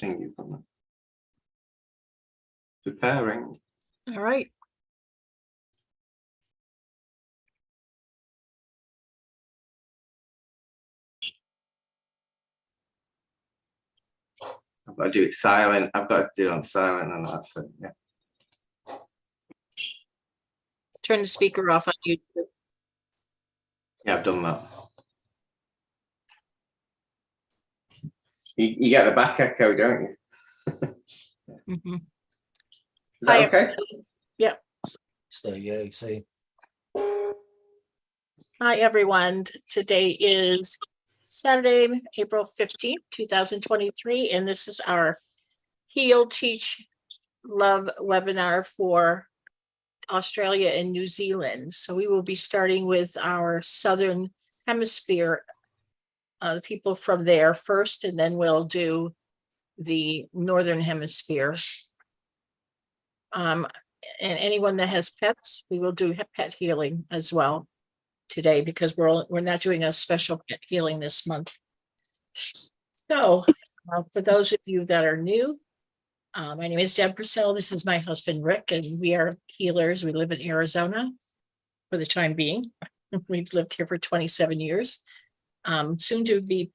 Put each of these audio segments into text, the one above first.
thingy button. Preparing. All right. I've got to do it silent. I've got to do it on silent, and that's it. Yeah. Turn the speaker off on YouTube. Yeah, I've done that. You get the back echo, don't you? Mm-hmm. Is that okay? Yeah. So yeah, you see. Hi, everyone. Today is Saturday, April 15th, 2023, and this is our Heal, Teach, Love webinar for Australia and New Zealand. So we will be starting with our Southern Hemisphere, the people from there first, and then we'll do the Northern Hemisphere. And anyone that has pets, we will do pet healing as well today, because we're not doing a special pet healing this month. So for those of you that are new, my name is Deb Purcell. This is my husband, Rick, and we are healers. We live in Arizona for the time being. We've lived here for 27 years, soon to be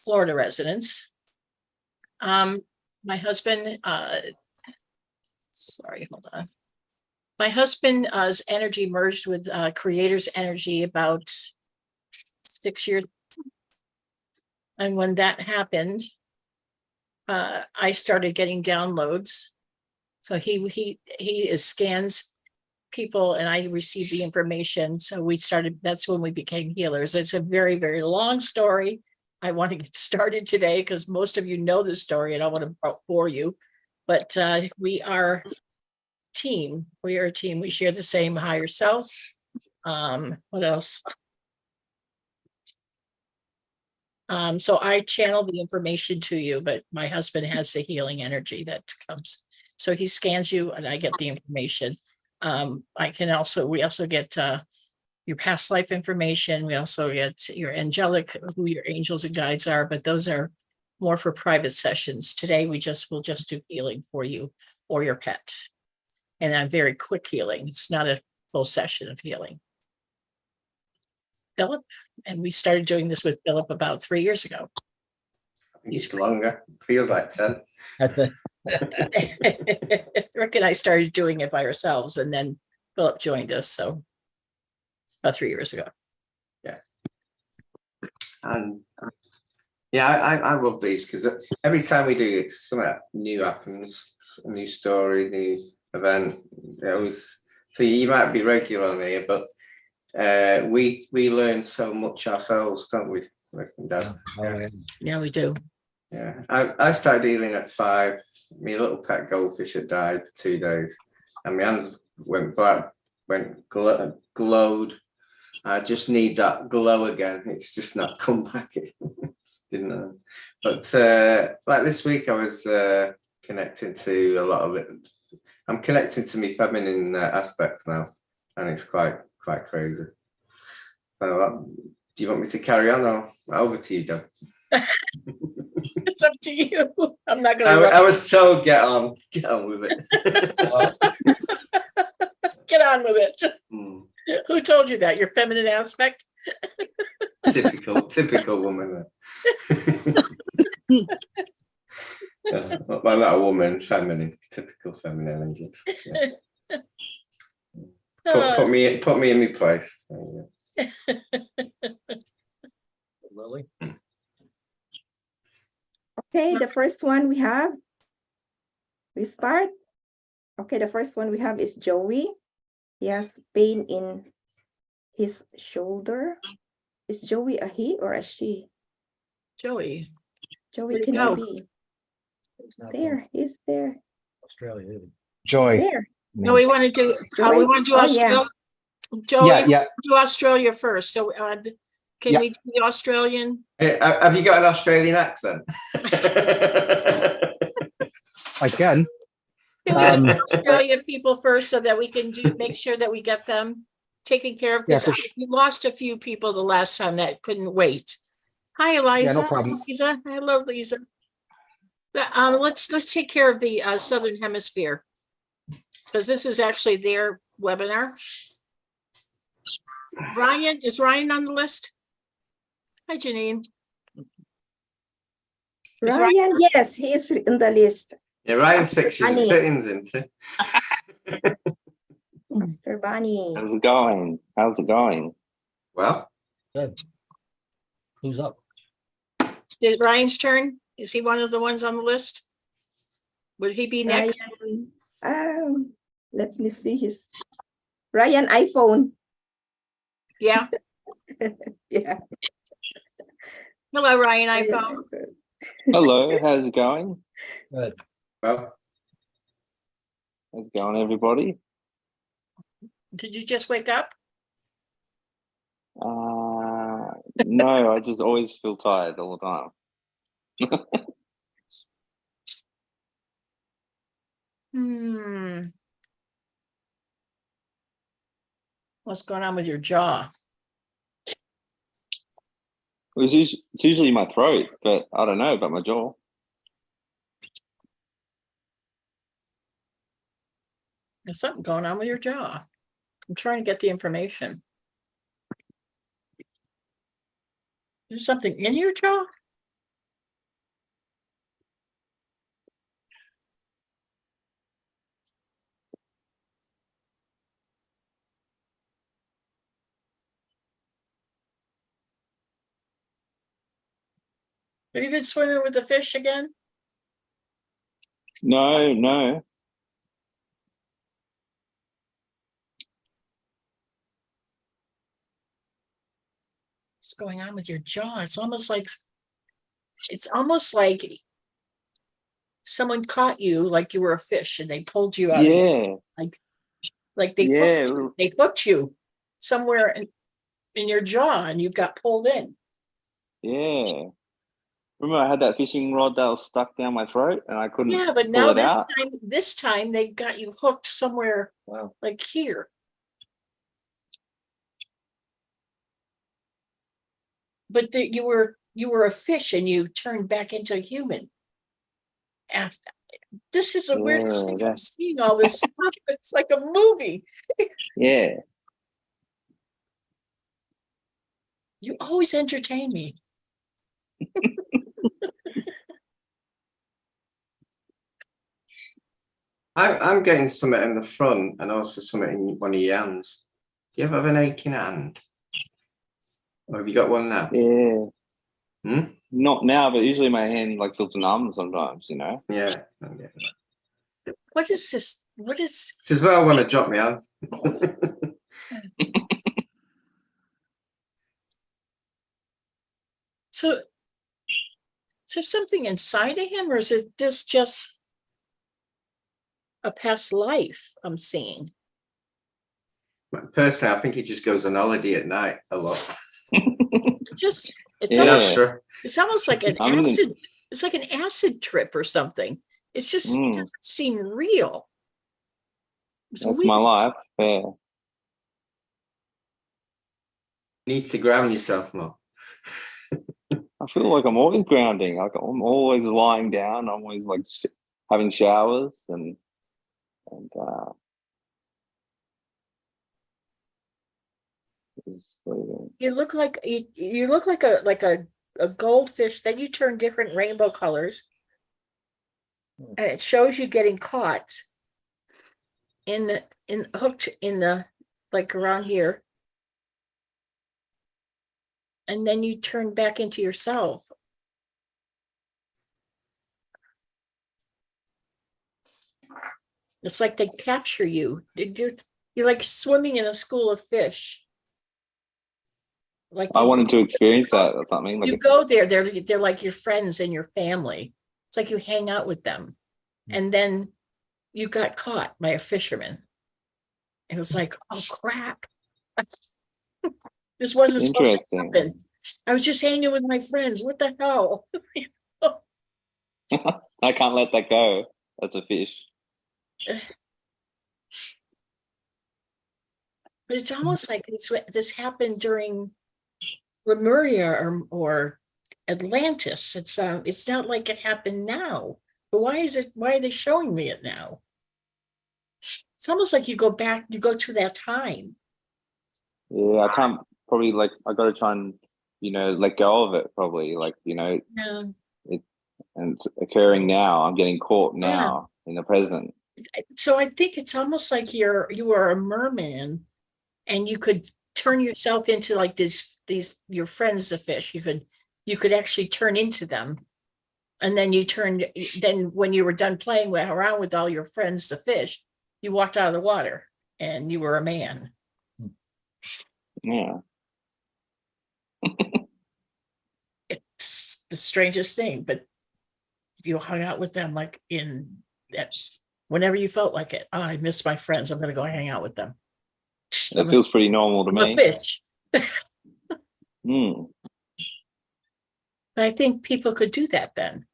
Florida residents. My husband, sorry, hold on. My husband's energy merged with Creator's energy about 6 years. And when that happened, I started getting downloads. So he scans people and I receive the information. So that's when we became healers. It's a very, very long story. I want to get started today because most of you know the story and I want to bore you. But we are team. We are a team. We share the same higher self. What else? So I channel the information to you, but my husband has the healing energy that comes. So he scans you and I get the information. We also get your past life information. We also get your angelic, who your angels and guides are, but those are more for private sessions. Today, we'll just do healing for you or your pet. And I'm very quick healing. It's not a full session of healing. Philip, and we started doing this with Philip about 3 years ago. I think it's longer. Feels like 10. Rick and I started doing it by ourselves, and then Philip joined us. So about 3 years ago. Yeah. And yeah, I love these because every time we do it, something new happens, a new story, new event. So you might be regular on here, but we learn so much ourselves, don't we? Yeah, we do. Yeah, I started dealing at 5. My little pet goldfish had died for 2 days, and my hands went black, glowed. I just need that glow again. It's just not come back. Didn't know. But like this week, I was connecting to a lot of it. I'm connecting to my feminine aspects now, and it's quite crazy. So, do you want me to carry on, or over to you, Deb? It's up to you. I'm not going to. I was told get on with it. Get on with it. Who told you that? Your feminine aspect? Typical woman. Well, not a woman, feminine, typical feminine energy. Yeah. Put me in my place. Lily. Okay, the first one we start. Okay, the first one we have is Joey. He has pain in his shoulder. Is Joey a he or a she? Joey. Joey can be. There, he's there. Australia. Joy. There. No, we want to do. We want to do Australia. Yeah. Joey, Yeah. do Australia first. So, can we do the Australian? Hey, have you got an Australian accent? I can. Can we do Australia people first so that we can make sure that we get them taken care of? Because we lost a few people the last time that couldn't wait. Hi, Eliza. Yeah, no problem. Lisa. Hello, Lisa. Let's take care of the Southern Hemisphere. Because this is actually their webinar. Ryan, is Ryan on the list? Hi, Janine. Is Ryan, yes, he is in the list. Yeah, Ryan's fixtures and Funny. fittings, isn't it? Mr. Bunny. How's it going? How's it going? Well, Good. Who's up? Is Ryan's turn? Is he one of the ones on the list? Would he be next? Ryan, let me see his Ryan iPhone. Yeah. Yeah. Hello, Ryan iPhone. Hello, how's it going? Good. well, How's it going, everybody? Did you just wake up? No, I just always feel tired all the time. What's going on with your jaw? It's usually my throat, but I don't know about my jaw. There's something going on with your jaw. I'm trying to get the information. There's something in your jaw? Have you been swimming with the fish again? No, no. What's going on with your jaw? It's almost like someone caught you like you were a fish and they pulled you out. Yeah, Like they yeah, hooked you somewhere in your jaw and you got pulled in. yeah. Remember I had that fishing rod that was stuck down my throat and I couldn't Yeah, but pull now it out? this time they got you hooked somewhere Wow. like here. But you were a fish and you turned back into a human. After this is the weirdest thing. I'm seeing all this stuff. It's like a movie. Yeah. You always entertain me. I'm getting something in the front and also something in one of your hands. Do you ever have an aching hand? Or have you got one now? Yeah. Hmm? Not now, but usually my hand like feels numb sometimes, you know? Yeah. I'm getting that. What is this? What is This is where I want to drop my hands. so? Is there something inside of him, or is it this just a past life I'm seeing? Personally, I think he just goes on holiday at night a lot. Just it's Yeah. almost, That's true. it's almost like an I'm in acid. It's like an acid trip or something. It's just it Mm. doesn't seem real. It's That's my weird. life. Yeah. You need to ground yourself more. I feel like I'm always grounding. Like I'm always lying down. I'm always like having showers and just sleeping. You look like you look like a goldfish. Then you turn different rainbow colors, and it shows you getting caught hooked in the like around here, and then you turn back into yourself. It's like they capture you. You're like swimming in a school of fish. Like I wanted to experience that or something. you Like go there, they're like your friends and your family. It's like you hang out with them. And then you got caught by a fisherman. It was like, oh crap. This wasn't supposed to interesting. happen. I was just hanging with my friends. What the hell? I can't let that go. That's a fish. But it's almost like this happened during Lemuria or Atlantis. It's not like it happened now. But why are they showing me it now? It's almost like you go to that time. Yeah, I can't probably like I got to try and let go of it probably Yeah. and it's occurring now. I'm getting caught Yeah. now in the present. So I think it's almost like you are a merman, and you could turn yourself into like these your friends, the fish. You could actually turn into them, and then then when you were done playing around with all your friends, the fish, you walked out of the water and you were a man. Yeah. It's the strangest thing, but you hung out with them like in that whenever you felt like it. Oh, I miss my friends. I'm gonna go hang out with them. That feels pretty normal to I'm a me. fish. Mm. But I think people could do that then.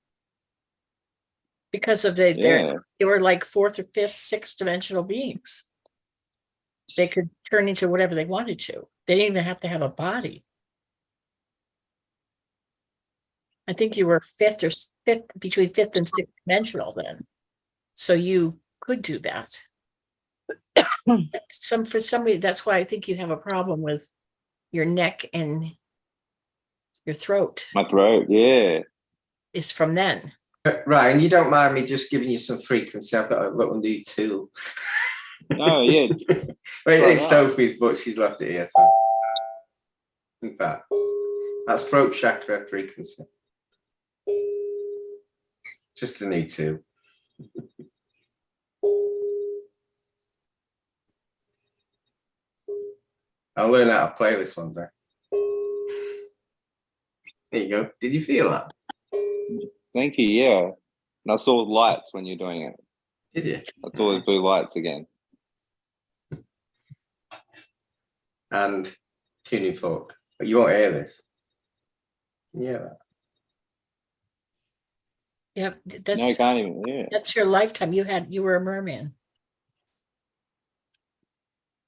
Because of they were like fourth or fifth, sixth dimensional beings. They could turn into whatever they wanted to. They didn't even have to have a body. I think you were between fifth and sixth dimensional then. So you could do that. For somebody, that's why I think you have a problem with your neck and your throat My throat, yeah. is from then. Ryan, you don't mind me just giving you some frequency? I've got a little new tool. Oh, yeah. Wait, Right it's on. Sophie's, but she's left it here. So. In fact, that's throat chakra frequency. Just a new tool. I'll learn how to play this one day. There you go. Did you feel that? Thank you, yeah. And I saw lights when you're doing it. Did you? I saw the blue lights again. And tuning fork. But you won't hear this. Yeah. Yep, No, I can't even, yeah. that's your lifetime. You were a merman.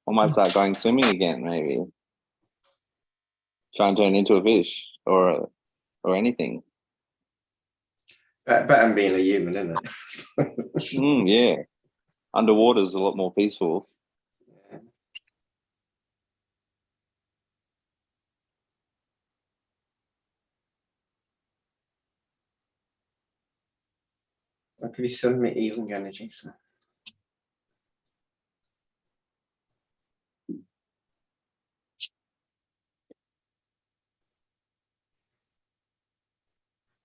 I might start going swimming again, maybe. Try and turn into a fish or anything. Better than being a human, isn't it? Yeah. Underwater is a lot more peaceful. That could be some healing energy. So.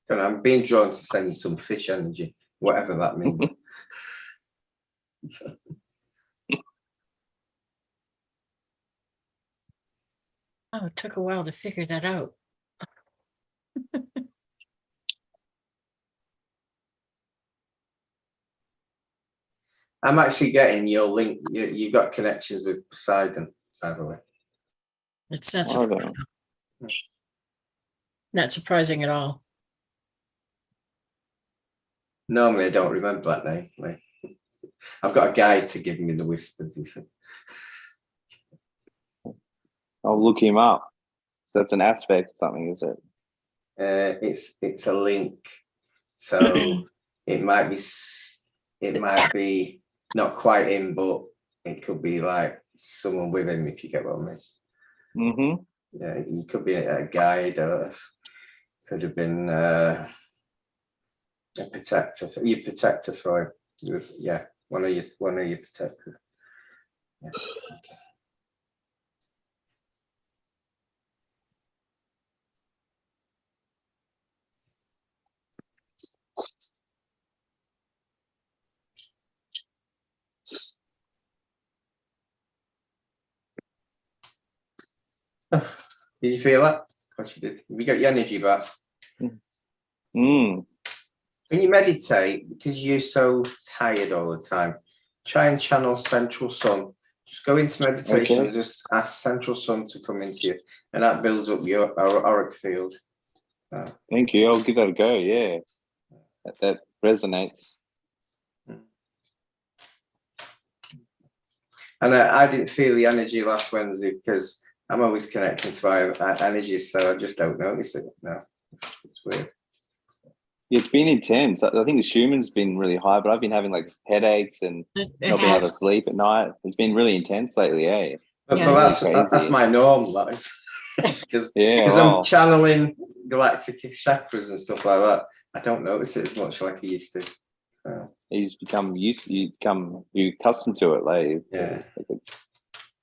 Don't know, I'm being drawn to send you some fish energy, whatever that means. Oh, it took a while to figure that out. I'm actually getting your link. You got connections with Poseidon, by the way. It's not, Okay. not surprising at all. Normally, I don't remember that name. Like, I've got a guide to give me the whispers. You see. I'll look him up. So that's an aspect of something, is it? It's a link, so it might be not quite him, but it could be like someone with him, if you get what I mean. Mm-hmm. Yeah, he could be a guide, or could have been a protector. Your protector for him. Yeah, one of your protectors. Yeah. Okay. Did you feel that? Of course you did. We got your energy back. Mm. When you meditate, because you're so tired all the time, try and channel Central Sun. Just go into meditation and just ask Central Sun to come into you, and that builds up your auric field. Thank you. I'll give that a go. Yeah, that resonates. And I didn't feel the energy last Wednesday because I'm always connecting to my energy, so I just don't notice it now. It's weird. It's been intense. I think the Schumann's been really high, but I've been having like headaches and It not being able to has. sleep at night. It's been really intense lately, eh? But, Yeah. but Really that's crazy. my norm, like, because Yeah, I'm well, channeling galactic chakras and stuff like that. I don't notice it as much like I used to. you become accustomed to it, like Yeah. it's-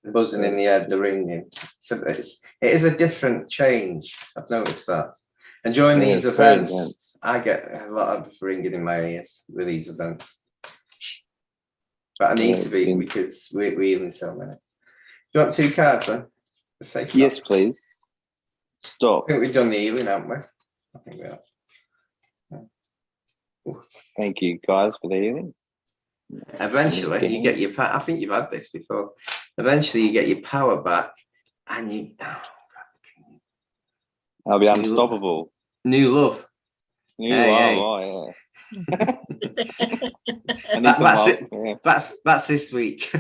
The buzzing in the head, the ringing. So it is a different change. I've noticed that. And during Yeah, these it's very events, intense. I get a lot of ringing in my ears with these events. But I need Yeah, to it's be been- because we're in so many. Do you want 2 cards then? The safe Yes, card? please. Stop. I think we've done the healing, haven't we? I think we have. Thank you, guys, for the healing. Eventually, you get your power. I think you've had this before. Eventually, you get your power back, and you I'll be unstoppable. new love. New Hey, love. hey. Oh yeah. I need some That's love. it. Yeah. That's this week.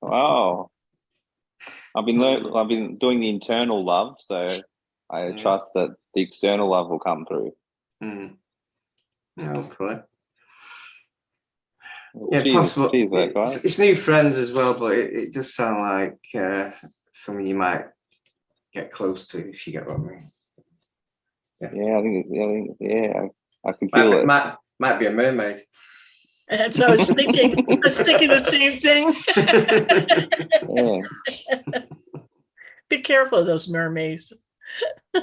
Wow. I've been doing the internal love, so I trust that the external love will come through. Hopefully. Yeah, Cheers, possible. cheers for that, guys. It's new friends as well, but it does sound like someone you might get close to, if you get what I mean. Yeah, I can feel it. Might be a mermaid. That's what I was thinking. I was thinking the same thing. Yeah. Be careful of those mermaids.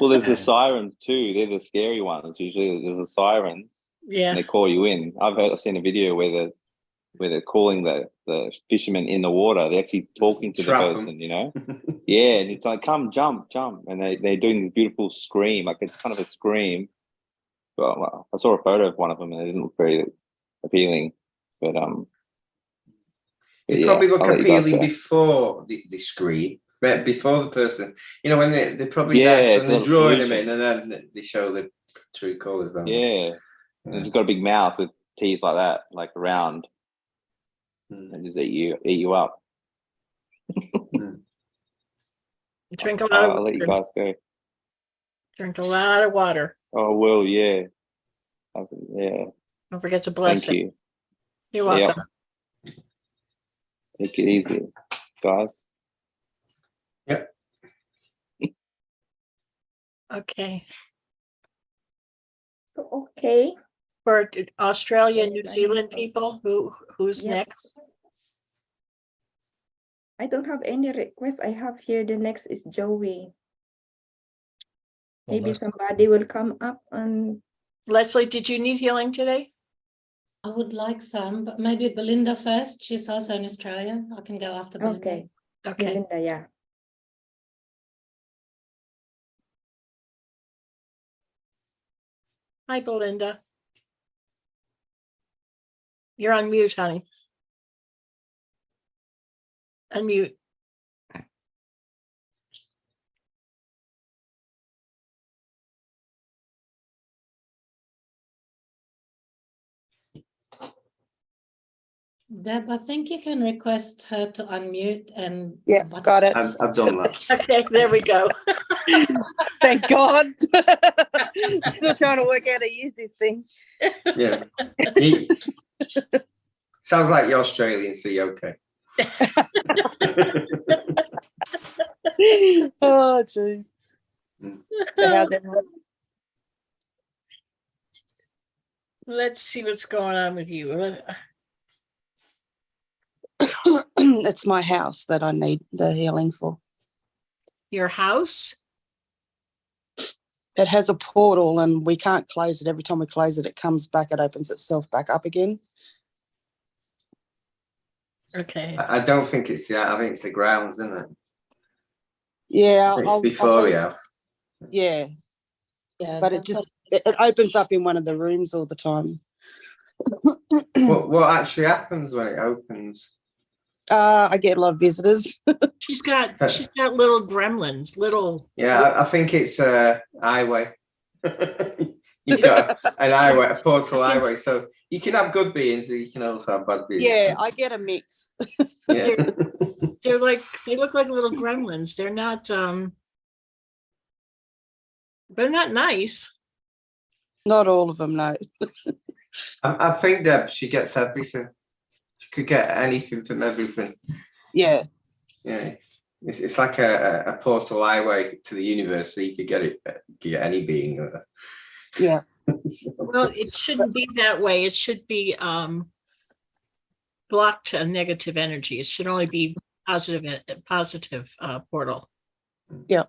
Well, there's the sirens too. They're the scary ones. Usually, there's the sirens, Yeah. and they call you in. I've seen a video where they're calling the fishermen in the water. They're actually talking to Trap the 'em. person, you know. Yeah, and it's like, come, jump, and they're doing this beautiful scream, like it's kind of a scream. Well, I saw a photo of one of them, and it didn't look very appealing. But They yeah, probably look I'll let you guys appealing go. before the screen, but before the person. You know, when they're probably Yeah, nice it's when a they're little drawing them illusion. in, and then they show the true colours. Don't they? Yeah, and it's got a big mouth with teeth like that, like round, and just eat you up. Drink a lot I'll of let you water. guys go. Drink a lot of water. Oh well, yeah, yeah. Don't forget to bless Thank it. you. You're welcome. Yep. Take it easy, guys. Yep. Okay. So, okay. For Australia, New Yes, I Zealand have. people, who's Yep. next? I don't have any requests. I have here the next is Joey. Well, Maybe let's- somebody will come up and Leslie, did you need healing today? I would like some, but maybe Belinda first. She's also in Australia. I can go after Belinda. okay. Okay. Belinda, yeah. Hi, Belinda. You're on mute, honey. Unmute. Deb, I think you can request her to unmute and. Yeah, but- got it. I've done that. Okay, there we go. Thank God. Still trying to work out how to use this thing. Yeah. Sounds like you're Australian, so you're okay. Oh, jeez. So how's everyone? Let's see what's going on with you. It's my house that I need the healing for. Your house? It has a portal and we can't close it. Every time we close it, it comes back. It opens itself back up again. Okay. I don't think it's I think it's the grounds, isn't it? Yeah. I think it's before the house. Yeah. Yeah, But it that's what- just, it opens up in one of the rooms all the time. What actually happens when it opens? I get a lot of visitors. She's got little gremlins, little. Yeah, I think it's a highway. You've got an highway, a portal highway. So you can have good beings, or you can also have bad beings. Yeah, I get a mix. Yeah. They're like, they look like little gremlins. They're not nice. Not all of them, no. I think Deb, she gets everything. She could get anything from everything. Yeah. Yeah, it's like a portal highway to the universe, so you could get any being. Yeah. Well, it shouldn't be that way. It should be blocked to negative energy. It should only be positive portal. Yeah.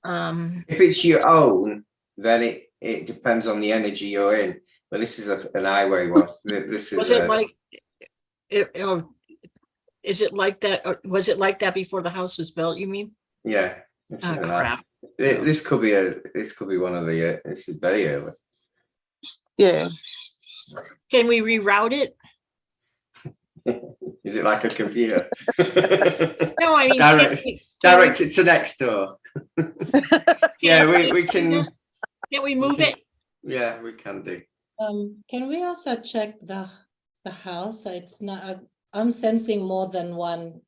If it's your own, then it depends on the energy you're in. But this is an highway one. This is Was it like is it like that? Or was it like that before the house was built? You mean? yeah. This is an Crap. this could be one of the. This is very early. Yeah. Can we reroute it? Is it like a computer? No, I mean direct it to next door. Yeah, we can. Can we move it? Yeah, we can do. Can we also check the house? So it's not. I'm sensing more than one.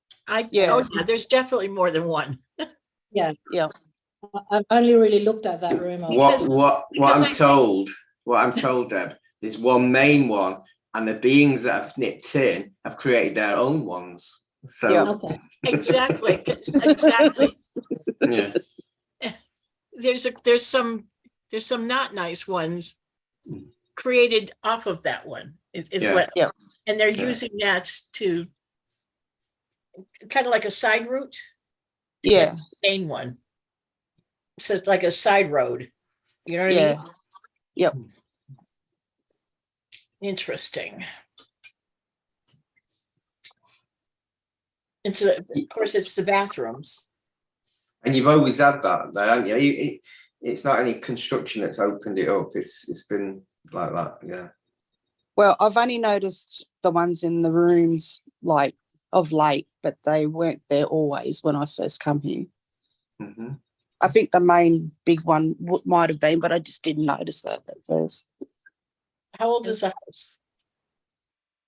Yeah, there's definitely more than one. Yeah. Yeah. I've only really looked at that room. What I'm told, Deb, there's one main one, and the beings that have nipped in have created their own ones. So Okay. exactly. yeah. There's some not nice ones created off of that one is what, and they're using that to kind of like a side route. Yeah. Main one. So it's like a side road. You know what I mean? Yep. Interesting. And so, of course, it's the bathrooms. And you've always had that, there, haven't you? It's not any construction that's opened it up. It's been like that, yeah. Well, I've only noticed the ones in the rooms like of late, but they weren't there always when I first come here. Mm-hmm. I think the main big one might have been, but I just didn't notice that at first. How old is the house?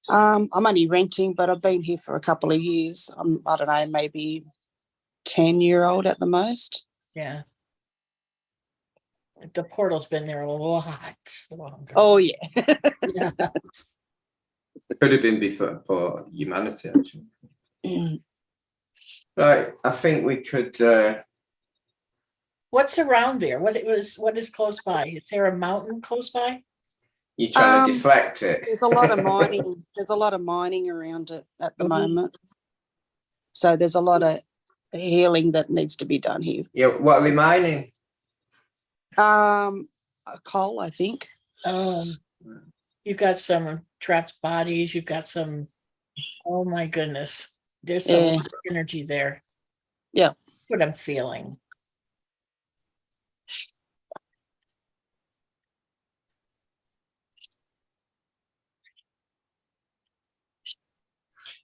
I'm only renting, but I've been here for a couple of years. I don't know, maybe 10-year-old at the most. Yeah. The portal's been there a lot longer. Oh, yeah. Yeah. Could have been before humanity. Right, I think we could. What's around there? What is close by? Is there a mountain close by? You're trying to deflect it. There's a lot of mining. There's a lot of mining around it at the moment. So there's a lot of healing that needs to be done here. Yeah, what are they mining? Coal, I think. You've got some trapped bodies. You've got some. Oh my goodness, there's some energy there. Yeah, that's what I'm feeling.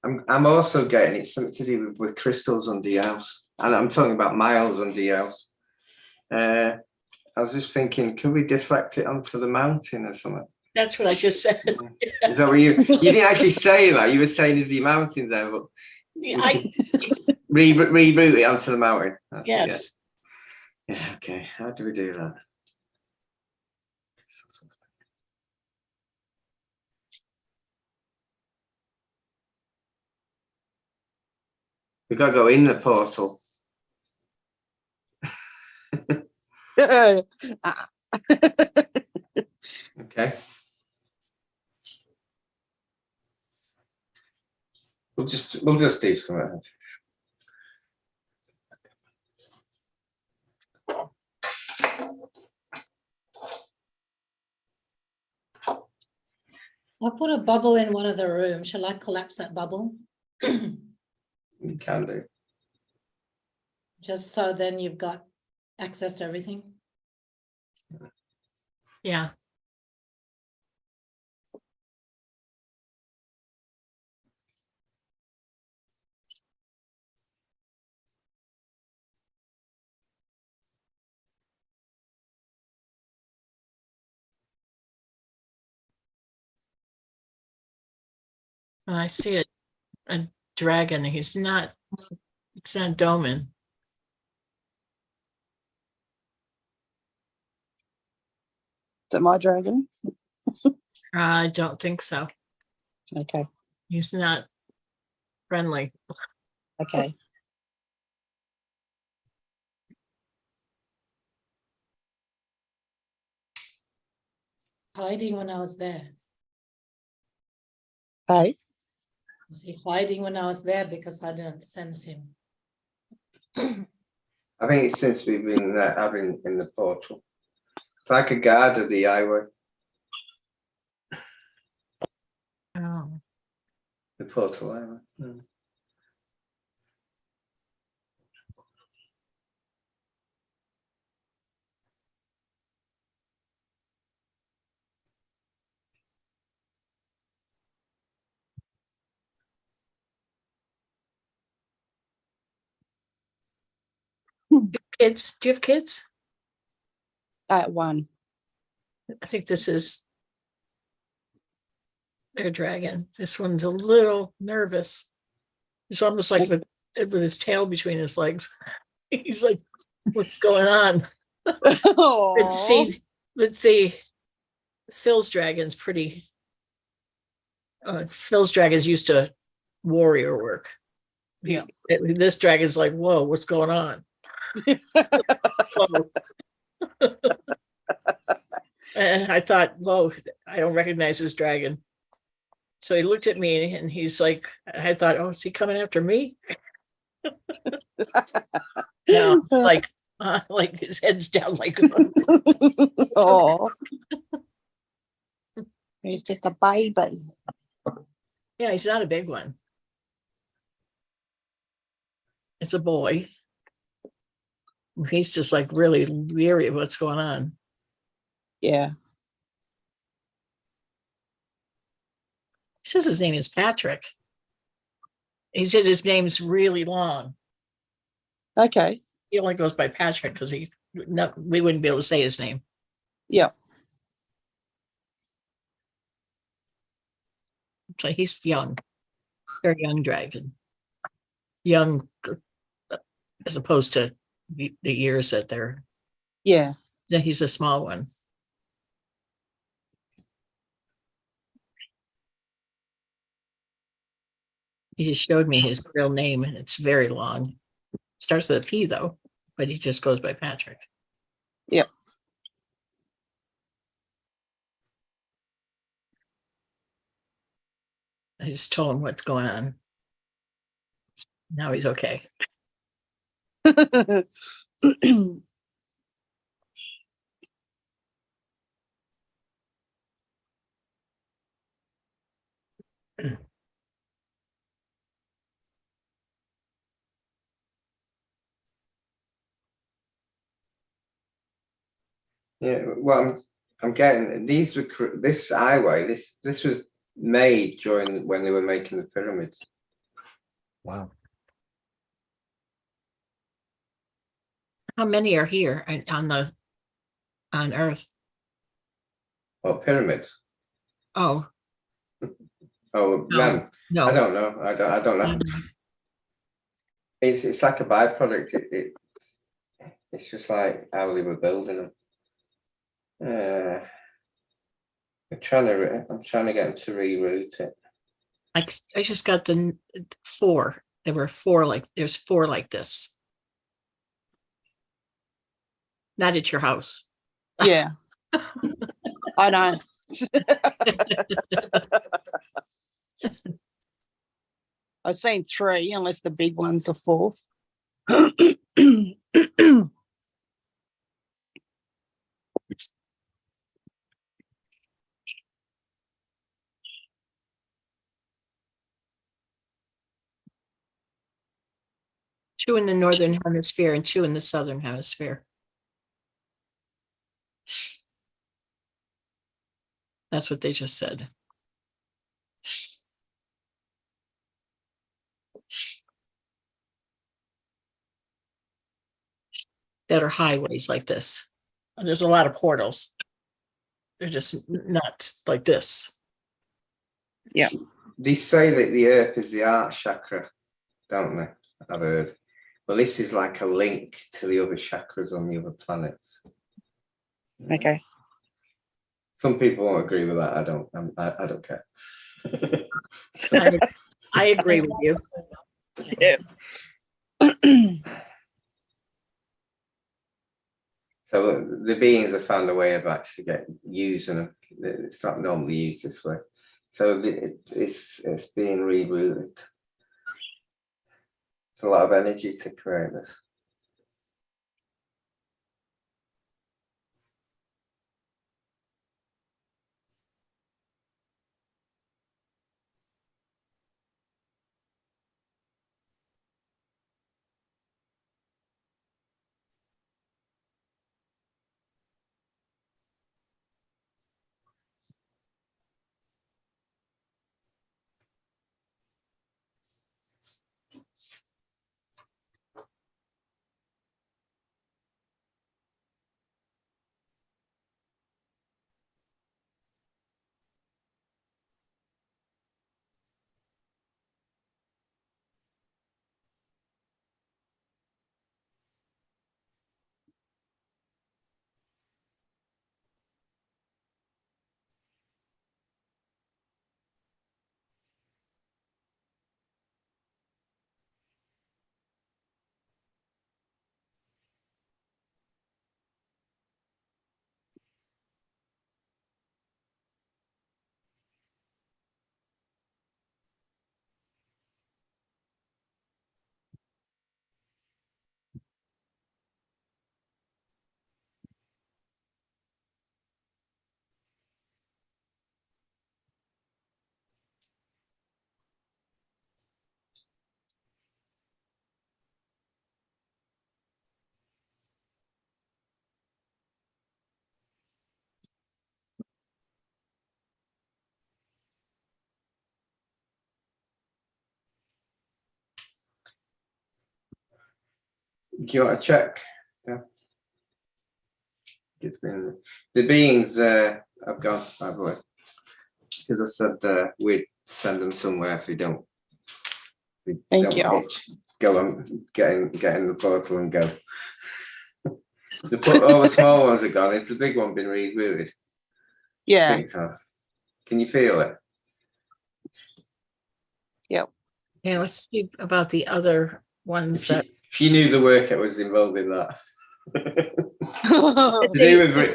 I'm also getting it's something to do with crystals under your house, and I'm talking about miles under your house. I was just thinking, can we deflect it onto the mountain or something? That's what I just said. Is that what you didn't actually say that? You were saying there's the mountains there, but reboot it onto the mountain. Yes. Yeah. Okay. How do we do that? We got to go in the portal. Okay. We'll just do something. I put a bubble in one of the rooms. Shall I collapse that bubble? You can do. Just so then you've got access to everything. Yeah. I see it. A dragon. It's not Doman. Is it my dragon? I don't think so. Okay. He's not friendly. Okay. Hiding when I was there. Hey. Was he hiding when I was there because I didn't sense him? I think it's since we've been having in the portal. It's like a guard of the highway, Oh. the portal highway. Mm. Kids, do you have kids? At one. I think this is their dragon. This one's a little nervous. It's almost like with his tail between his legs. He's like, what's going on? Let's see. Phil's dragon's pretty. Phil's dragon's used to warrior work. Yeah. This dragon's like, whoa, what's going on? And I thought, whoa, I don't recognize this dragon. So he looked at me and he's like, I thought, oh, is he coming after me? No, it's like his head's down, like, Oh. He's just a baby. yeah, he's not a big one. It's a boy. He's just like really weary of what's going on. Yeah. He says his name is Patrick. He said his name's really long. Okay. He only goes by Patrick because we wouldn't be able to say his name. Yeah. So he's young, very young dragon. Young as opposed to the years that they're, Yeah. that he's a small one. He just showed me his real name and it's very long. Starts with a P though, but he just goes by Patrick. Yep. I just told him what's going on. Now he's okay. Yeah, well, I'm getting these were this highway. This was made during when they were making the pyramids. Wow. How many are here on Earth? Oh, pyramids. Oh, Oh, No. them. no. I don't know. I don't know. It's like a byproduct. It's just like how they were building them. I'm trying to get them to reroute it. I just got the 4. There were 4 there's 4 like this. Not at your house. Yeah. I know. I've seen 3, unless the big one's a 4th. 2 in the northern hemisphere and 2 in the southern hemisphere. That's what they just said. That are highways like this. And there's a lot of portals. They're just not like this. Yeah. They say that the earth is the heart chakra, don't they? I've heard. Well, this is like a link to the other chakras on the other planets. Okay. Some people won't agree with that. I don't care. I agree with you. Yeah. So the beings have found a way of actually using them. It's not normally used this way. So it's being rerouted. It's a lot of energy to create this. Do you want to check? Yeah. It's been the beings have gone, by the way, because I said we'd send them somewhere if they don't. Thank you. Go on, get in the portal and go. All the small ones are gone. It's the big one been rerouted. Yeah. Can you feel it? Yep. Yeah, let's see about the other ones that. If you knew the work that was involved in that. To do with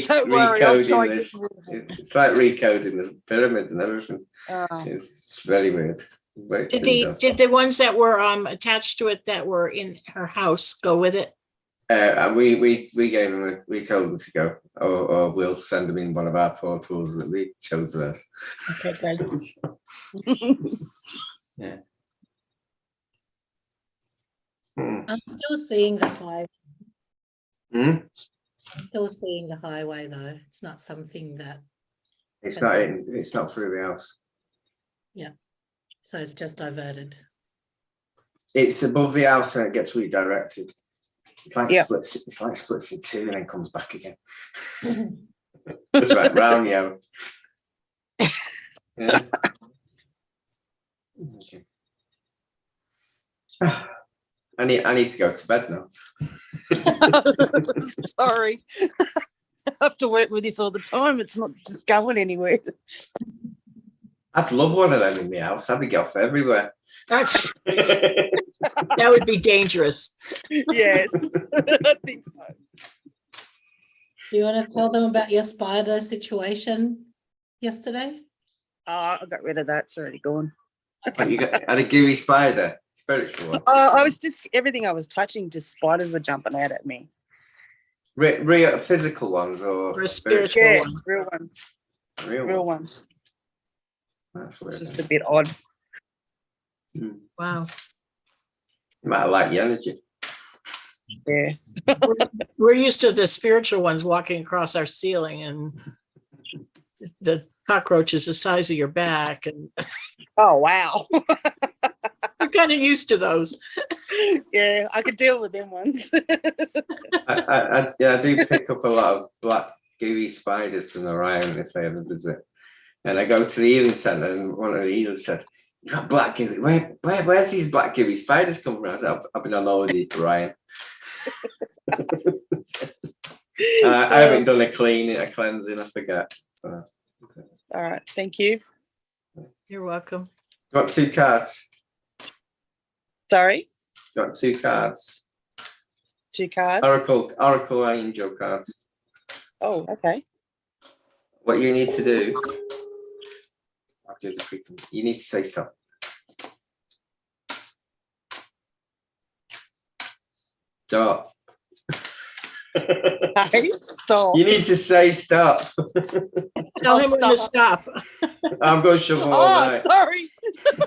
Don't worry, I'll try recoding this. It's like recoding the pyramids and everything. It's very weird. Did the ones that were attached to it that were in her house go with it? And we gave them we told them to go, or we'll send them in one of our portals that we chose us. Okay, good. Yeah. I'm still seeing the highway. Hmm? I'm still seeing the highway though. It's not something that. It's not through the house. Yeah. So it's just diverted. It's above the house and it gets redirected. It's like splits. It's like splits in two and then comes back again. Just right round, yeah. Yeah. Okay. I need to go to bed now. Sorry. I have to work with this all the time. It's not just going anywhere. I'd love one of them in the house. I'd be off everywhere. That would be dangerous. Yes, I think so. Do you want to tell them about your spider situation yesterday? I got rid of that. It's already gone. You had a gooey spider, spiritual one. I was just, everything I was touching, just spiders were jumping out at me. Real physical ones or spiritual Yeah, ones? real ones. Real ones. That's weird. It's just a bit odd. Wow. You might like the energy. Yeah. We're used to the spiritual ones walking across our ceiling, and the cockroach is the size of your back, and Oh, wow. we're kind of used to those. Yeah, I could deal with them ones. I do pick up a lot of black gooey spiders from Orion if they ever visit. And I go to the healing centre and one of the healers said, "You got black gooey? Where's these black gooey spiders come from?" I said, I've been on holiday to Orion. I haven't done a cleansing, I forget. So. All right, thank you. You're welcome. Got 2 cards. Sorry, Got 2 cards. 2 cards. Oracle Angel cards. Oh, okay. What you need to do, I'll do the quick one. You need to say stop. Stop. Okay, stop. You need to say stop. Tell him when to stop. I'm going to shove all Oh, night. sorry.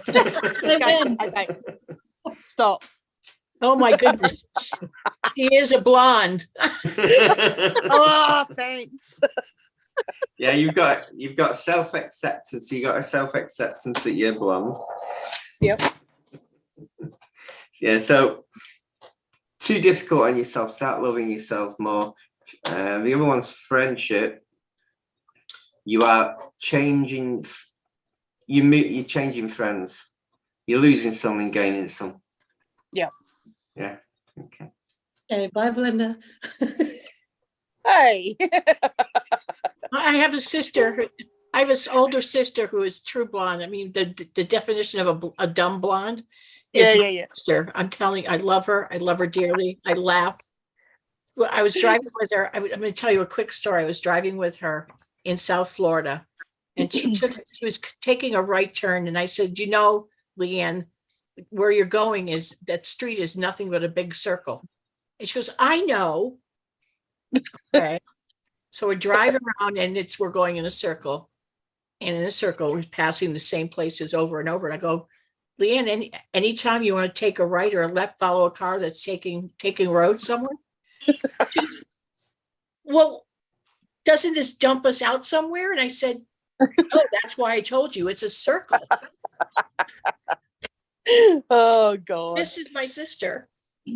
Then- Okay. Stop. Oh my goodness. She is a blonde. Oh, thanks. Yeah, you've got self-acceptance. You got a self-acceptance that you're blonde. Yep. Yeah, so too difficult on yourself. Start loving yourself more. The other one's friendship. You are changing. You're changing friends. You're losing some and gaining some. Yep. Yeah. Okay. Okay, bye, Belinda. Hey. I have a sister. I have an older sister who is true blonde. I mean, the definition of a dumb blonde is Yeah, my yeah. sister. I'm telling you, I love her. I love her dearly. I laugh. Well, I was driving with her. I'm going to tell you a quick story. I was driving with her in South Florida, and she was taking a right turn, and I said, "You know, Leanne, where you're going is that street is nothing but a big circle." And she goes, "I know." Okay. So we're driving around and we're going in a circle. And in a circle, we're passing the same places over and over. And I go, Leanne, anytime you want to take a right or a left, follow a car that's taking road somewhere. Well, doesn't this dump us out somewhere? And I said, no, that's why I told you it's a circle. Oh, God. This is my sister.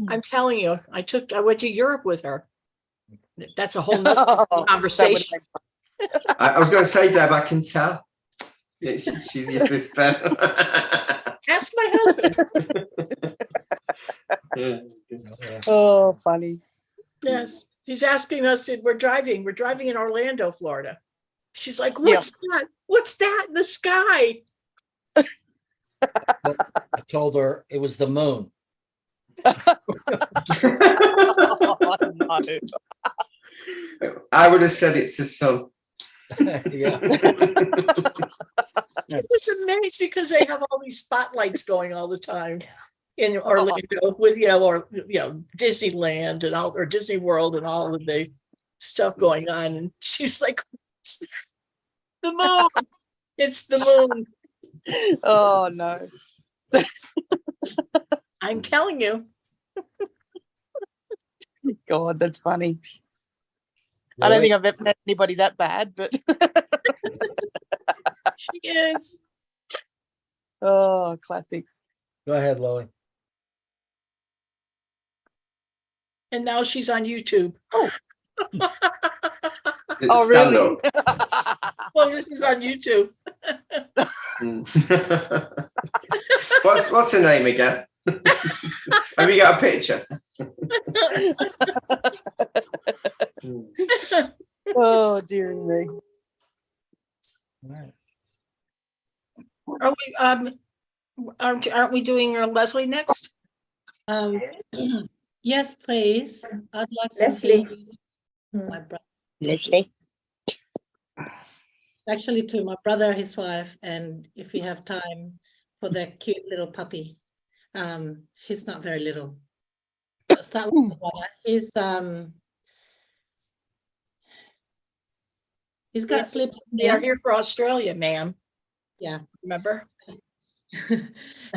I'm telling you, I went to Europe with her. That's a whole nother Oh, conversation. I was going to say, Deb, I can tell. She's your sister. Ask my husband. Yeah. Oh, funny. Yes, she's asking us if we're driving in Orlando, Florida. She's like, what's that? What's that in the sky? I told her it was the moon. Oh, no. I would have said it's the sun. Yeah. I was amazed because they have all these spotlights going all the time in Orlando with, Disneyland and all, or Disney World and all of the stuff going on. And she's like, the moon. It's the moon. Oh, no. I'm telling you. God, that's funny. I don't think I've ever met anybody that bad, but She is. oh, classic. Go ahead, Lily. And now she's on YouTube. Oh, Stand really? up. Well, this is on YouTube. What's her name again? Have you got a picture? Oh, dear me. All right. Aren't we doing Leslie next? Yes, please. I'd like some Leslie. healing. My brother, Leslie. actually, to my brother, his wife, and if you have time for that cute little puppy. He's not very little. Let's start with his brother. He's got sleep They are apnea. here for Australia, ma'am. Yeah. Remember?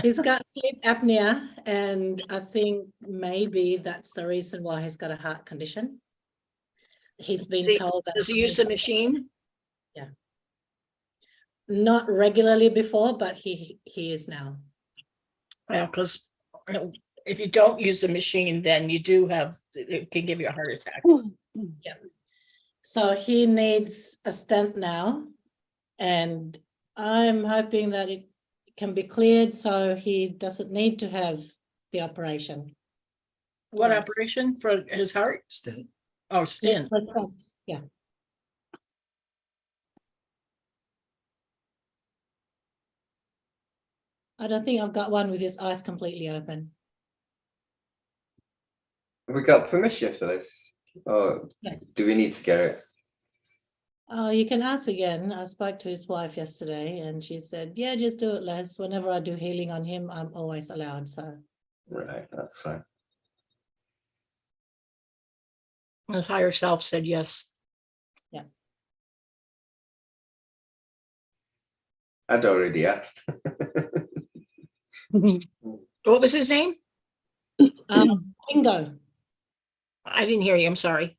He's got sleep apnea, and I think maybe that's the reason why he's got a heart condition. He's been told that. Does he use the machine? Not regularly before, but he is now. Well, because if you don't use the machine, then you do it can give you a heart attack. Yeah. So he needs a stent now, and I'm hoping that it can be cleared so he doesn't need to have the operation. What Yes. operation for his heart? Stent. Oh, stint. Yeah. I don't think I've got one with his eyes completely open. Have we got permission for this? Or Yes. do we need to get it? Oh, you can ask again. I spoke to his wife yesterday and she said, yeah, just do it, Les. Whenever I do healing on him, I'm always allowed. So Right, that's fine. His higher self said yes. I'd already asked. What was his name? bingo, I didn't hear you. I'm sorry.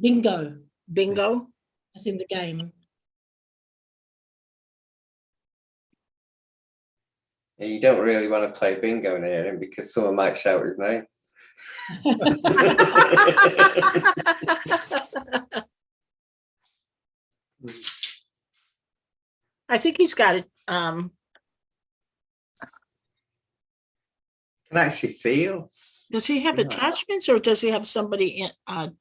bingo, Bingo. as in the game. And you don't really want to play bingo near him because someone might shout his name. I think he's got it. Can actually feel. Does he have Yeah. attachments or does he have somebody in a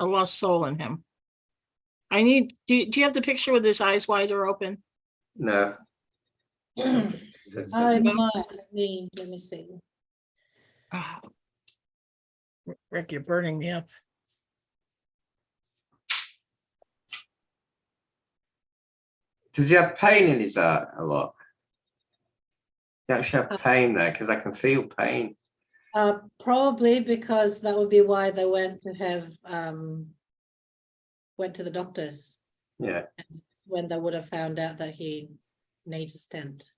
lost soul in him? I need, do you have the picture with his eyes wide or open? No. I might let me see. Ah. Rick, you're burning me up. Does he have pain in his heart a lot? He actually have pain there because I can feel pain. Probably because that would be why they went to the doctors. Yeah. When they would have found out that he needs a stent.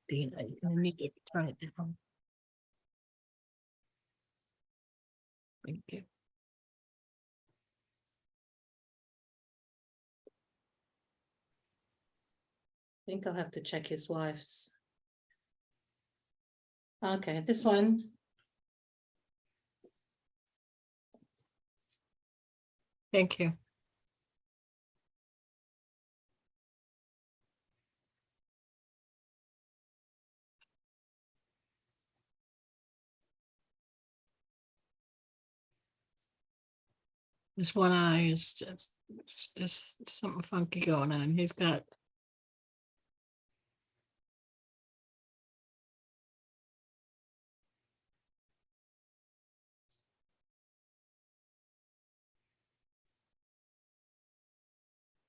Dean, I need to turn it down. Thank you. I think I'll have to check his wife's. Okay, this one. Thank you. His one eye is just something funky going on. He's got.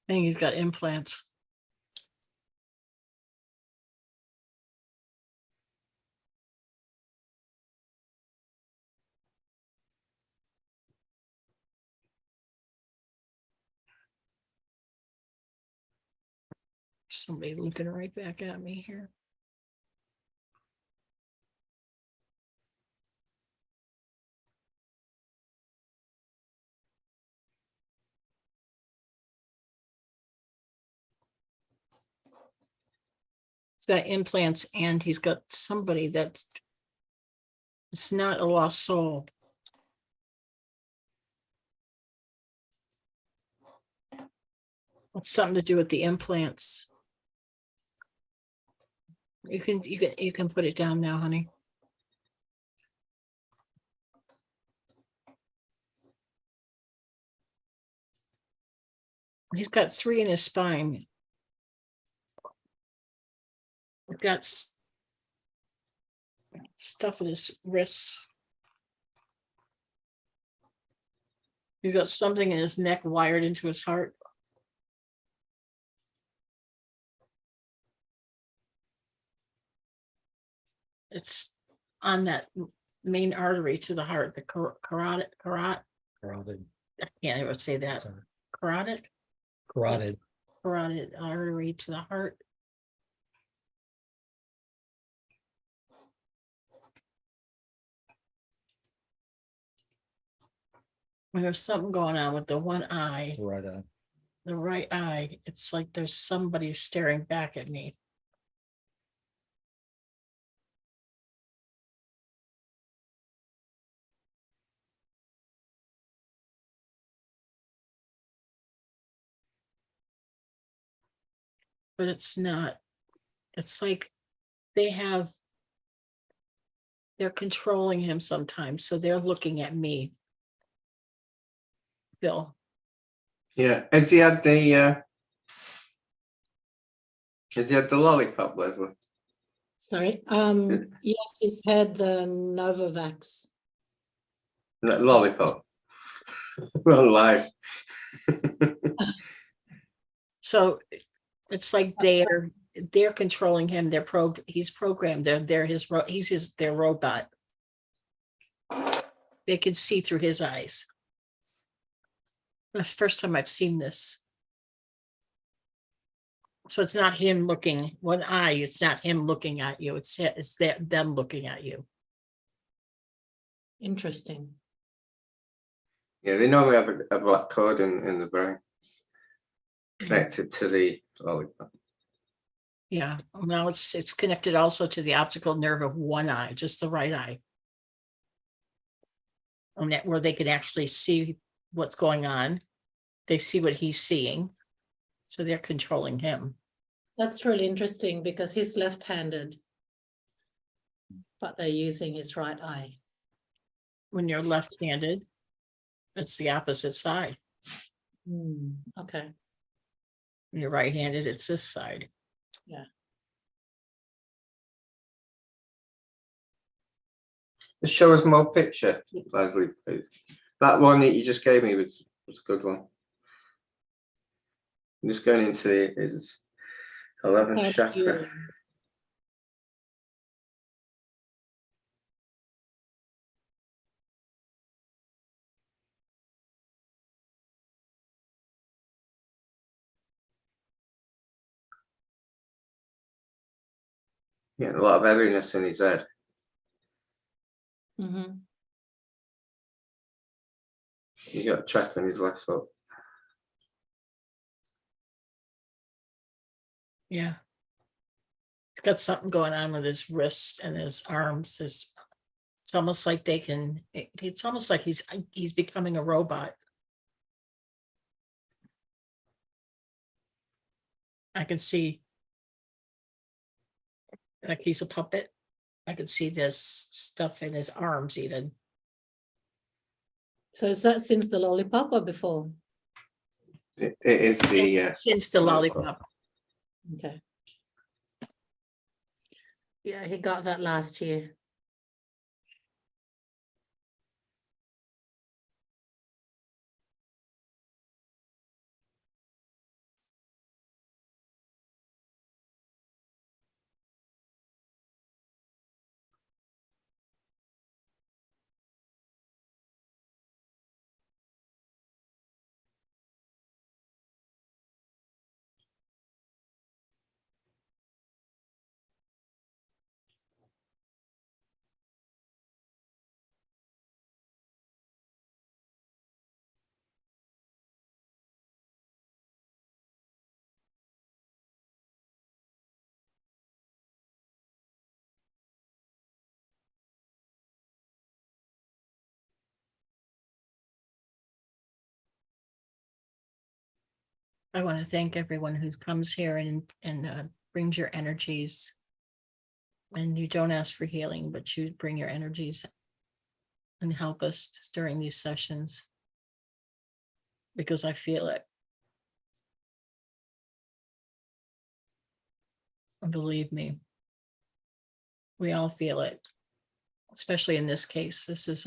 I think he's got implants. Somebody looking right back at me here. He's got implants and he's got somebody that's, it's not a lost soul. It's something to do with the implants. You can put it down now, honey. He's got 3 in his spine. He's got stuff in his wrists. He's got something in his neck wired into his heart. It's on that main artery to the heart, the carotid. Carotid. I can't ever say that. Sorry. Carotid. Carotid. Carotid artery to the heart. There's something going on with the one eye, Right. the right eye. It's like there's somebody staring back at me. But it's not. It's like they're controlling him sometimes, so they're looking at me. Bill, Yeah. Has he had the lollipop, Leslie? Sorry. Yes, he's had the Novavax. Lollipop. Well, life. so it's like they're controlling him. He's programmed. He's their robot. They can see through his eyes. That's the first time I've seen this. So it's not him looking one eye. It's not him looking at you. It's them looking at you. Interesting. Yeah, they normally have a black cord in the brain connected to the lollipop. Yeah. Now it's connected also to the optical nerve of one eye, just the right eye. And that where they can actually see what's going on. They see what he's seeing. So they're controlling him. That's really interesting because he's left-handed, but they're using his right eye. When you're left-handed, it's the opposite side. Okay. When you're right-handed, it's this side. Just show us more picture, Leslie, please. That one that you just gave me was a good one. I'm just going into his 11th Thank chakra. you. Yeah, a lot of heaviness in his head. Mhm. You got a track on his left foot. Yeah. He's got something going on with his wrists and his arms. It's almost like it's almost like he's becoming a robot. I can see like he's a puppet. I could see this stuff in his arms even. So is that since the lollipop or before? It is the Since the lollipop. Okay. Yeah, he got that last year. I want to thank everyone who comes here and brings your energies. And you don't ask for healing, but you bring your energies and help us during these sessions. Because I feel it. And believe me, we all feel it. Especially in this case. This is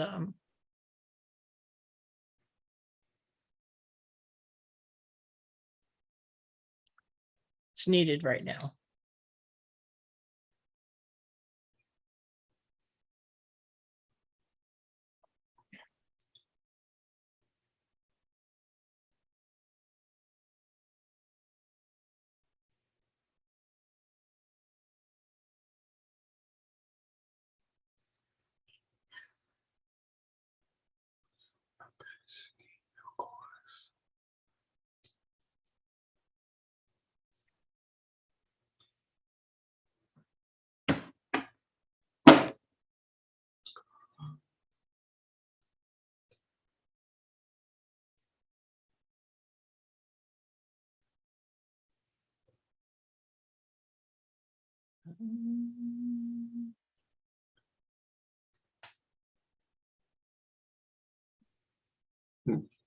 it's needed right now.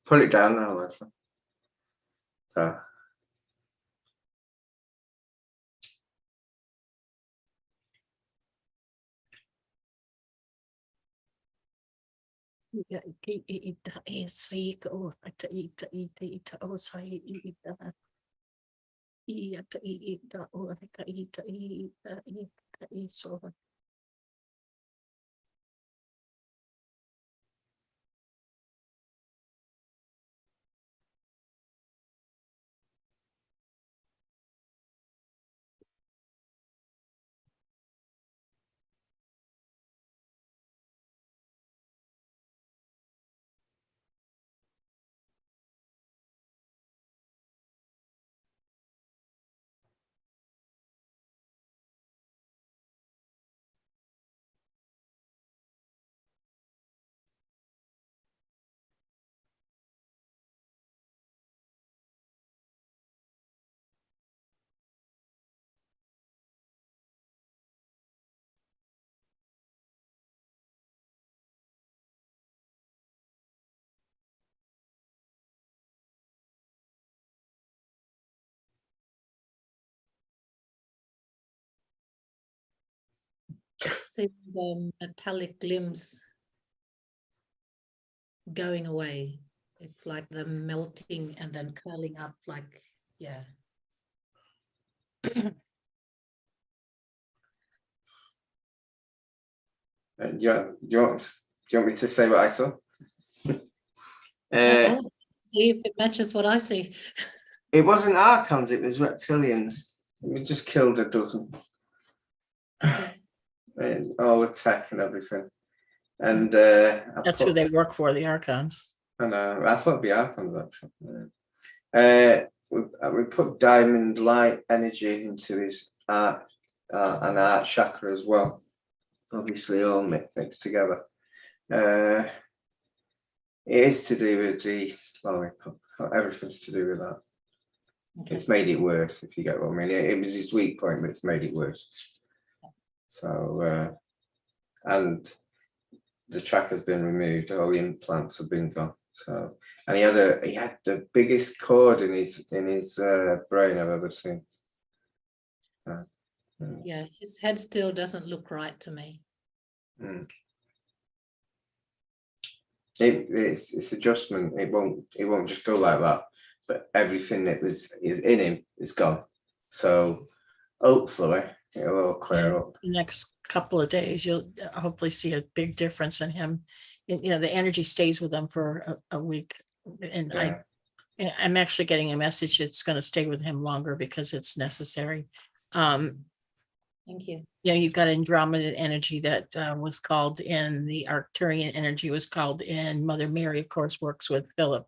Put it down now, Leslie. See the metallic limbs going away. It's like the melting and then curling up like, yeah. Do you want me to say what I saw? See if it matches what I see. It wasn't Archons, it was reptilians. We just killed a dozen. And all the tech and everything. And That's who they work for, the Archons. I know, I thought it'd be Archons actually. We put diamond light energy into his art and art chakra as well. Obviously all mixed together. It is to do with the, well, everything's to do with that. Okay. It's made it worse, if you get what I mean. It was his weak point, but it's made it worse. So, and the track has been removed, all the implants have been gone. So, and he had the biggest cord in his brain I've ever seen. Yeah, his head still doesn't look right to me. It's adjustment. It won't just go like that. But everything that is in him is gone. So hopefully it'll all clear up. The next couple of days, you'll hopefully see a big difference in him. The energy stays with him for a week. And Yeah. I'm actually getting a message it's going to stay with him longer because it's necessary. Thank you. You've got Andromeda energy that was called in, the Arcturian energy was called in. Mother Mary, of course, works with Philip.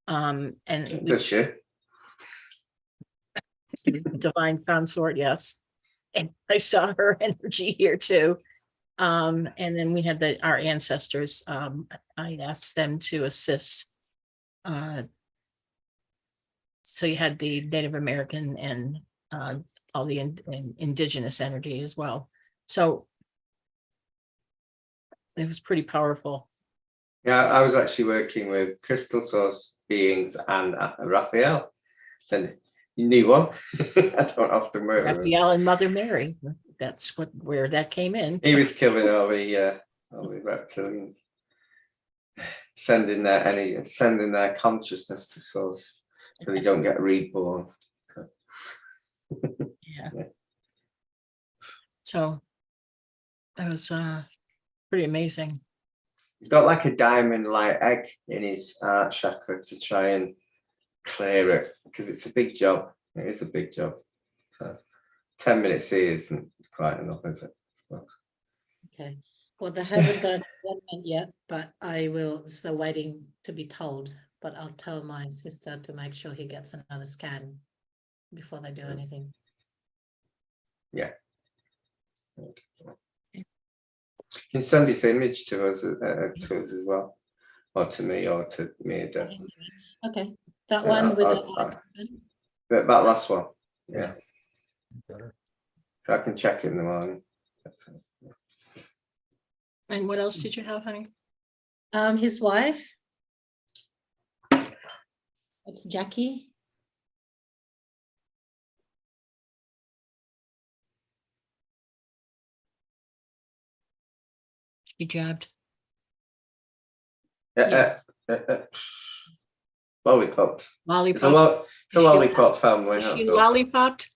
And Does she? divine consort, yes. And I saw her energy here too. And then we had our ancestors. I asked them to assist. So you had the Native American and all the indigenous energy as well. So it was pretty powerful. Yeah, I was actually working with crystal source beings and Raphael. Then you knew one. I don't often work with him. Raphael and Mother Mary. That's where that came in. He was killing all the reptilians, sending their energy, sending their consciousness to source, so they don't get reborn. Yeah. So that was pretty amazing. He's got like a diamond like egg in his heart chakra to try and clear it, because it's a big job. It is a big job. So 10 minutes here isn't quite enough, is it? Okay. Well, they haven't got an appointment yet, but I will still waiting to be told. But I'll tell my sister to make sure he gets another scan before they do anything. Yeah. You can send this image to us as well, or to me, or to me or Deb. Okay, that Yeah, one with the I'll- eyes open. That last one, yeah. Better. I can check it in the morning. And what else did you have, honey? His wife. It's Jackie. She jabbed. Yes. Lollipop. It's a Lollipop. lot. It's a Is she- lollipop family. Is That's she all. lollipopped?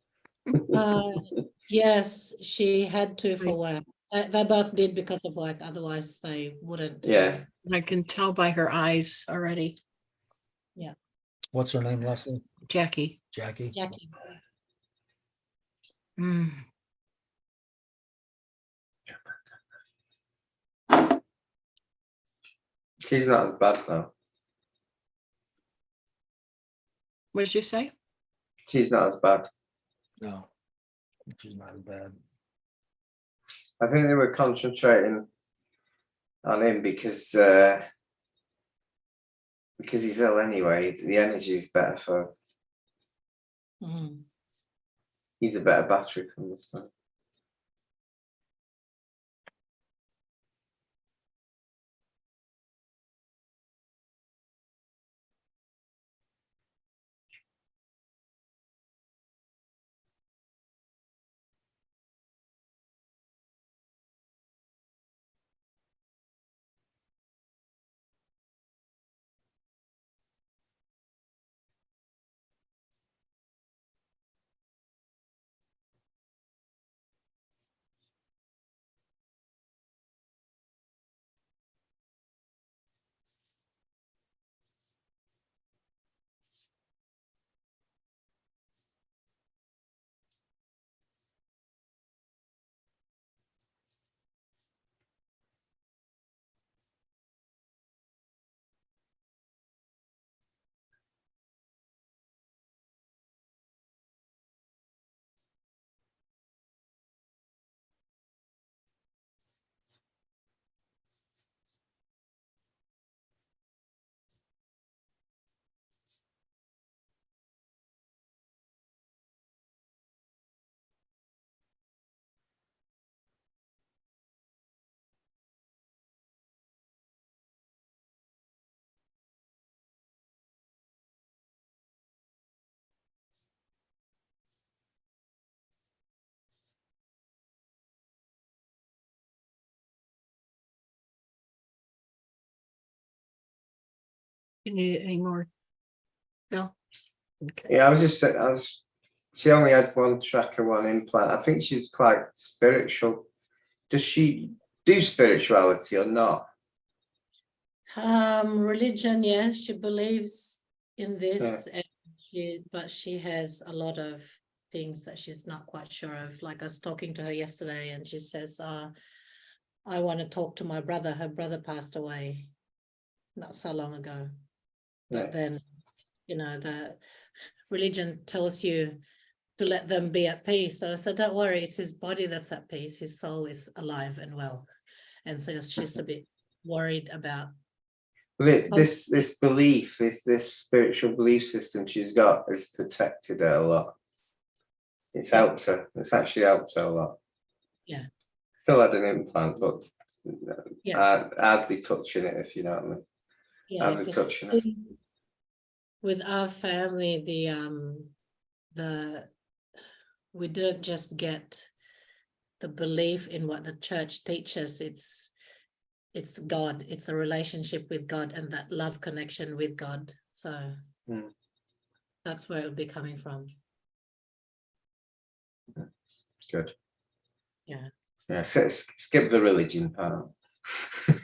Yes, she had to for Nice. work. They both did because of work, otherwise they wouldn't. Yeah. I can tell by her eyes already. What's her name, Leslie? Jackie. Jackie? Jackie. Mm. She's not as bad though. What did you say? She's not as bad. No. She's not as bad. I think they were concentrating on him because he's ill anyway. The energy is better for. Mhm. He's a better battery from this one. You need any more? No. Okay. Yeah, she only had one tracker, one implant. I think she's quite spiritual. Does she do spirituality or not? Religion, yeah, she believes in this, and but she has a lot of things that she's not quite sure of. Like I was talking to her yesterday, and she says, I want to talk to my brother. Her brother passed away not so long ago. But Yeah. then, the religion tells you to let them be at peace. So I said, don't worry, it's his body that's at peace. His soul is alive and well. And so she's a bit worried about. This belief, this spiritual belief system she's got has protected her a lot. It's helped her. It's actually helped her a lot. Yeah. Still had an implant, but Yeah. hardly touching it, if you know what I mean. Yeah, Hardly because touching it. with our family, we didn't just get the belief in what the church teaches. It's God. It's a relationship with God and that love connection with God. So that's where it would be coming from. Good. Yeah. Yeah. Skip the religion part.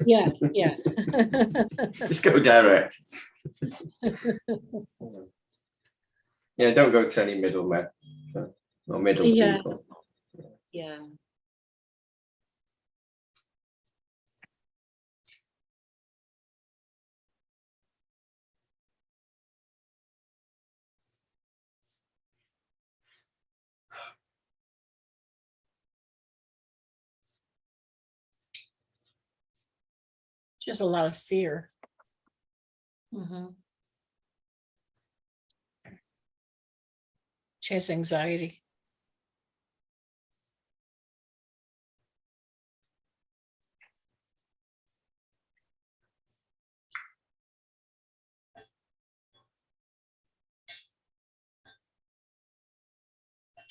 Yeah. Just go direct. Yeah, don't go to any middlemen or middle people. Yeah. Just a lot of fear. Mhm. She has anxiety.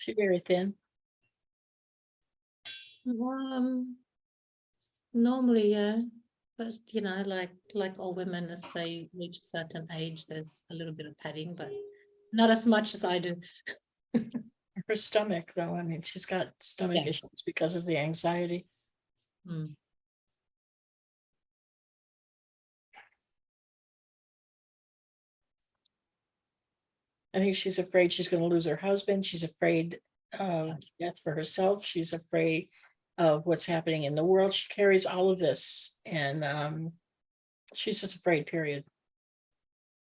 She's very thin. Normally, yeah, but you know, like all women, as they reach a certain age, there's a little bit of padding, but not as much as I do. Her stomach, though, I mean, she's got stomach Yeah. issues because of the anxiety. Mm. I think she's afraid she's going to lose her husband. She's afraid of death for herself. She's afraid of what's happening in the world. She carries all of this, and she's just afraid, period.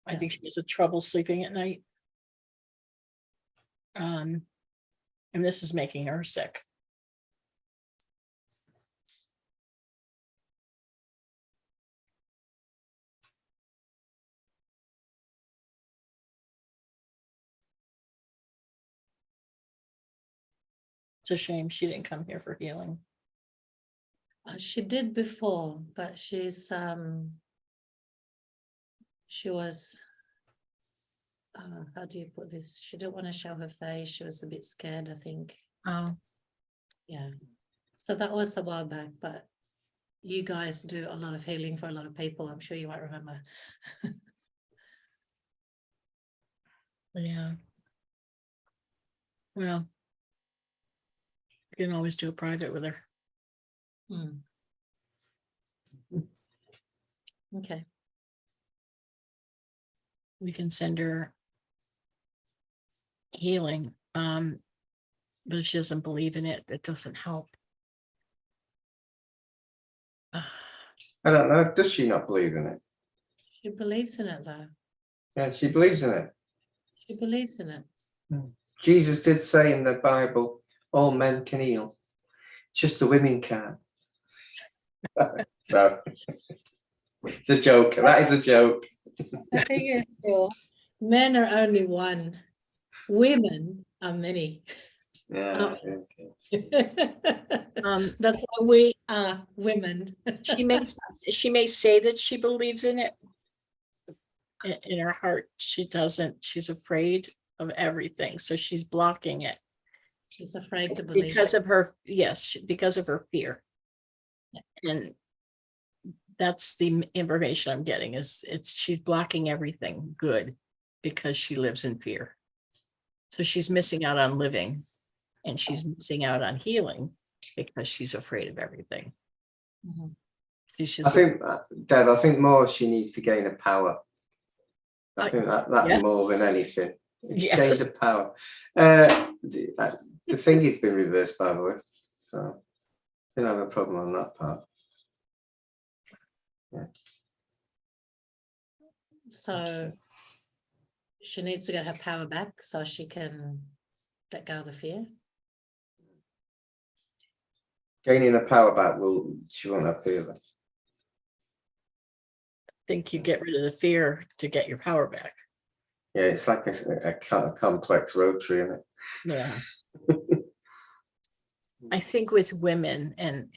I think she has a trouble sleeping at night. And this is making her sick. It's a shame she didn't come here for healing. She did before, but she was, how do you put this? She didn't want to show her face. She was a bit scared, I think. Oh, Yeah. So that was a while back, but you guys do a lot of healing for a lot of people. I'm sure you might remember. yeah. Well, you can always do a private with her. Mm. Okay. We can send her healing. But if she doesn't believe in it, it doesn't help. I don't know. Does she not believe in it? She believes in it, though. Yeah, she believes in it. She believes in it. Jesus did say in the Bible, all men can heal. Just the women can't. So it's a joke. That is a joke. The thing is, still, men are only one. Women are many. Yeah. That's why we are women. She may say that she believes in it. In her heart, she doesn't. She's afraid of everything, so she's blocking it She's afraid to believe because it. of her. Yes, because of her fear. And that's the information I'm getting. Is she's blocking everything good because she lives in fear. So she's missing out on living, and she's missing out on healing because she's afraid of everything. Mhm. She's I just think, Deb, I think more she needs to gain a power. I think that yes. more than anything. She Yes. gained the power. The thing has been reversed, by the way. So I don't have a problem on that part. Yeah. So she needs to get her power back so she can let go of the fear. Gaining the power back she won't have fear. Think you get rid of the fear to get your power back. Yeah, it's like a complex rotary, isn't it? Yeah. I think with women, and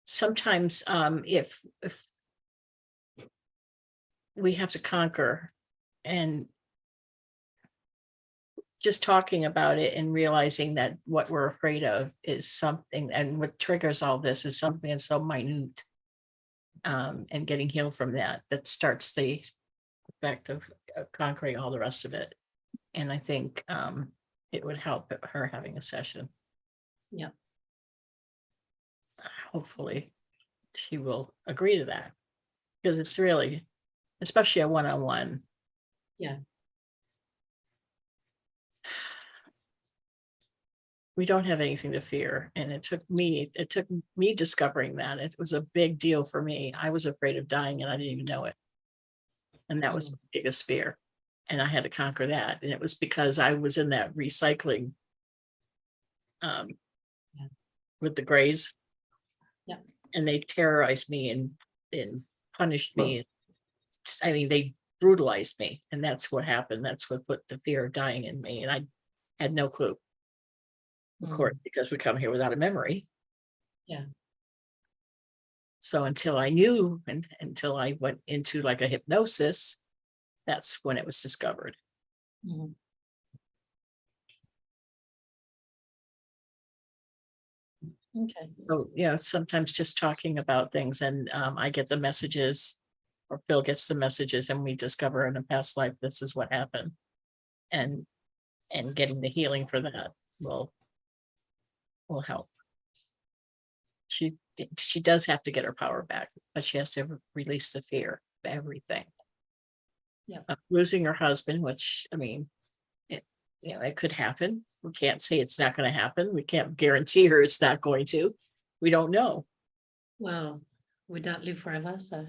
sometimes if we have to conquer, and just talking about it and realizing that what we're afraid of is something, and what triggers all this is something that's so minute, and getting healed from that starts the effect of conquering all the rest of it. And I think it would help her having a session. Yeah. Hopefully she will agree to that, because it's really, especially a one-on-one. Yeah. We don't have anything to fear. And it took me discovering that. It was a big deal for me. I was afraid of dying and I didn't even know it. And that was my biggest fear. And I had to conquer that. And it was because I was in that recycling with the Greys. Yeah. And they terrorized me and punished me. I mean, they brutalized me. And that's what happened. That's what put the fear of dying in me. And I had no clue. Of course, because we come here without a memory. Yeah. So until I knew, and until I went into like a hypnosis, that's when it was discovered. Mhm. Okay. So, yeah, sometimes just talking about things and I get the messages or Phil gets the messages and we discover in a past life, this is what happened. And getting the healing for that will help. She does have to get her power back, but she has to release the fear of everything. Yeah. Of losing her husband, which, I mean, it could happen. We can't say it's not going to happen. We can't guarantee her it's not going to. We don't know. Well, we don't live forever, so.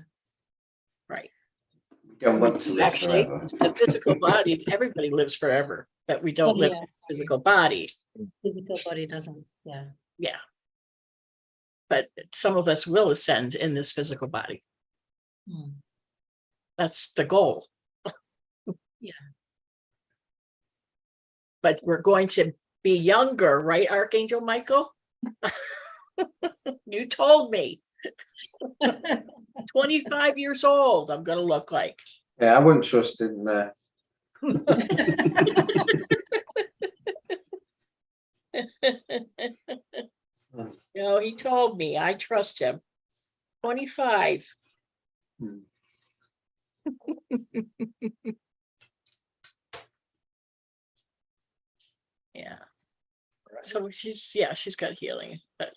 Right. We don't want to live Actually, forever. it's the physical body, everybody lives forever, but we don't Oh, live yeah, in the physical body. physical body doesn't, yeah. Yeah. But some of us will ascend in this physical body. Hmm. That's the goal. Yeah. But we're going to be younger, right, Archangel Michael? You told me. 25 years old, I'm gonna look like. Yeah, I wouldn't trust in He told me, I trust him. 25. Hmm. Yeah. So she's got healing. But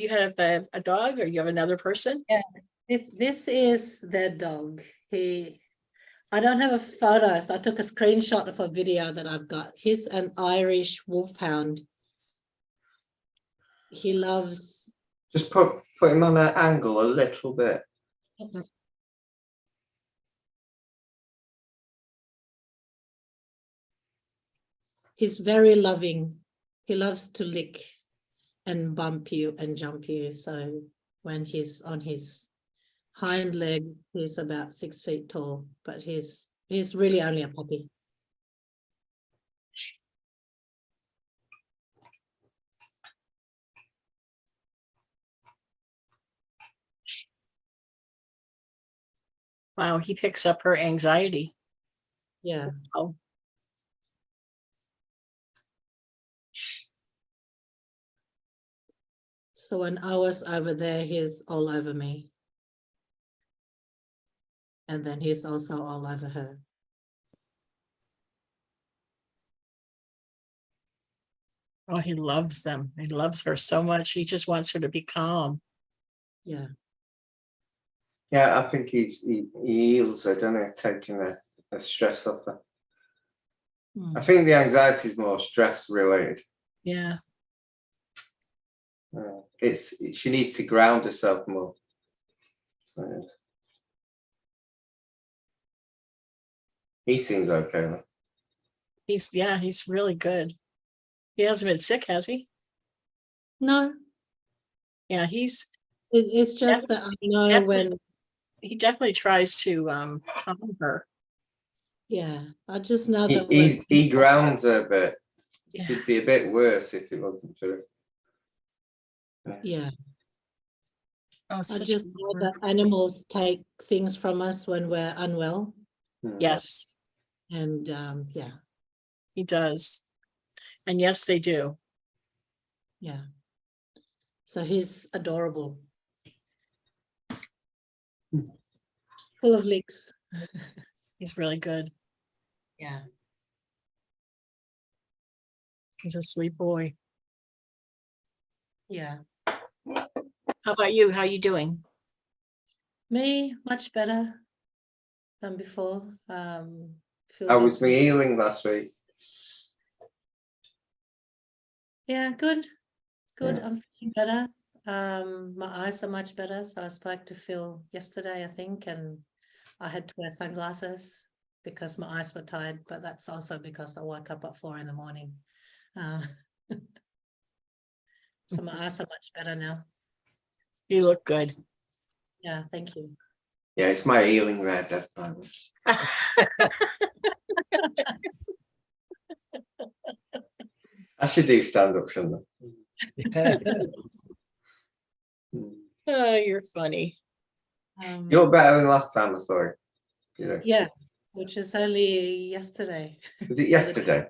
you have a dog or you have another person? Yeah, this is their dog. I don't have a photo, so I took a screenshot of a video that I've got. He's an Irish wolfhound. He loves. just put him on an angle a little bit. He's very loving. He loves to lick and bump you and jump you. So when he's on his hind leg, he's about 6 feet tall, but he's really only a puppy. Wow, he picks up her anxiety. Yeah. Oh. So when I was over there, he's all over me. And then he's also all over her. Oh, he loves them. He loves her so much. He just wants her to be calm. Yeah. Yeah, I think he heals her, doesn't he? Taking the stress off her. I think the anxiety is more stress related. Yeah. She needs to ground herself more. So, he seems okay though. He's really good. He hasn't been sick, has he? No, Yeah, it's just that I know when. he definitely tries to calm her. Yeah, I just know that He grounds her, but it Yeah. should be a bit worse if it wasn't true. Yeah, Oh, I such just a know lover. that animals take things from us when we're unwell, Yes, and yeah, he does. And yes, they do. yeah. So he's adorable, full of licks. He's really good. Yeah. He's a sweet boy. Yeah. How about you? How you doing? Me, much better than before. Phil How did was some- my healing last week? Yeah, good. Good. Yeah. I'm feeling better. My eyes are much better. So I spoke to Phil yesterday, I think, and I had to wear sunglasses because my eyes were tired, but that's also because I woke up at 4 a.m. So my eyes are much better now. You look good. Yeah, thank you. Yeah, it's my healing there, Deb. I should do stand-up, shouldn't I? Oh, you're funny. You're better than last time I saw you. Yeah, which is only yesterday. Was it yesterday?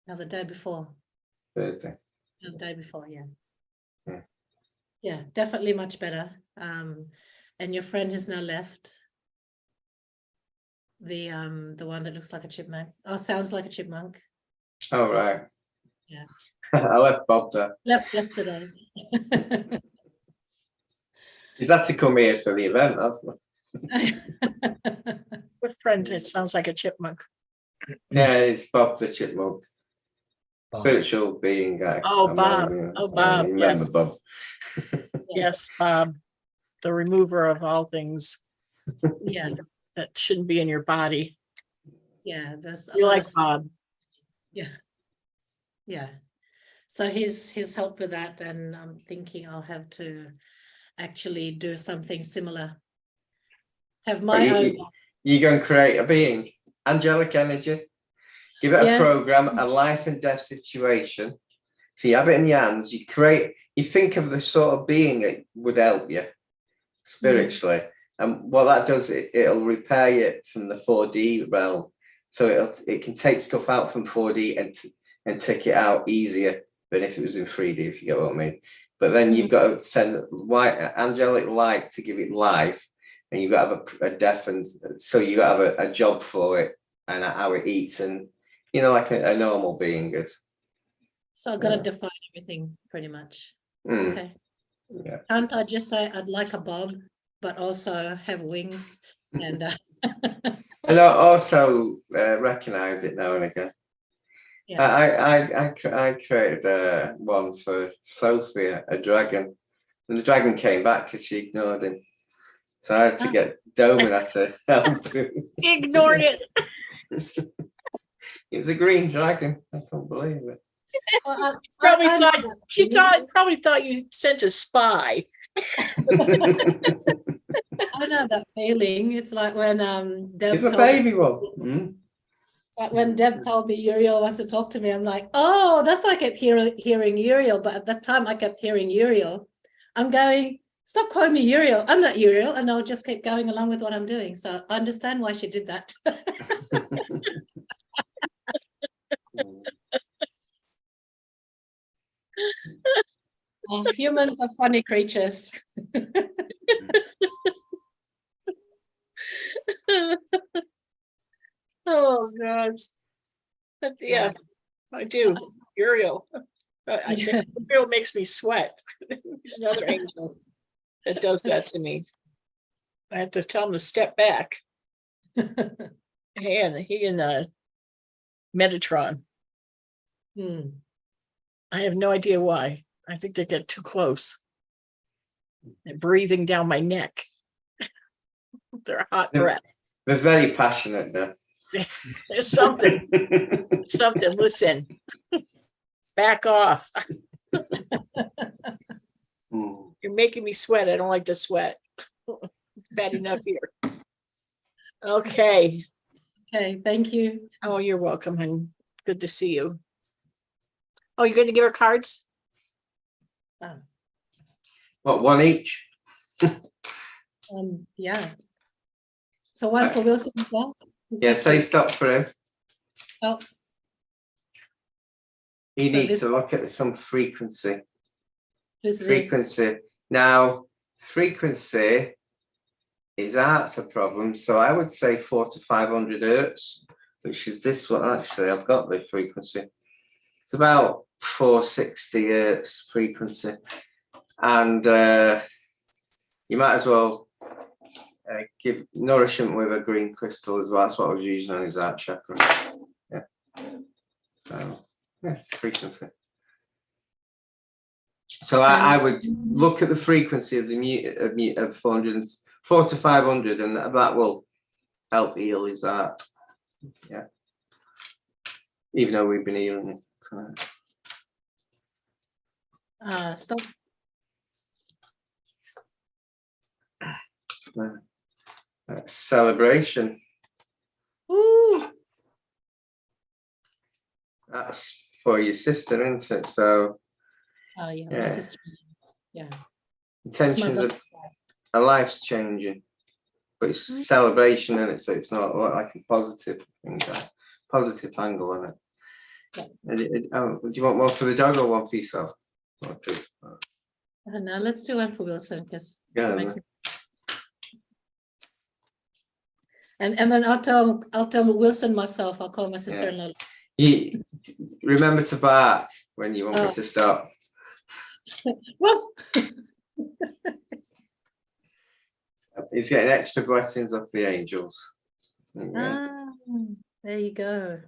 No, the day before. Thursday. The day before, yeah. Yeah. Yeah, definitely much better. And your friend has now left. The one that looks like a chipmunk. Oh, sounds like a chipmunk. Oh, right. Yeah. I left Bob there. Left yesterday. He's had to come here for the event. That's what. With friend, it sounds like a chipmunk. Yeah, it's Bob the chipmunk. Bob. Spiritual being guy. Oh, Bob. Amazing. Oh, Bob, You yes. remember Bob? Yes, Bob, the remover of all things Yeah, that shouldn't be in your body. yeah. There's a You lot like of Bob. yeah, yeah. So he's helped with that, and I'm thinking I'll have to actually do something similar. Have my own. You go and create a being, angelic energy. Give it a Yes. program, a life and death situation. So you have it in your hands. You create. You think of the sort of being that would help you spiritually, and what that does, it'll repair you from the 4D realm. So it can take stuff out from 4D and take it out easier than if it was in 3D, if you get what I mean. But then you've got to send white angelic light to give it life, and you've got to have a death, and so you got to have a job for it and how it eats, and like a normal being is. So I've got to define everything pretty much. Mm. Okay. Yeah. Can't I just say I'd like a bob, but also have wings and And I also recognize it now and again. yeah. I created one for Sophia, a dragon, and the dragon came back because she ignored him. So I had to get Doman to help him. Ignored it. It was a green dragon. I can't believe it. Well, Probably thought you sent a spy. I know that feeling. It's like when Deb It's a told baby me, one. Mm. like when Deb told me Uriel wants to talk to me, I'm like, oh, that's why I kept hearing Uriel. But at that time I kept hearing Uriel. I'm going, stop calling me Uriel. I'm not Uriel, and I'll just keep going along with what I'm doing. So I understand why she did that. Humans are funny creatures. Oh gosh. But yeah, I do. Uriel. Uriel makes me sweat. He's another angel that does that to me. I have to tell him to step back. And he and Metatron. I have no idea why. I think they get too close. They're breathing down my neck. They're hot breath. They're very passionate though. There's something. Something. Listen. Back off. You're making me sweat. I don't like to sweat. It's bad enough here. Okay. Okay, thank you. Oh, you're welcome, honey. Good to see you. Oh, you're going to give her cards? What, one each? Yeah. So one for Wilson as well? Yeah, say stop for him. Stop. He So needs this- to look at some frequency. Who's this? Frequency. Now, frequency is art's a problem. So I would say 400 to 500 hertz, which is this one actually. I've got the frequency. It's about 460 hertz frequency. And you might as well give nourishment with a green crystal as well. That's what I was using on his heart chakra. Yeah. So, yeah, frequency. So I would look at the frequency of the of 400, 400 to 500, and that will help heal his heart. Yeah. Even though we've been healing it. Stop. Celebration. Ooh. That's for your sister, isn't it? So Oh yeah, my yeah. sister. Yeah. Intentions of a life's changing, but it's celebration, and it's not like a positive thing, positive angle on it. Do you want one for the dog or one for yourself? Or two? No, let's do one for Wilson because Yeah, makes and then I'll tell Wilson myself. I'll call my sister-in-law. You remember to bark when you want me to stop. Well, He's getting extra blessings off the angels. Yeah. there you go.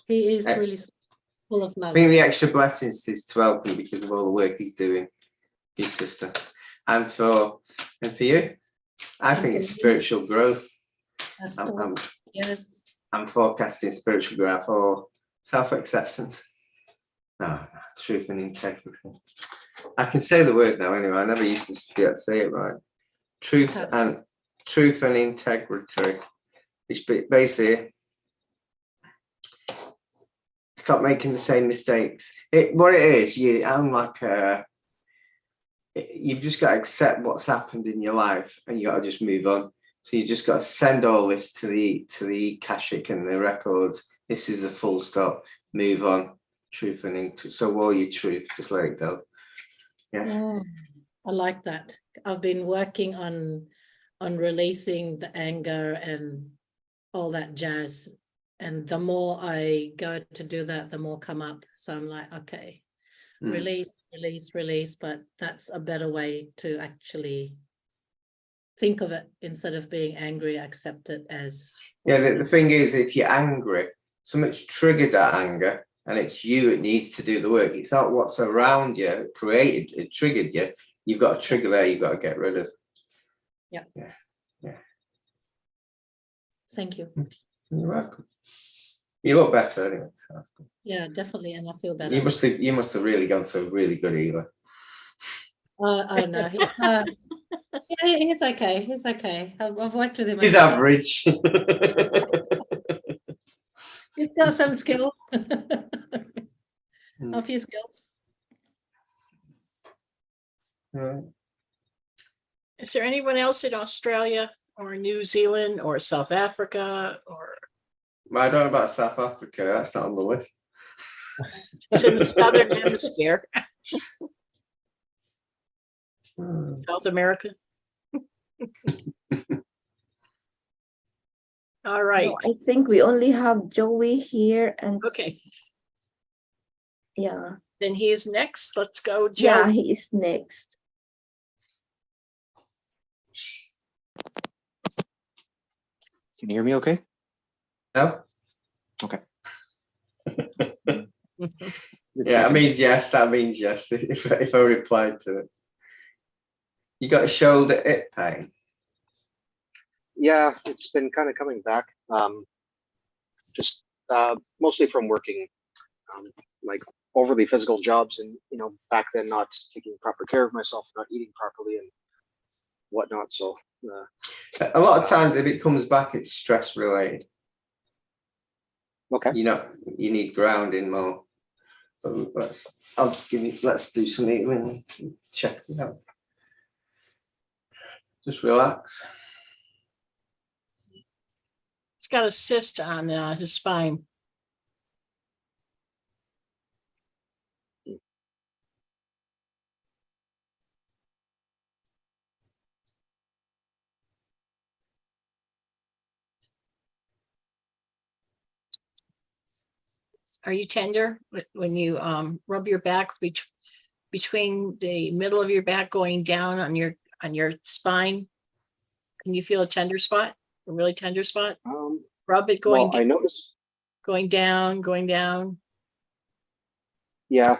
He is really full of I love. think the extra blessings is to help him because of all the work he's doing, his sister, and for you. I think it's spiritual growth. Yes. I'm forecasting spiritual growth or self-acceptance. No, truth and integrity. I can say the word now anyway. I never used to be able to say it right. Truth and integrity. Which basically stop making the same mistakes. What it is, you've just got to accept what's happened in your life and you got to just move on. So you just got to send all this to the Akashic and the records. This is a full stop. Move on. Truth and integrity. So all your truth, just let it go. Yeah. I like that. I've been working on releasing the anger and all that jazz. And the more I go to do that, the more come up. So I'm like, okay, release. But that's a better way to actually think of it instead of being angry, accept it as. Yeah, the thing is, if you're angry, something's triggered that anger and it's you that needs to do the work. It's not what's around you created, it triggered you. You've got a trigger there you've got to get rid of. Yeah. Yeah. Thank you. You're welcome. You look better anyway. So that's good. Yeah, definitely. And I feel better. You must have really gone to a really good healer. I don't know. Yeah, he's okay. He's okay. I've worked with him. He's average. He's got some skill. A few skills. Right. Is there anyone else in Australia or New Zealand or South Africa or? Well, I don't know about South Africa. That's not on the list. It's in the Southern Hemisphere. South America. All right. No, I think we only have Joey here and Okay. yeah. Then he is next. Let's go, Joe. Yeah, he is next. Can you hear me okay? No? Okay. Yeah, that means yes. That means yes. If I replied to it. You got a shoulder hip pain? Yeah, it's been kind of coming back. Just mostly from working like overly physical jobs, and back then not taking proper care of myself, not eating properly and whatnot. So a lot of times if it comes back, it's stress related. okay. You need grounding more. But let's do some healing. Check it out. Just relax. He's got a cyst on his spine. Are you tender when you rub your back between the middle of your back going down on your spine? Can you feel a tender spot? A really tender spot? Rub it going I noticed going down. Yeah,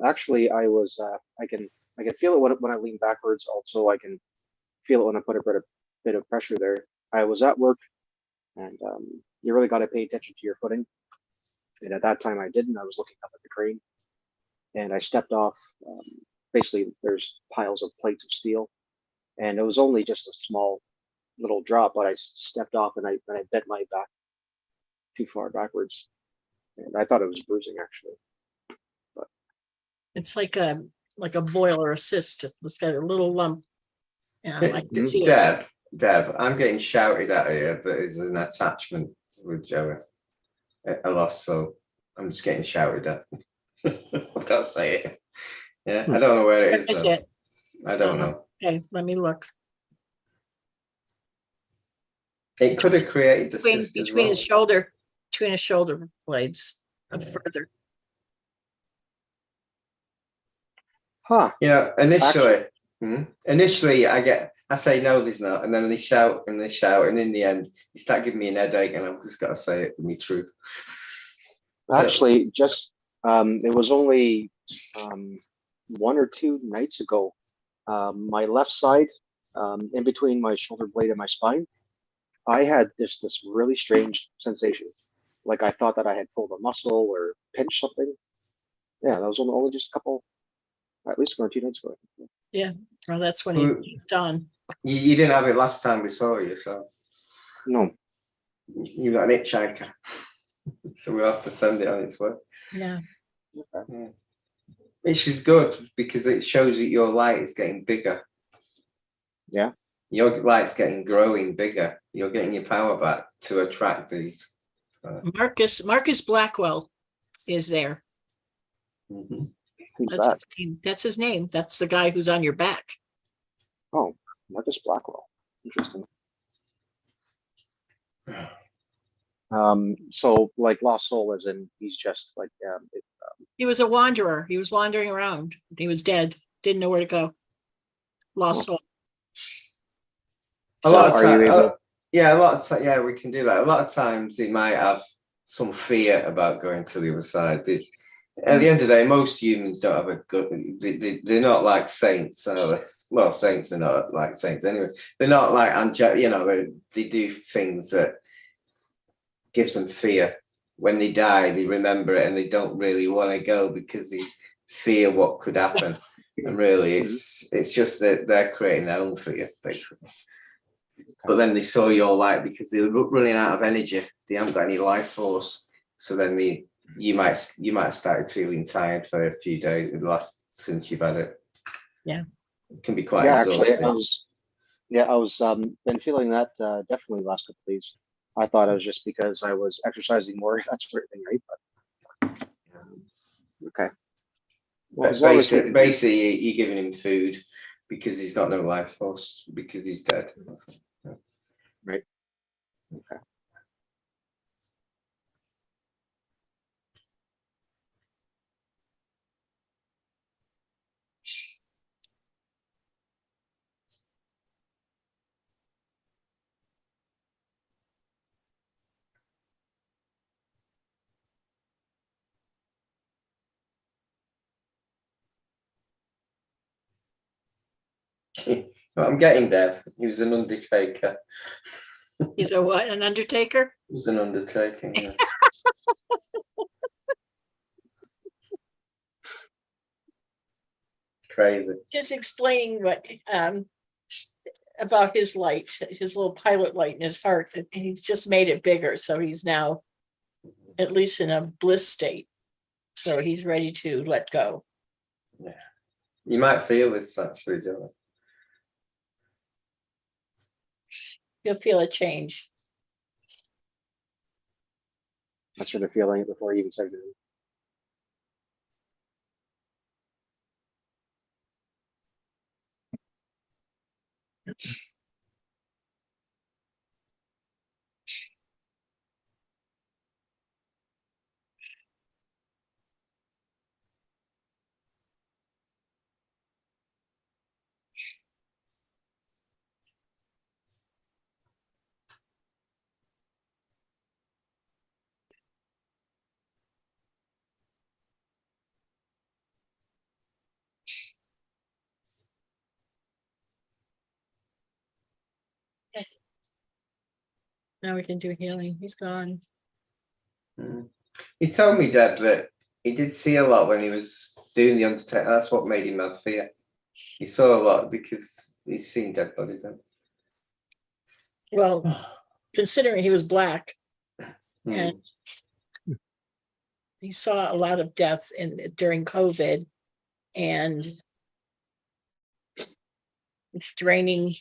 actually I was I can feel it when I lean backwards. Also I can feel it when I put a bit of pressure there. I was at work and you really got to pay attention to your footing. And at that time I didn't. I was looking up at the crane and I stepped off. Basically there's piles of plates of steel and it was only just a small little drop, but I stepped off and I bent my back too far backwards. And I thought it was bruising actually. But it's like a boil or a cyst. It's got a little lump. Yeah, I like to see Deb, I'm getting shouted at here that is an attachment with Joey. A lost soul. I'm just getting shouted at. I've got to say it. Yeah, I don't know where it is. Is Though. it? I don't know. Okay, let me look. It could have created the Between, cyst as between well. his shoulder, between his shoulder blades, up further. Huh. Yeah, initially I say no, there's not, and then they shout, and in the end, they start giving me an headache, and I've just got to say it, me truth. Actually, just it was only 1 or 2 nights ago. My left side, in between my shoulder blade and my spine, I had this really strange sensation. Like I thought that I had pulled a muscle or pinched something. Yeah, that was only just a couple, at least 1 or 2 nights ago. Yeah, well, that's when he done. You didn't have it last time we saw you, so No. you got an hitchhiker. So we'll have to send it on its way. Yeah. Okay. Yeah. Which is good because it shows that your light is getting bigger. Yeah. Your light's growing bigger. You're getting your power back to attract these. Marcus Blackwell is there. Mm-hmm. Who's That's that? his name. That's his name. That's the guy who's on your back. Oh, Marcus Blackwell. Interesting. So like lost soul, as in he's just like He was a wanderer. He was wandering around. He was dead. Didn't know where to go. Lost soul. A lot of are you times, able? yeah, a lot of time, yeah, we can do that. A lot of times they might have some fear about going to the other side. At the end of the day, most humans don't have a good. They're not like saints. Well, saints are not like saints anyway. They're not like angelic. You know, they do things that gives them fear. When they die, they remember it and they don't really want to go because they fear what could happen. And really, it's just that they're creating their own fear, basically. But then they saw your light because they were running out of energy. They haven't got any life force. So then you might have started feeling tired for a few days since you've had it. Yeah. It can be quite Actually, exhausting. I was been feeling that definitely the last couple of days. I thought it was just because I was exercising more, that sort of thing, right? But okay. Well, as long as Basically, you're giving him food because he's got no life force because he's dead. Right. Okay. I'm getting Deb. He was an undertaker. He's a what? An undertaker? He was an undertaker. Yeah. Crazy. Just explaining what about his light, his little pilot light in his heart. That he's just made it bigger, so he's now at least in a bliss state. So he's ready to let go. Yeah. You might feel this actually, Joe. You'll feel a change. I started feeling it before you even said it. Now we can do healing. He's gone. He told me, Deb, that he did see a lot when he was doing the Undertaker. That's what made him have fear. He saw a lot because he's seen dead bodies. Well, considering he was black, and he saw a lot of deaths during COVID, and draining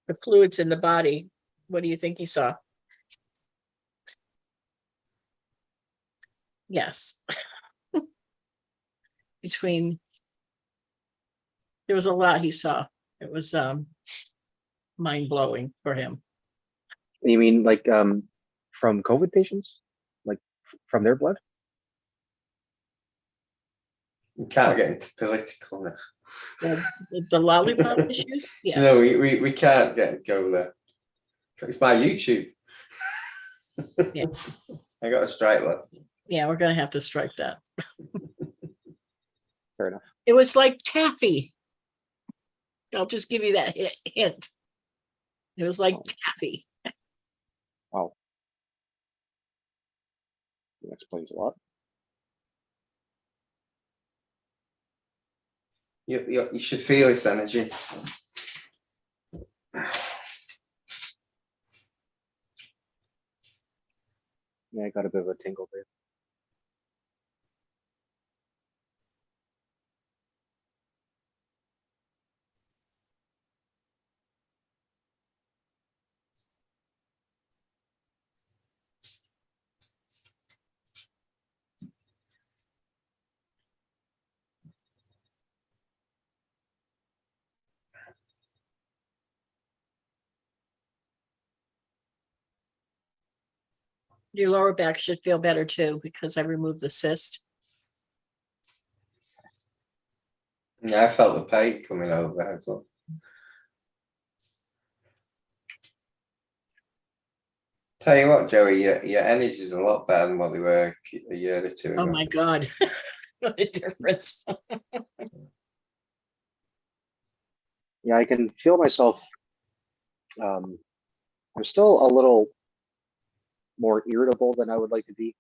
the fluids in the body. What do you think he saw? Yes. There was a lot he saw. It was mind blowing for him. You mean like from COVID patients, like from their blood? We can't get into political now. The lollipop issues. Yes. No, we can't go there. It's my YouTube. Yeah. I got a strike that. Yeah, we're gonna have to strike that. Fair enough. It was like taffy. I'll just give you that hint. It was like taffy. Wow. That explains a lot. You should feel this energy. Yeah, I got a bit of a tingle there. Your lower back should feel better too, because I removed the cyst. Yeah, I felt the pain coming over there as well. Tell you what, Joey, your energy is a lot better than what they were a year or two ago. Oh my God, what a difference. Yeah, I can feel myself. I'm still a little more irritable than I would like to be.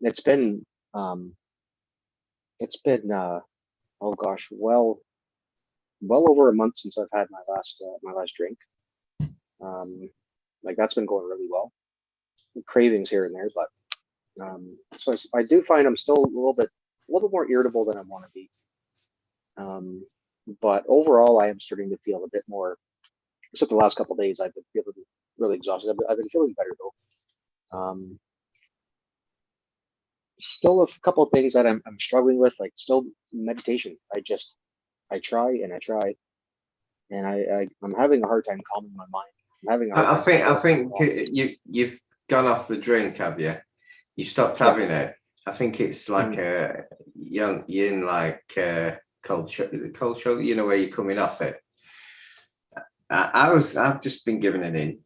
It's been oh gosh, well over a month since I've had my last drink. Like that's been going really well. Cravings here and there, but so I do find I'm still a little bit more irritable than I want to be. But overall, I am starting to feel a bit more. Except the last couple of days, I've been feeling really exhausted. I've been feeling better though. Still a couple of things that I'm struggling with, like still meditation. I try and I try, and I'm having a hard time calming my mind. I'm having a hard time I think you've gone off the drink, have you? You stopped having it. I think it's like a young yin like culture, you know, where you're coming off it. I've just been given it in.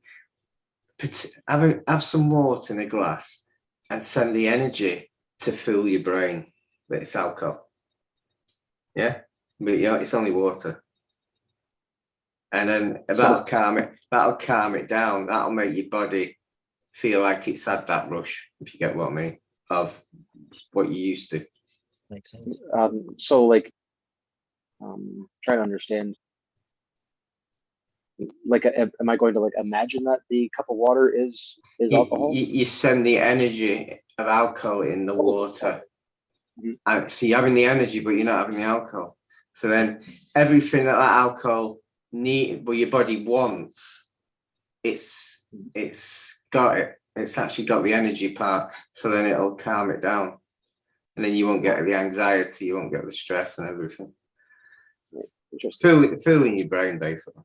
Have some water in a glass and send the energy to fill your brain that it's alcohol. Yeah, but yeah, it's only water. And then that'll calm it down. That'll make your body feel like it's had that rush, if you get what I mean, of what you used to. Makes sense. So like, try to understand. Like, am I going to like imagine that the cup of water is alcohol? You send the energy of alcohol in the water. Mm-hmm. So you're having the energy, but you're not having the alcohol. So then everything that alcohol well, your body wants, it's got it. It's actually got the energy part. So then it'll calm it down, and then you won't get the anxiety, you won't get the stress and everything. Just feel in your brain, basically.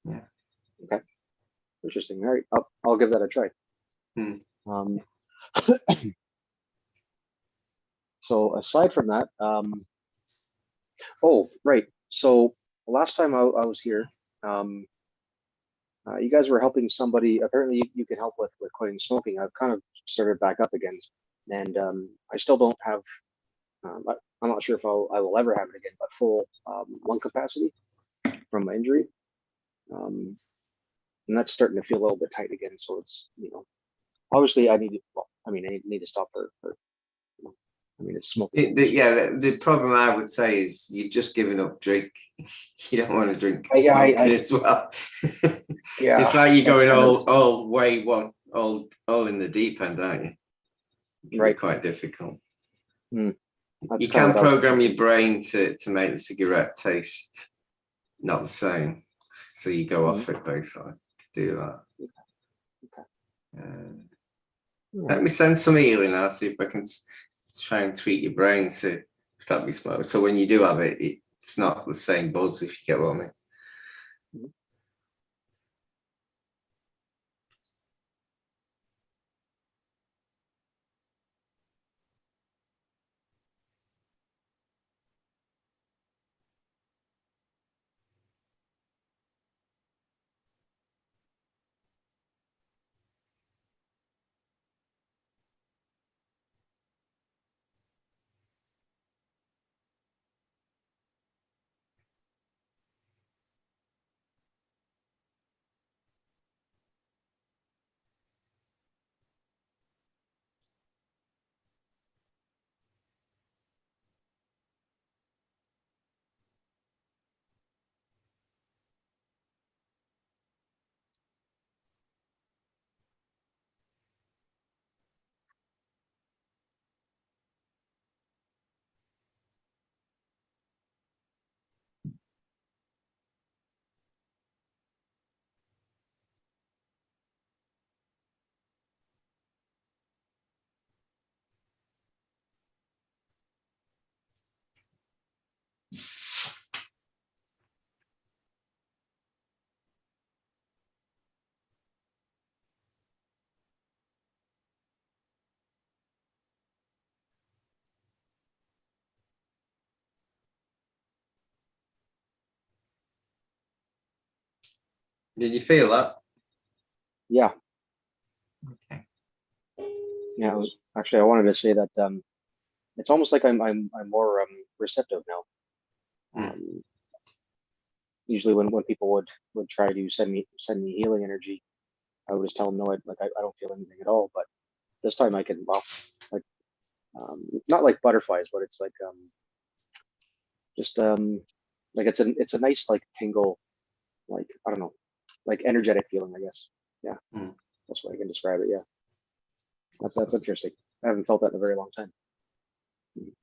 Yeah. Okay. Interesting. All right. I'll give that a try. So aside from that, oh right. So last time I was here, you guys were helping somebody. Apparently, you can help with quitting smoking. I've kind of started back up again, and I still don't have. I'm not sure if I will ever have it again, but full lung capacity from my injury. And that's starting to feel a little bit tight again. So it's, you know, obviously I need to stop for it's smoking. The problem I would say is you've just given up drink. You don't want to drink as well. Yeah, it's like you're going all in the deep end, aren't you? It can be quite difficult. You can program your brain to make the cigarette taste not the same, so you go off it basically. Do that. Okay. Let me send some healing. I'll see if I can try and tweak your brain to stop you smoking. So when you do have it, it's not the same buzz, if you get what I mean. Did you feel that? Yeah. Okay. Yeah. Actually, I wanted to say that it's almost like I'm more receptive now. Usually when people would try to send me healing energy, I would just tell them no, I don't feel anything at all. But this time I can, well, like not like butterflies, but it's like just like it's a nice like tingle, like I don't know, like energetic feeling, I guess. Yeah, that's what I can describe it. Yeah, that's interesting. I haven't felt that in a very long time.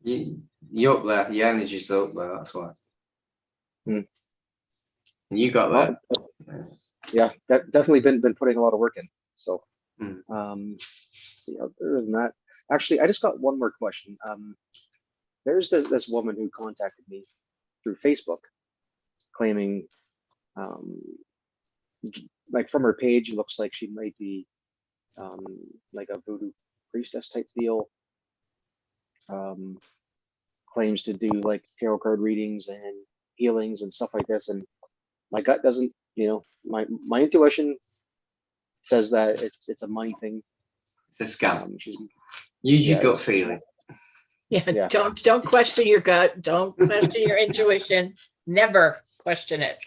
You're up there. Your energy's up there. That's why. Mm. And you got that. Well, yeah, definitely been putting a lot of work in. So, Mm. yeah, other than that, actually, I just got one more question. There's this woman who contacted me through Facebook, claiming, like from her page, it looks like she might be like a voodoo priestess type deal. Claims to do like tarot card readings and healings and stuff like this, and my gut doesn't, my intuition says that it's a money thing. It's a scam. Use yeah, your gut feeling. Yeah, don't question your gut. Don't question your intuition. Never question it.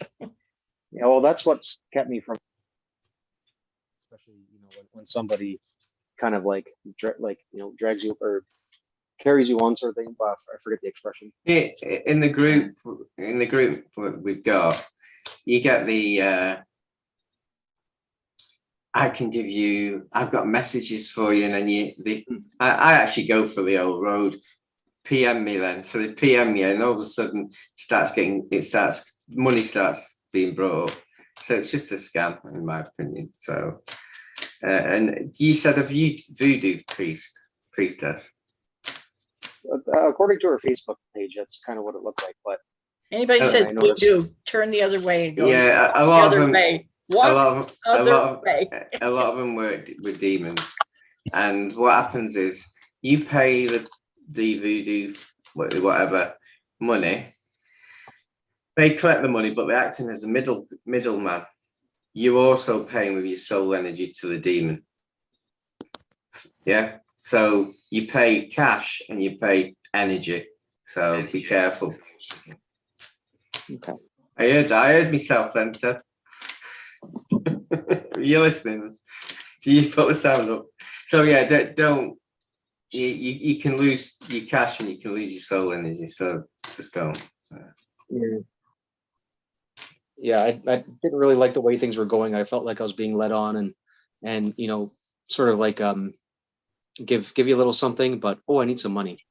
Yeah, well, that's what's kept me from, especially when somebody kind of like drags you or carries you on sort of thing. I forget the expression. Yeah, in the group we've got, you get the I've got messages for you, and then I actually go for the old road. PM me then, so they PM me, and all of a sudden money starts being brought up. So it's just a scam, in my opinion. So, and you said a voodoo priestess. According to her Facebook page, that's kind of what it looked like. But anybody says voodoo, turn the other way and go. Yeah, a lot of them. Way. A lot of them work with demons, and what happens is you pay the voodoo whatever money. They collect the money, but they're acting as a middleman. You also paying with your soul energy to the demon. Yeah, so you pay cash and you pay energy. So be careful. Okay. I heard myself then, Ted. You're listening. Do you put the sound up? So yeah, don't. You can lose your cash and you can lose your soul energy. So just don't. Yeah, I didn't really like the way things were going. I felt like I was being led on, and sort of like give you a little something, but I need some money.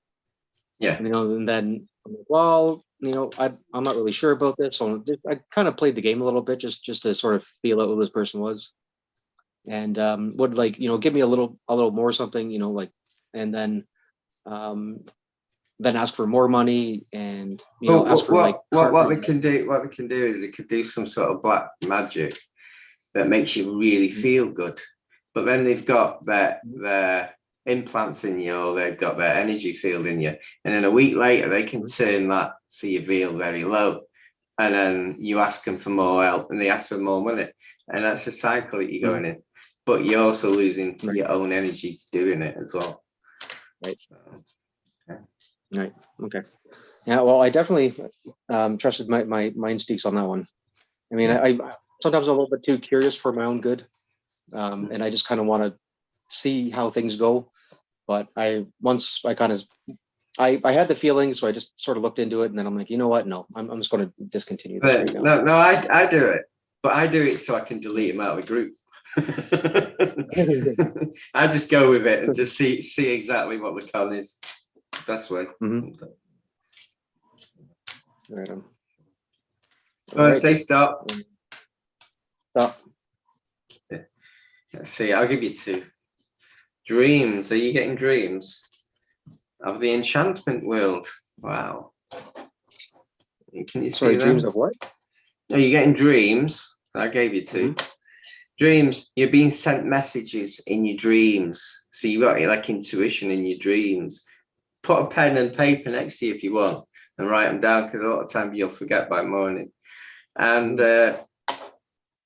Yeah. And then I'm like, well, I'm not really sure about this. So I kind of played the game a little bit just to sort of feel out who this person was. and would like, give me a little more something, like, and then ask for more money, and ask for like what they can do is they could do some sort of black magic that makes you really feel good, but then they've got their implants in you, or they've got their energy field in you, and then a week later they can turn that so you feel very low, and then you ask them for more help and they ask for more money, and that's a cycle that you're going in, but you're also losing your own energy doing it as well. Right. Right. Okay. Yeah. Well, I definitely trusted my instincts on that one. I mean, I sometimes I'm a little bit too curious for my own good, and I just kind of want to see how things go. But I had the feeling, so I just sort of looked into it, and then I'm like, you know what? No, I'm just going to discontinue this right now. No, I do it, but I do it so I can delete them out of the group. I just go with it and just see exactly what the con is. Best way. Right on. All right, say stop. Stop. Yeah. Let's see. I'll give you 2. Dreams. Are you getting dreams of the enchantment world? Wow. Can you see Sorry, them? dreams of what? No, you're getting dreams. I gave you 2. Dreams. You're being sent messages in your dreams. So you've got like intuition in your dreams. Put a pen and paper next to you if you want, and write them down, because a lot of time you'll forget by morning. And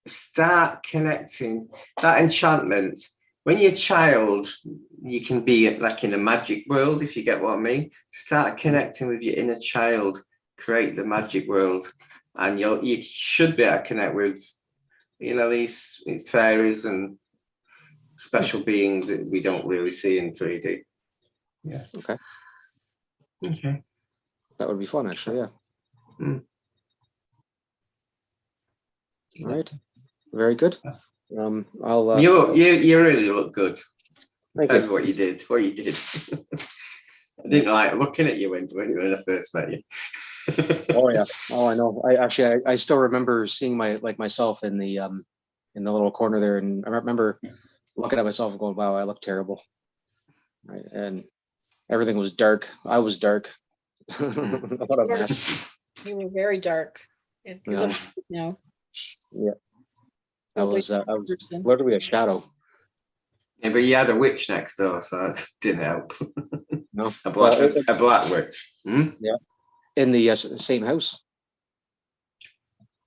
start connecting that enchantment. When you're a child, you can be like in a magic world, if you get what I mean. Start connecting with your inner child, create the magic world, and you should be able to connect with, these fairies and special beings that we don't really see in 3D. Yeah. Okay. Okay. That would be fun, actually. Yeah. All right. Very good. I'll. You really look good. Thank Tell you. me what you did. I didn't like looking at you when I first met you. Oh yeah. Oh, I know. I still remember seeing myself in the little corner there, and I remember looking at myself and going, "Wow, I look terrible." Right, and everything was dark. I was dark. What a mess. You were very dark. Yeah. Yeah. I was person. literally a shadow. Yeah, but you had a witch next door, so that didn't help. No. A black witch. Yeah. In the same house.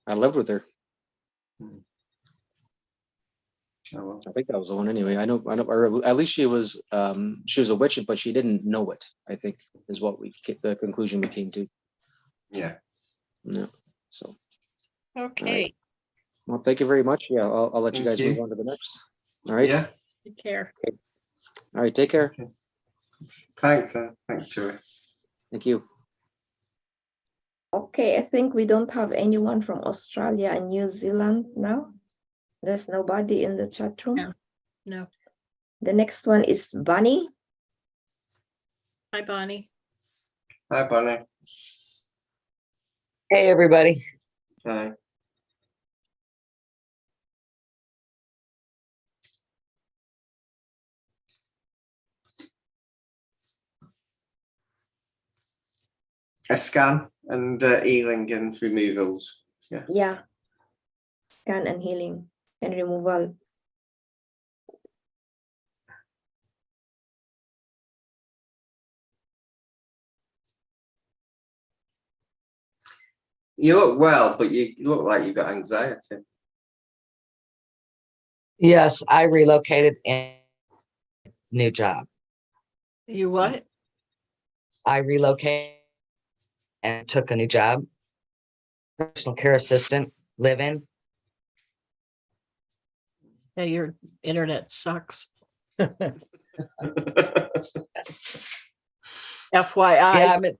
I lived with her. Oh, well. I think that was the one anyway. I know, or at least she was a witch, but she didn't know it, I think, is what the conclusion we came to. Yeah. Yeah. So. Okay. Right. Well, thank you very much. Yeah, I'll let you guys move on to the next. All right. Yeah. Take care. Okay. All right. Take care. Okay. Thanks, Joey. Thank you. Okay, I think we don't have anyone from Australia and New Zealand now. There's nobody in the chat room. No. The next one is Bunny. Hi, Bonnie. Hi, Bonnie. Hey, everybody. Hi. A scan and healing and removals. Yeah. Yeah. Scan and healing and removal. You look well, but you look like you've got anxiety. Yes, I relocated and new job. You what? I relocated and took a new job. Personal care assistant, live-in. Yeah, your internet sucks. FYI. Yeah, I'm in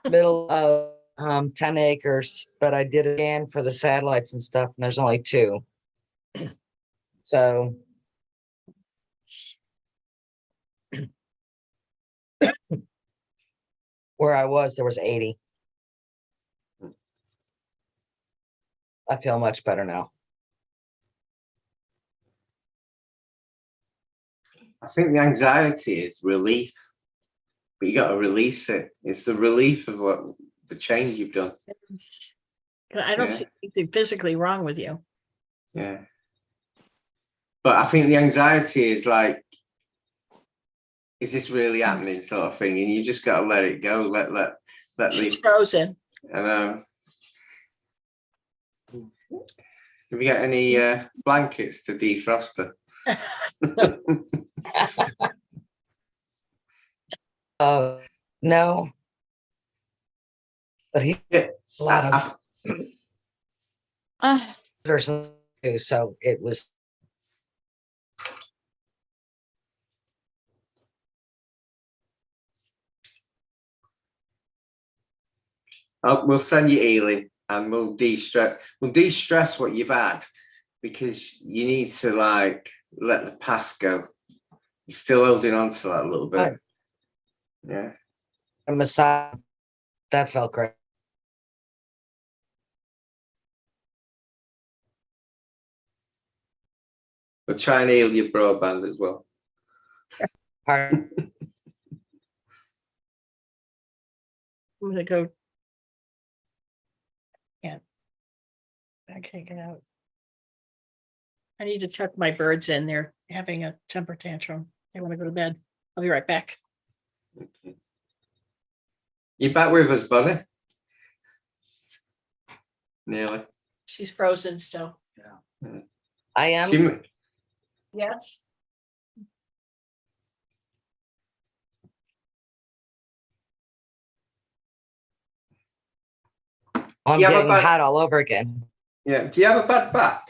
middle of 10 acres, but I did a scan for the satellites and stuff, and there's only 2. So where I was, there was 80. I feel much better now. think the anxiety is relief, but you got to release it. It's the relief of what the change you've done. I don't see anything physically wrong with you. Yeah. But I think the anxiety is like, is this really happening, sort of thing, and you just got to let it go. Let She's frozen. I know. Have you got any blankets to defrost her? No. But he Yeah, a lot of person too, so it was we'll send you healing and we'll de-stress. We'll de-stress what you've had, because you need to like let the past go. You're still holding on to that a little bit. Yeah. a massage. That felt great. But try and heal your broadband as well. Pardon? I'm gonna go. Yeah. I can't get out. I need to tuck my birds in. They're having a temper tantrum. They want to go to bed. I'll be right back. Okay. You back with us, buddy? Nearly. She's frozen still. I am. Yes. I'm Do you have a getting bad- hot all over again. Yeah. Do you have a bad back?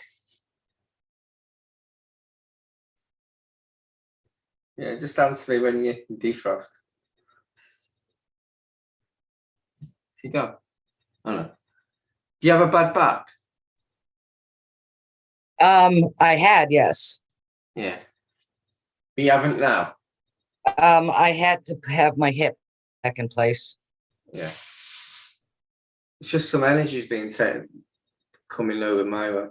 Yeah, just answer me when you defrost. You go. Oh no. Do you have a bad back? I had, yes. Yeah. But you haven't now. I had to have my hip back in place. Yeah. It's just some energy's being coming over my way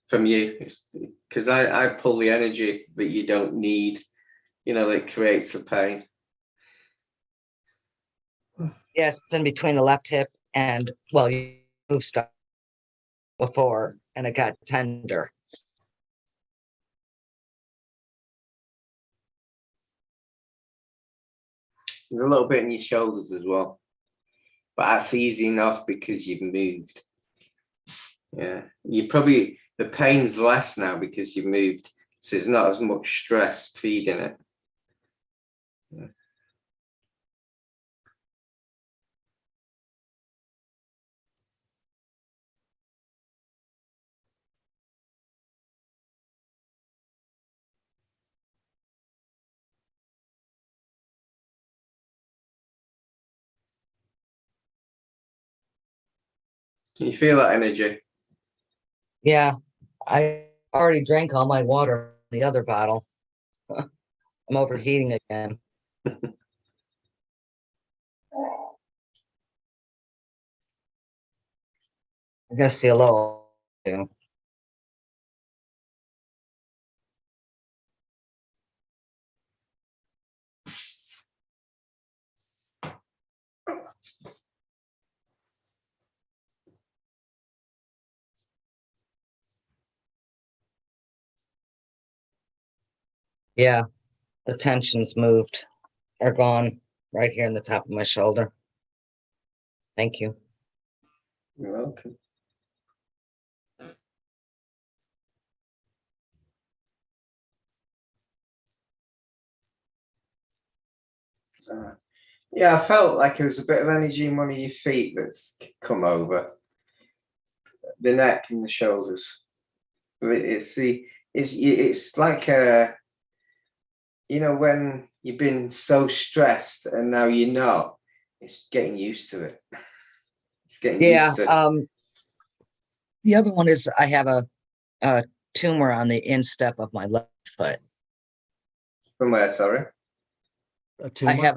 from you. It's because I pull the energy that you don't need, you know, that creates the pain. Yes, in between the left hip and, well, you moved stuff before and it got tender. There's a little bit in your shoulders as well, but that's easy enough because you've moved. Yeah, the pain's less now because you've moved, so there's not as much stress feeding it. Yeah. Can you feel that energy? Yeah, I already drank all my water in the other bottle. I'm overheating again. I guess see a little. Yeah. Yeah, the tension's moved, are gone right here in the top of my shoulder. Thank you. You're welcome. Yeah, I felt like it was a bit of energy in one of your feet that's come over the neck and the shoulders. It's like you know, when you've been so stressed and now you're not, it's getting used to it. It's getting Yeah. used to it. The other one is I have a tumor on the instep of my left foot. From where, sorry? I have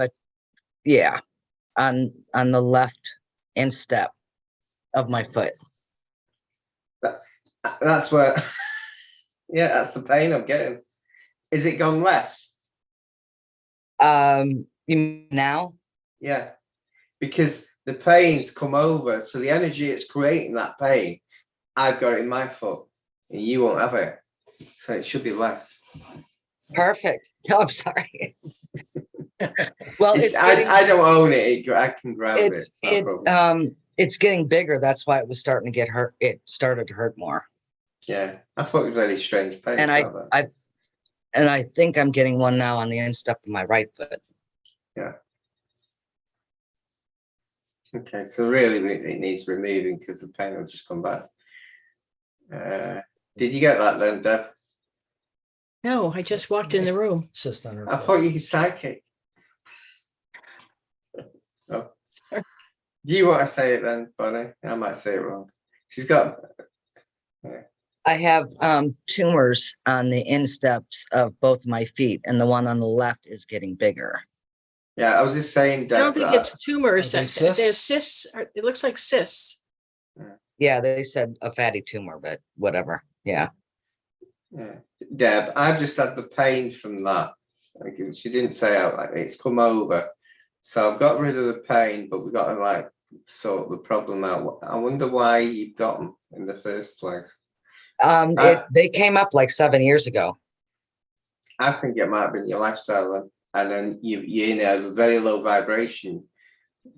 on the left instep of my foot. That's where, yeah, that's the pain I'm getting. Is it gone less? You mean now? Yeah, because the pain's come over, so the energy it's creating that pain, I've got it in my foot, and you won't have it, so it should be less. Perfect. No, I'm sorry. Well, it's I don't own it. I can grab it. it's It's not a problem. it's getting bigger. That's why it was starting to get hurt. It started to hurt more. Yeah, I thought it was very strange pain. And I think I'm getting one now on the instep of my right foot. Yeah. Okay, so really it needs removing because the pain will just come back. Did you get that then, Deb? No, I just walked in the room. It's just on her. I thought you could psychic. Oh. Do you want to say it then, Bonnie? I might say it wrong. She's got. Yeah. I have tumors on the insteps of both my feet, and the one on the left is getting bigger. Yeah, I was just saying, Deb, I don't think it's tumors. Are they cysts? There's cysts. It looks like cysts. Yeah, they said a fatty tumor, but whatever. Yeah. Yeah. Deb, I've just had the pain from that. Like, she didn't say out like it's come over. So I've got rid of the pain, but we've got to like sort the problem out. I wonder why you got them in the first place. They came up like 7 years ago. I think it might have been your lifestyle then. And then you have a very low vibration.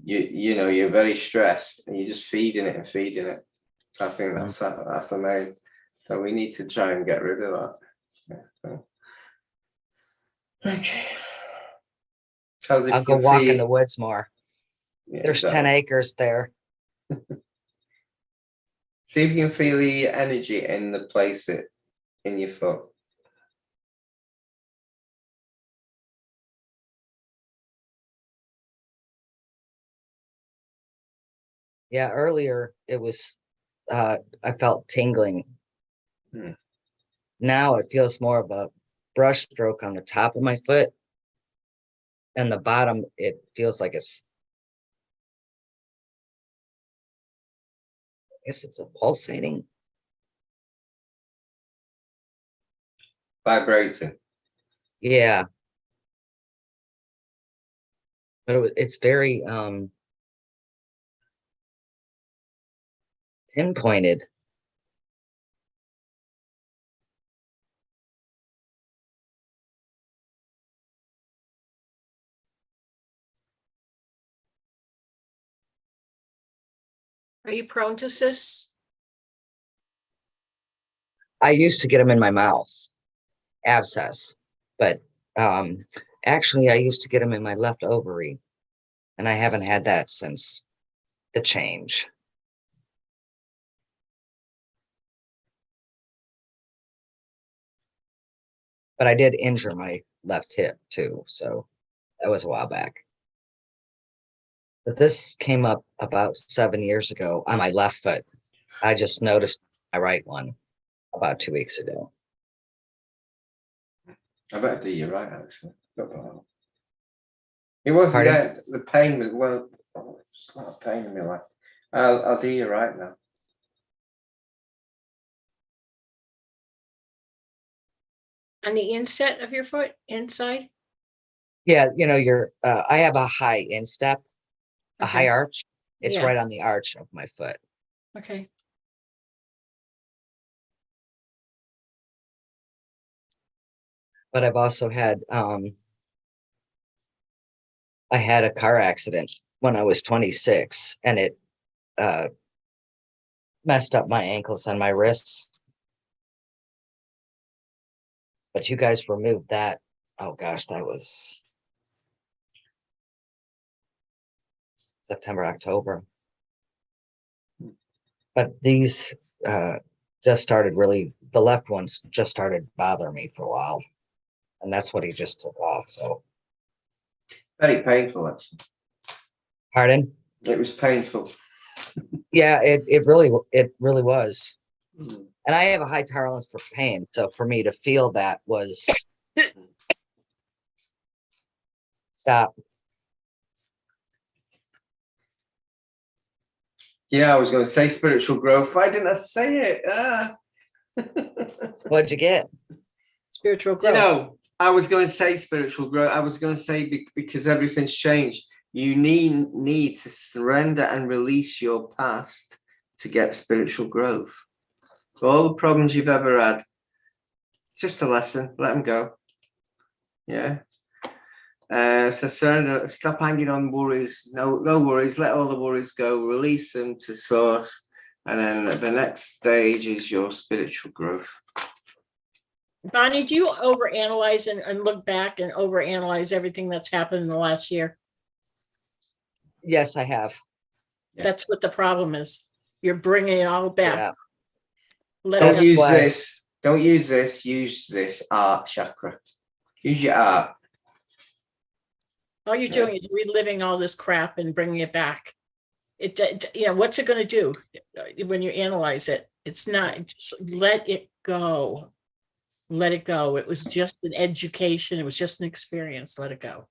You know, you're very stressed and you're just feeding it and feeding it. So I think that's the main. So we need to try and get rid of that. Yeah, so. Okay. I'll go walk in the woods more. Yeah, There's 10 acres there. See if you can feel the energy in the place it in your foot. Yeah, earlier it was I felt tingling. Now it feels more of a brush stroke on the top of my foot, and the bottom it feels like it's, I guess it's a pulsating, Vibrating. yeah, but it's very pinpointed. Are you prone to cysts? I used to get them in my mouth, abscess, but actually I used to get them in my left ovary, and I haven't had that since the change. But I did injure my left hip too, so that was a while back. But this came up about 7 years ago on my left foot. I just noticed my right one about 2 weeks ago. I better do you right, actually. It was the pain was well. Oh, it's a lot of pain in my life. I'll do you right now. On the inset of your foot, inside? Yeah, you know, I have a high instep, a high arch. It's Yeah. right on the arch of my foot. Okay. But I've also had I had a car accident when I was 26, and it messed up my ankles and my wrists. But you guys removed that. Oh gosh, that was September, October. But these just started really, the left ones just started bothering me for a while. And that's what he just took off. So Very painful, actually. pardon? It was painful. Yeah, it really was. And I have a high tolerance for pain. So for me to feel that was stop. Yeah, I was going to say spiritual growth. Why didn't I say it? What'd you get? Spiritual growth. You know, I was going to say spiritual growth. I was going to say because everything's changed. You need to surrender and release your past to get spiritual growth. All the problems you've ever had, just a lesson. Let them go. Yeah. So surrender. Stop hanging on worries. No worries. Let all the worries go. Release them to source. And then the next stage is your spiritual growth. Bonnie, do you overanalyze and look back and overanalyze everything that's happened in the last year? Yes, I have. Yeah. That's what the problem is. You're bringing it all back. Yeah. Don't use why- this. Don't use this. Use this art chakra. Use your art. All you're doing is reliving all this crap and bringing it back. What's it going to do when you analyze it? It's not. Just let it go. Let it go. It was just an education. It was just an experience. Let it go.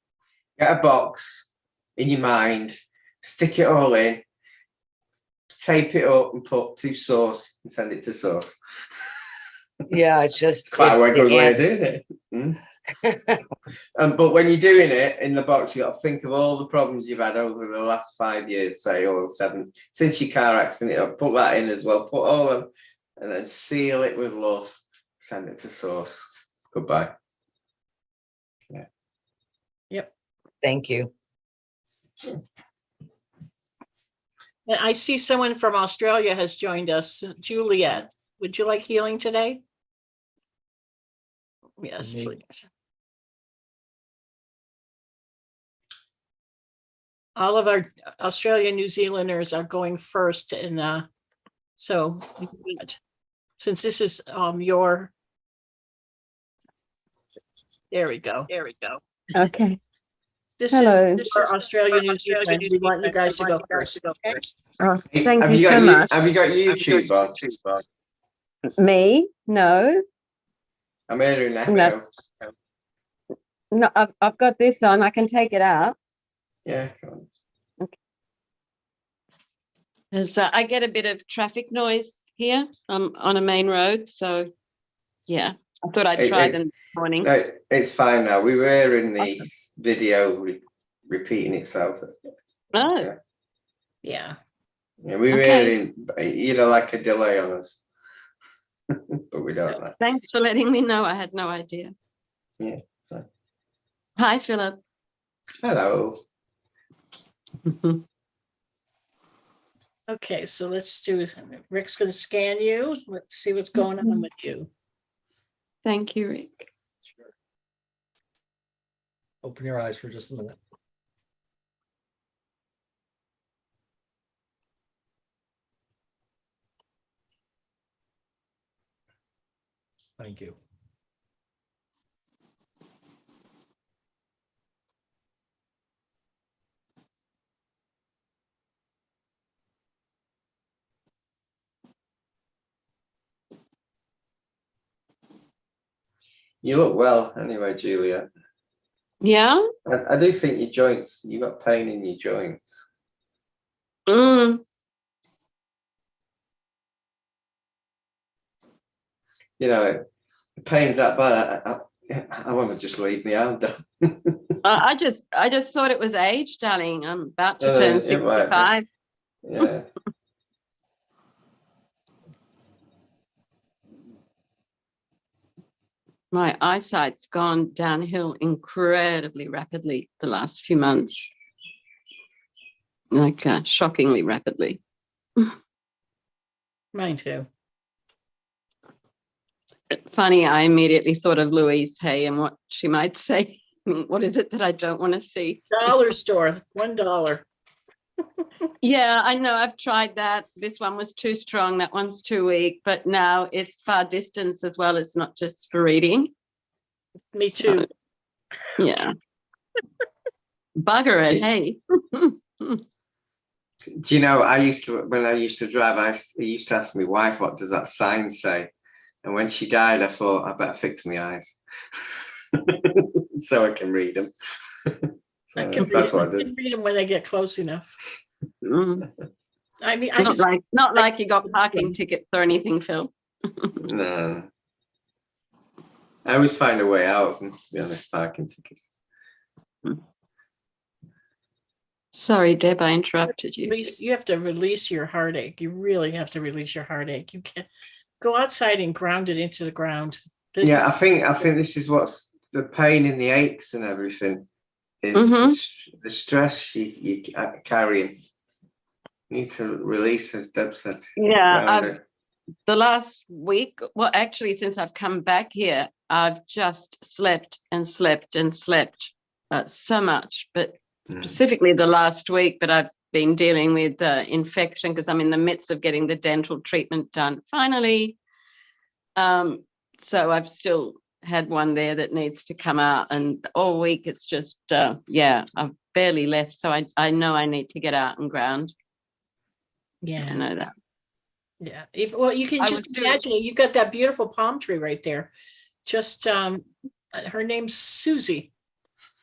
Get a box in your mind. Stick it all in. Tape it up and put to source and send it to source. Yeah, it's just Quite it's a the good way of an- doing it. But when you're doing it in the box, you got to think of all the problems you've had over the last 5 years, say, or 7, since your car accident. Put that in as well. Put all of them, and then seal it with love. Send it to source. Goodbye. Yeah. Yep. Thank you. And I see someone from Australia has joined us. Juliet, would you like healing today? Yes, Me. please. All of our Australian New Zealanders are going first, and so since this is your, there we go. Okay. This Hello. is for Australia, New Zealand. We want you guys to go first. Okay? Oh, Hey, thank have you got so much. Have you got YouTube on? Me? No. I'm hearing that. No. No, I've got this on. I can take it out. Yeah. Go on. As I get a bit of traffic noise here. I'm on a main road, so yeah, I thought I'd try them this morning. No, it's fine now. We were in the video repeating itself. Oh, Yeah. Yeah, we were Okay. in, like a delay on us. But we don't know. thanks for letting me know. I had no idea. Yeah. So. Hi, Philip. Hello. Okay, so let's do, Rick's going to scan you. Let's see what's going on with you. Thank you, Rick. Open your eyes for just a minute. Thank you. You look well anyway, Julia. Yeah. I do think your joints, you got pain in your joints. Mm. The pain's that bad. I want to just leave me out. I just thought it was age, darling. I'm about to turn It might 65. be. Yeah. My eyesight's gone downhill incredibly rapidly the last few months. Like shockingly rapidly. Mine too. Funny, I immediately thought of Louise Hay and what she might say. What is it that I don't want to see? Dollar store, $1. Yeah, I know. I've tried that. This one was too strong. That one's too weak. But now it's far distance as well. It's not just for reading. Me too. Yeah. Bugger it. Hey. Do you know, when I used to drive, I used to ask my wife, what does that sign say? And when she died, I thought, I better fix my eyes so I can read them. I can read them when they get close enough. Mm. I mean, not like you got parking tickets or anything, Phil. No. I always find a way out of them, to be honest, parking tickets. Sorry, Deb, I interrupted you. You have to release your heartache. You really have to release your heartache. You can't go outside and ground it into the ground. Yeah, I think this is what's the pain in the aches and everything is the stress you carrying. You need to release, as Deb said. Yeah, the last week, well, actually, since I've come back here, I've just slept and slept and slept so much, but specifically the last week. But I've been dealing with infection because I'm in the midst of getting the dental treatment done finally. So I've still had one there that needs to come out, and all week it's just, I've barely left. So I know I need to get out and ground. Yeah, I know that. Yeah, you can just imagine it. You've got that beautiful palm tree right there. Just her name's Susie.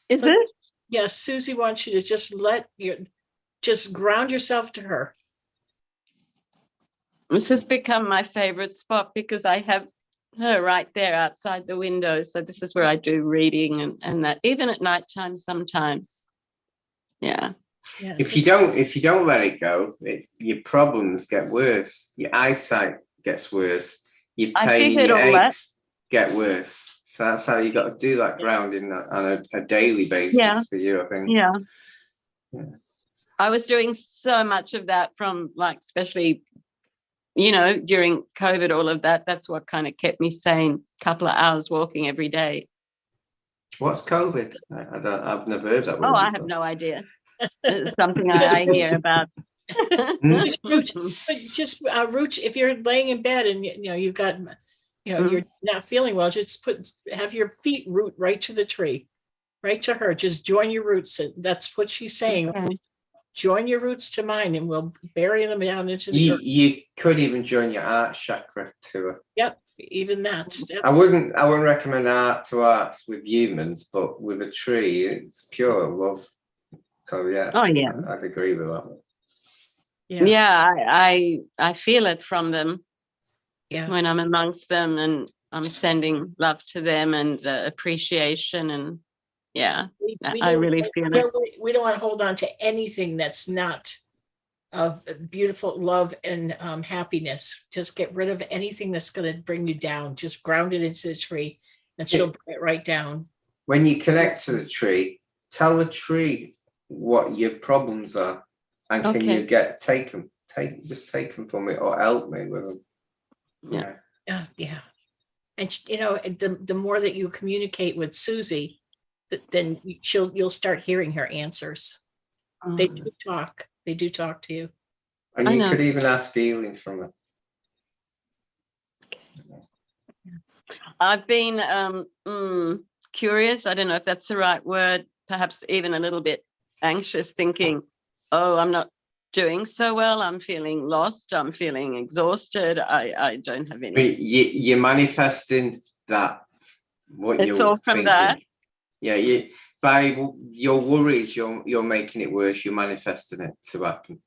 Is it? Yeah, Susie wants you to just ground yourself to her. This has become my favorite spot because I have her right there outside the window. So this is where I do reading and that, even at nighttime sometimes. Yeah. Yeah, if you don't let it go, your problems get worse. Your eyesight gets worse. Your pain and your aches get worse. So that's how you got to do that grounding on a daily basis for you, I think. Yeah. I was doing so much of that from, like, especially, during COVID, all of that. That's what kind of kept me sane. A couple of hours walking every day. What's COVID? I've never heard that word. Oh, I have no idea. It's something I hear about. Just root. If you're laying in bed and you've got, you're not feeling well, just have your feet root right to the tree, right to her. Just join your roots. That's what she's saying. Okay. Join your roots to mine, and we'll bury them down into the earth. You could even join your heart chakra to her. Yep, even that. I wouldn't recommend arts with humans, but with a tree, it's pure love. So yeah. Oh yeah. I'd agree with that. Yeah, I feel it from them. Yeah. When I'm amongst them, and I'm sending love to them and appreciation, and I really feel it. We don't want to hold on to anything that's not of beautiful love and happiness. Just get rid of anything that's going to bring you down. Just ground it into the tree, and she'll bring it right down. When you connect to the tree, tell the tree what your problems are, and can you take them from me, or help me with them. Yeah. And the more that you communicate with Susie, then you'll start hearing her answers. They do talk to you, and you could even ask healing from her. I've been curious. I don't know if that's the right word, perhaps even a little bit anxious, thinking, oh, I'm not doing so well. I'm feeling lost. I'm feeling exhausted. I don't have any. But you're manifesting that. It's all from that. Yeah, by your worries, you're making it worse. You're manifesting it to happen.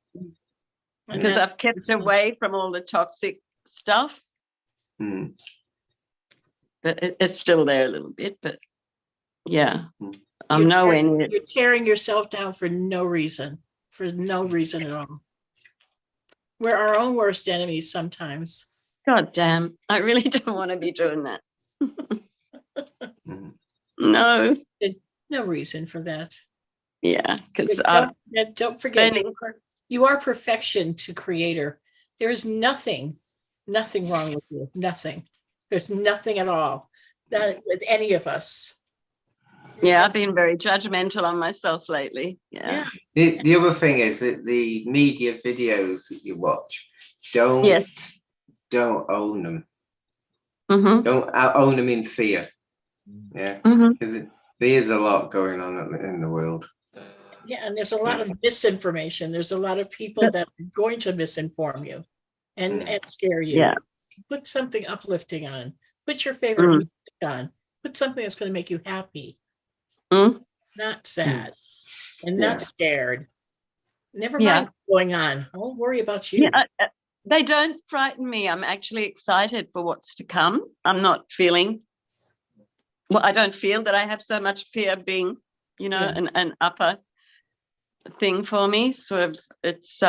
Because I've kept away from all the toxic stuff. Mm. But it's still there a little bit. But yeah, I'm nowhere near. You're tearing yourself down for no reason. For no reason at all. We're our own worst enemies sometimes. God damn, I really don't want to be doing that. No. No reason for that. Yeah, because don't forget, you are perfection to Creator. There is nothing wrong with you. Nothing. There's nothing at all. Not with any of us. Yeah, I've been very judgmental on myself lately. Yeah. The other thing is that the media videos that you watch, don't own them. Mm-hmm. Don't own them in fear. Yeah, because there's a lot going on in the world. Yeah, and there's a lot of misinformation. There's a lot of people that are going to misinform you and scare you. Yeah. Put something uplifting on. Put your favorite music on. Put something that's going to make you happy. Not sad and not scared. Never mind what's going on. I won't worry about you. Yeah, they don't frighten me. I'm actually excited for what's to come. I'm not feeling well, I don't feel that I have so much fear being, you know, Yeah. an upper thing for me. Sort of, it's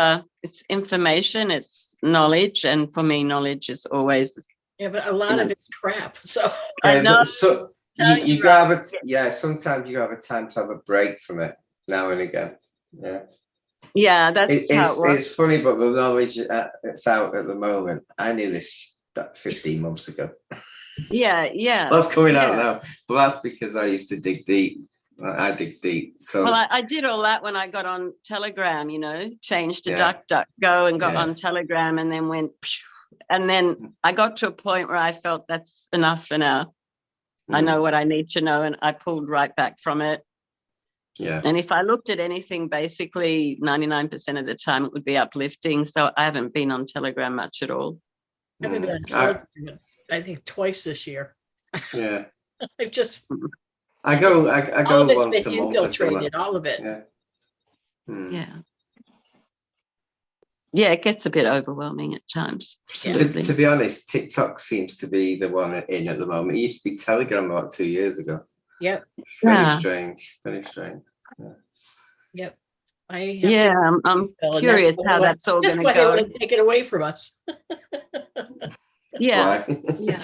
information, it's knowledge, and for me, knowledge is always. Yeah, but a lot of it's crap. So I know. So No, you you're gotta right. yeah, sometimes you have a time to have a break from it now and again. Yeah. Yeah, that's how it works. It's funny, but the knowledge that's out at the moment, I knew this 15 months ago. Yeah, yeah. That's coming out yeah. now, but that's because I used to dig deep. I dig deep. So Well, I did all that when I got on Telegram, you know, changed to Yeah. DuckDuckGo and got Yeah. on Telegram, and then went, and then I got to a point where I felt that's enough for now. I know what I need to know, and I pulled right back from it. Yeah. And if I looked at anything, basically 99% of the time it would be uplifting. So I haven't been on Telegram much at all. I haven't been on television, I think twice this year. Yeah. I've just I go all of it's once been a month or so. infiltrated, all of it. Yeah. Yeah. Yeah, it gets a bit overwhelming at times. Absolutely. To be honest, TikTok seems to be the one in at the moment. It used to be Telegram about 2 years ago. Yep. It's very strange. Very strange. Yeah. Yep. I have I'm and curious how that's all going to why they go. want to take it away from us. Yeah. Why? Yeah.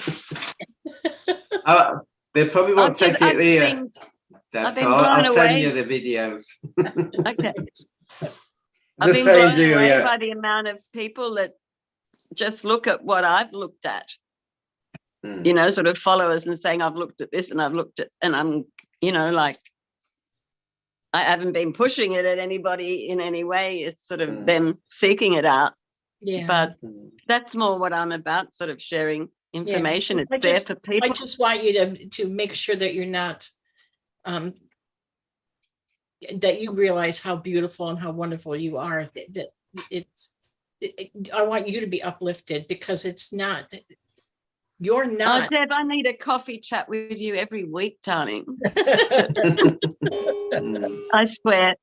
They probably won't take it here. I've been I'll blown send away. you the videos. Okay. The I've been same, blown away Julia. by the amount of people that just look at what I've looked at. You know, sort of followers and saying, I've looked at this and I've looked at, and I'm, you know, like, I haven't been pushing it at anybody in any way. It's sort of them seeking it out. Yeah. But that's more what I'm about, sort of sharing information. Yeah. It's there for people. I just want you to make sure that you're not, that you realize how beautiful and how wonderful you are. That I want you to be uplifted, because it's not. You're not. Oh, Deb, I need a coffee chat with you every week, darling. I swear.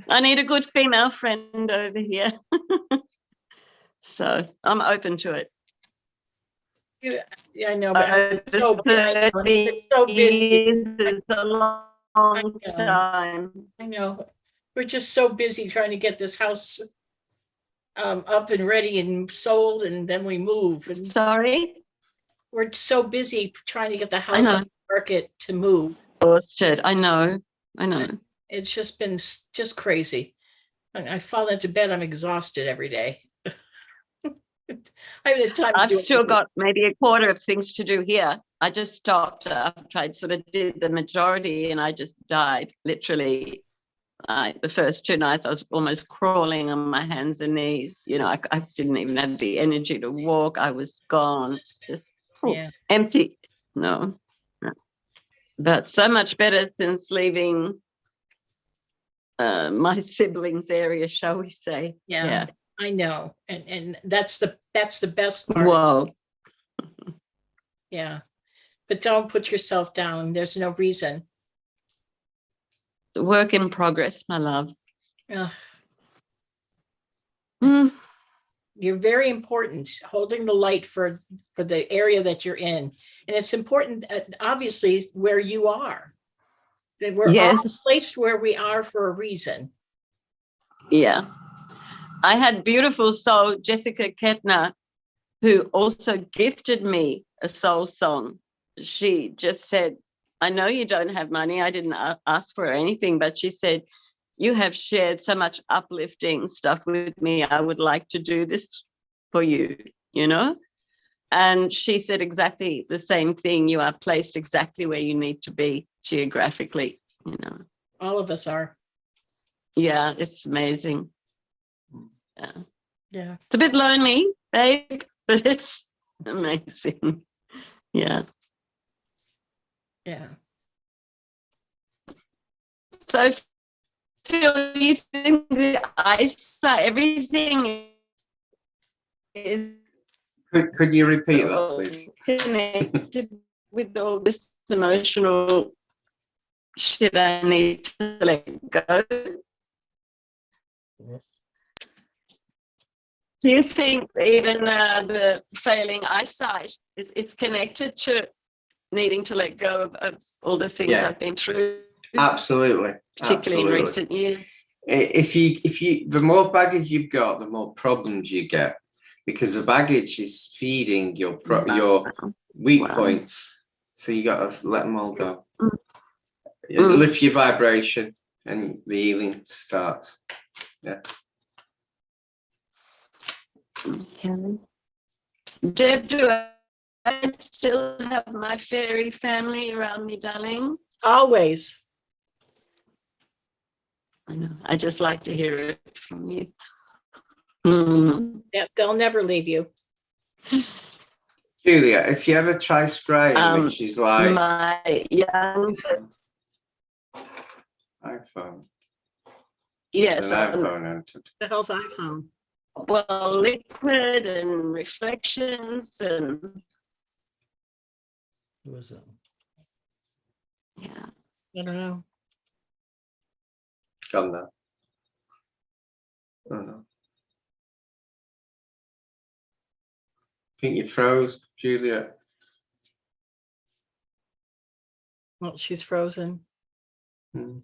I need a good female friend over here. So I'm open to it. Yeah, I know, but I'm Over so, 30 it's so busy. years is a long time. I know. We're just so busy trying to get this house up and ready and sold, and then we move. And sorry, we're so busy trying to get the house on the market to move. Exhausted. I know. It's just been just crazy. I fall into bed, I'm exhausted every day. I have the time. I've still got maybe a quarter of things to do here. I just stopped. I've tried, sort of did the majority, and I just died literally. The first 2 nights I was almost crawling on my hands and knees. You know, I didn't even have the energy to walk. I was gone, just empty. No. But so much better since leaving my siblings' area, shall we say? Yeah. I know, and that's the best part. Whoa. Yeah, but don't put yourself down. There's no reason. Work in progress, my love. You're very important, holding the light for the area that you're in, and it's important, obviously, where you are. We're all placed where we are for a reason. Yeah. I had beautiful soul Jessica Kettner, who also gifted me a soul song. She just said, I know you don't have money. I didn't ask for anything, but she said, you have shared so much uplifting stuff with me. I would like to do this for you, you know? And she said exactly the same thing. You are placed exactly where you need to be geographically, you know. All of us are. Yeah, it's amazing. Yeah. It's a bit lonely, babe, but it's amazing. Yeah. Yeah. So, Phil, you think the eyesight, everything is. Could you repeat that, please? Connected with all this emotional shit I need to let go. Do you think even the failing eyesight is connected to needing to let go of all the things Yeah. I've been through, Absolutely. particularly in Absolutely. recent years. If you, the more baggage you've got, the more problems you get, because the baggage is feeding your weak Wow. points. So you got to let them all go. It Mm. lifts your vibration, and the healing starts. Yeah. Okay. Deb, do I still have my fairy family around me, darling? Always. I know. I just like to hear it from you. Mm. Yep, they'll never leave you. Julia, if you ever try scrying, which is like My youngest, iPhone, yes, an iPhone entered. The hell's iPhone? well, liquid and reflections and Who was it? yeah. I don't know. Gone now. Oh no. I think you froze, Julia. Well, she's frozen. Hmm.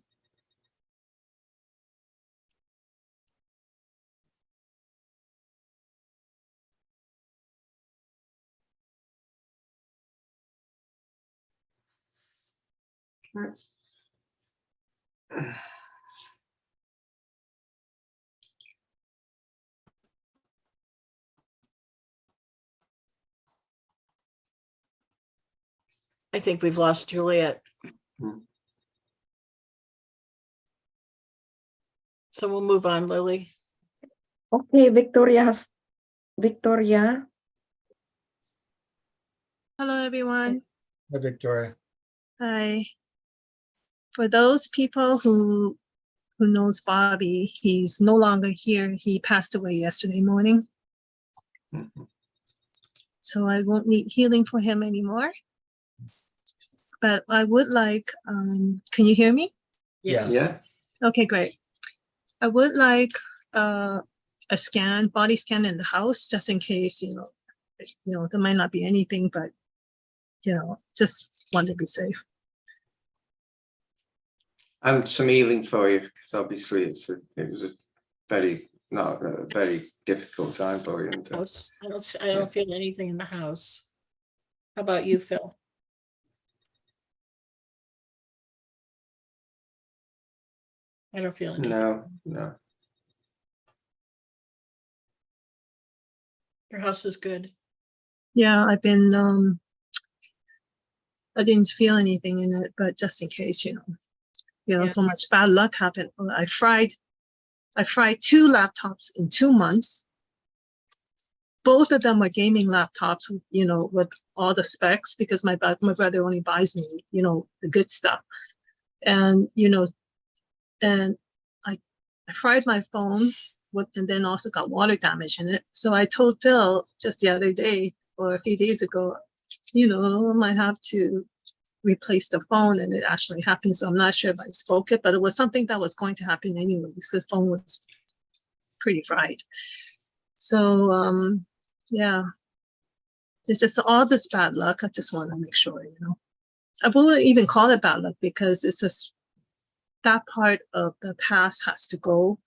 I think we've lost Juliet. Hmm. So we'll move on, Lily. Okay, Victoria. Hello, everyone. Hi, Victoria. Hi. For those people who knows Bobby, he's no longer here. He passed away yesterday morning. Mhm. So I won't need healing for him anymore. But I would like, can you hear me? Yes. Yeah. Okay, great. I would like a scan, body scan in the house, just in case, there might not be anything, but, just want to be safe. And some healing for you, because obviously it was a very difficult time for you, isn't it? I don't feel anything in the house. How about you, Phil? I don't feel anything. No. Your house is good. Yeah, I didn't feel anything in it, but just in case, Yeah. so much bad luck happened. I fried 2 laptops in 2 months. Both of them were gaming laptops, with all the specs, because my brother only buys me, the good stuff. And, and I fried my phone and then also got water damage in it. So I told Phil just the other day or a few days ago, I might have to replace the phone, and it actually happened. So I'm not sure if I spoke it, but it was something that was going to happen anyway, because the phone was pretty fried. So, yeah, there's just all this bad luck. I just want to make sure, I wouldn't even call it bad luck, because it's just that part of the past has to go.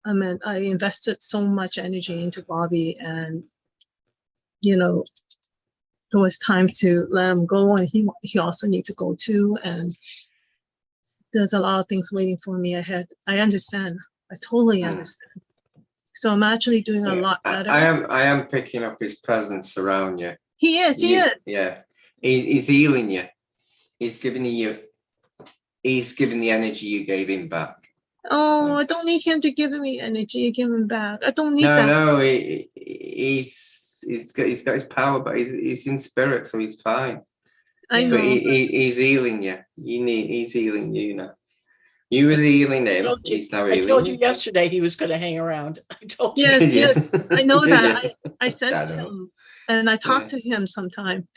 I mean, I invested so much energy into Bobby, and, it was time to let him go, and he also needs to go too. And there's a lot of things waiting for me ahead. I understand. I totally understand. So I'm actually doing a lot better. I am picking up his presence around you. He is. Yeah. He's healing you. He's giving the energy you gave him back. Oh, I don't need him to give me energy, give him back. I don't need that. No, he's got his power, but he's in spirit, so he's fine. I know. But he's healing you. He's healing you now. You was healing him. He's now healing I told you yesterday he was going to hang around. I told you. Yes, I know Did that. you? I sense him, and I talk to him sometime.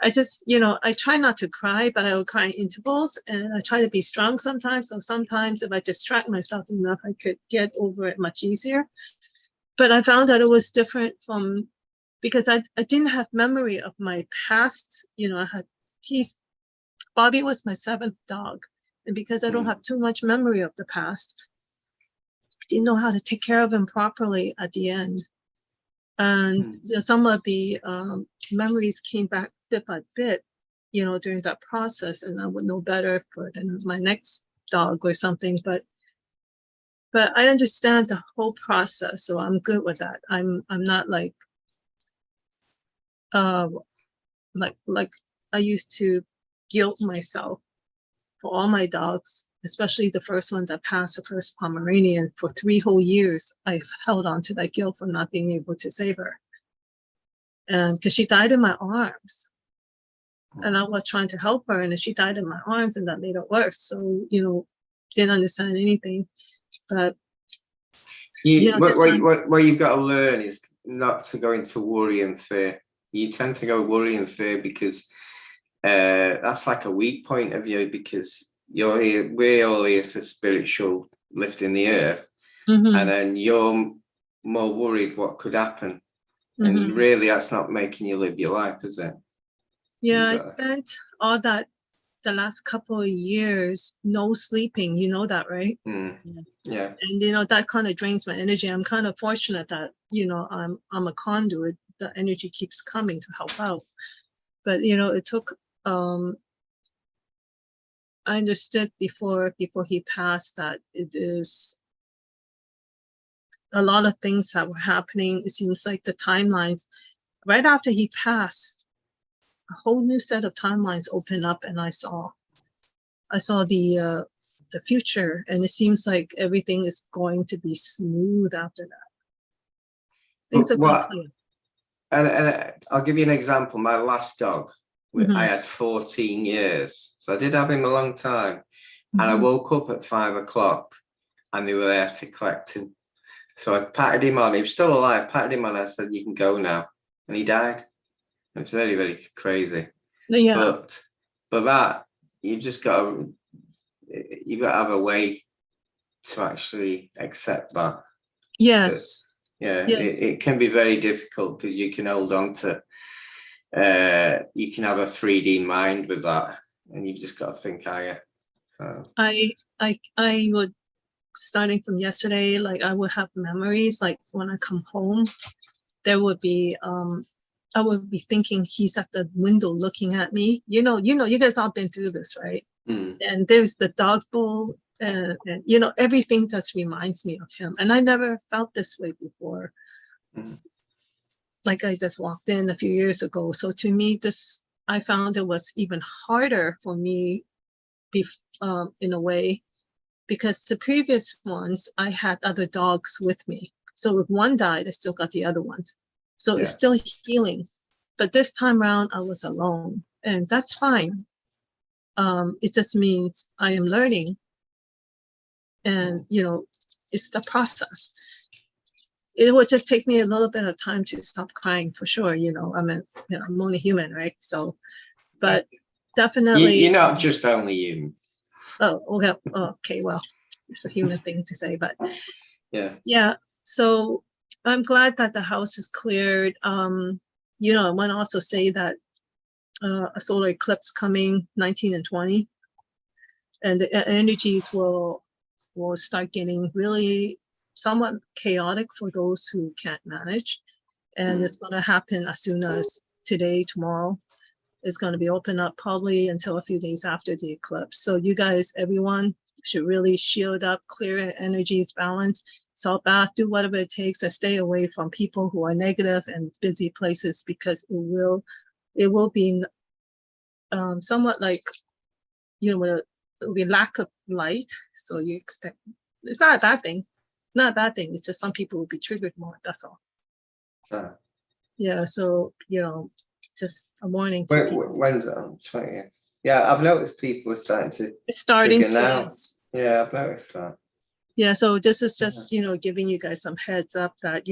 I just, I try not to cry, but I will cry in intervals, and I try to be strong sometimes. So sometimes if I distract myself enough, I could get over it much easier. But I found that it was different from because I didn't have memory of my past, Bobby was my 7th dog. And because I don't have too much memory of the past, I didn't know how to take care of him properly at the end. And some of the memories came back bit by bit, during that process, and I would know better for my next dog or something. But I understand the whole process, so I'm good with that. I'm not like I used to guilt myself for all my dogs, especially the first one that passed, the first Pomeranian. For 3 whole years, I've held on to that guilt for not being able to save her. And because she died in my arms. And I was trying to help her, and she died in my arms, and that made it worse. So, didn't understand anything. But what you've got to learn is not to go into worry and fear. You tend to go worry and fear because that's like a weak point of you, because we're all here for spiritual lifting the earth, and then you're more worried what could happen, and really that's not making you live your life, is it? Yeah, I spent all that the last couple of years no sleeping. You know that, right? Yeah. And that kind of drains my energy. I'm kind of fortunate that I'm a conduit. The energy keeps coming to help out. But it took. I understood before he passed that it is a lot of things that were happening. It seems like the timelines right after he passed, a whole new set of timelines opened up, and I saw the future, and it seems like everything is going to be smooth after that. Things are going clear. And I'll give you an example. My last dog, I had 14 years, so I did have him a long time. And I woke up at 5 o'clock, and they were there to collect him. So I patted him on. He was still alive. Patted him on. I said, "You can go now," and he died. It was very, very crazy. Yeah. But that you've got to have a way to actually accept that. Yes. Yes. It can be very difficult because you can hold on to. You can have a 3D mind with that, and you've just got to think higher. So. I would, starting from yesterday, like I would have memories. Like when I come home, there would be I would be thinking he's at the window looking at me. You guys all been through this, right? And there's the dog bowl, and everything just reminds me of him. And I never felt this way before. Like I just walked in a few years ago. So to me, I found it was even harder for me, in a way, because the previous ones I had other dogs with me. So if one died, I still got the other ones. So it's still healing. But this time around, I was alone, and that's fine. It just means I am learning, and it's the process. It would just take me a little bit of time to stop crying, for sure. I'm only human, right? So, but definitely, you're not just only human. Oh, okay. Well, it's a human thing to say, but yeah. So I'm glad that the house is cleared. I want to also say that a solar eclipse coming 19 and 20, and the energies will start getting really somewhat chaotic for those who can't manage, and it's going to happen as soon as today, tomorrow. It's going to be open up probably until a few days after the eclipse. So you guys, everyone should really shield up, clear energies, balance, salt bath, do whatever it takes, and stay away from people who are negative and busy places, because it will be somewhat like, it will be lack of light. So you expect, it's not a bad thing. Not a bad thing. It's just some people will be triggered more. That's all. Sure. Yeah. So, just a warning. When's it on? 20th. Yeah, I've noticed people are starting to. It's starting to. Now. Yeah, I've noticed that. Yeah, so this is just, giving you guys some heads up that,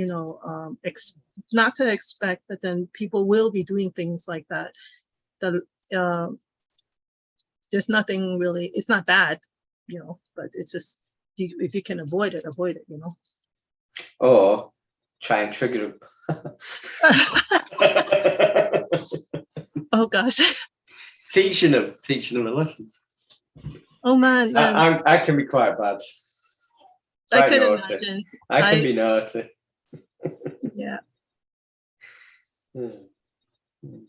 not to expect, but then people will be doing things like that. There's nothing really, it's not bad, but it's just, if you can avoid it, avoid it, Or try and trigger them. Oh gosh. teaching them a lesson. Oh man, man. I can be quite bad. I Quite could naughty. imagine. I can be naughty. Yeah. Hmm.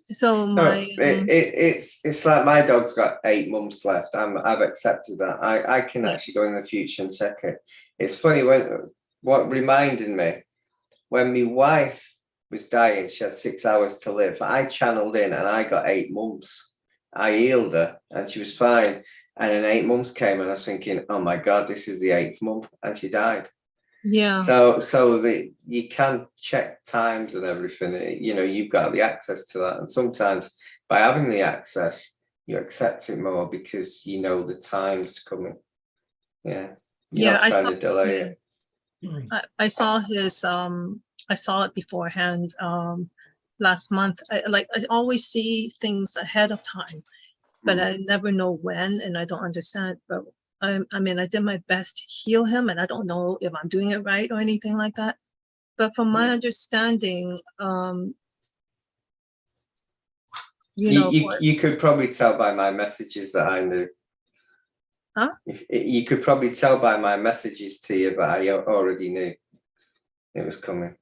So No, my it's like my dog's got 8 months left. I've accepted that. I can Yeah. actually go in the future and check it. It's funny what reminded me when my wife was dying, she had 6 hours to live. I channeled in and I got 8 months. I healed her and she was fine. And then 8 months came and I was thinking, oh my God, this is the 8th month, and she died. yeah. So you can check times and everything. You know, you've got the access to that, and sometimes by having the access, you accept it more because you know the time's coming. Yeah, you're not trying to delay it. I saw his I saw it beforehand last month. I always see things ahead of time, but I never know when, and I don't understand. But I mean, I did my best to heal him, and I don't know if I'm doing it right or anything like that. But from my understanding, you could probably tell by my messages that I knew. Huh? You could probably tell by my messages to you, but I already knew it was coming.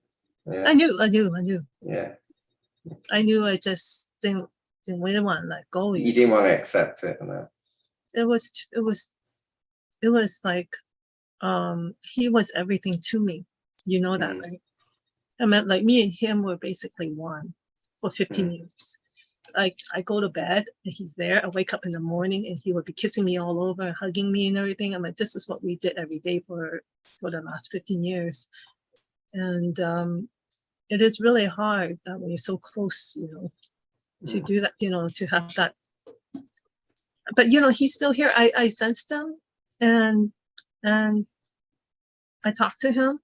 Yeah. I knew. Yeah. I knew. I just didn't really want to let go. You didn't want to accept it, no. It was like he was everything to me. You know that, right? I mean, like me and him were basically one for 15 years. Like I go to bed and he's there. I wake up in the morning and he would be kissing me all over and hugging me and everything. I'm like, this is what we did every day for the last 15 years. And it is really hard when you're so close, to do that, to have that. But he's still here. I sensed him, and I talked to him.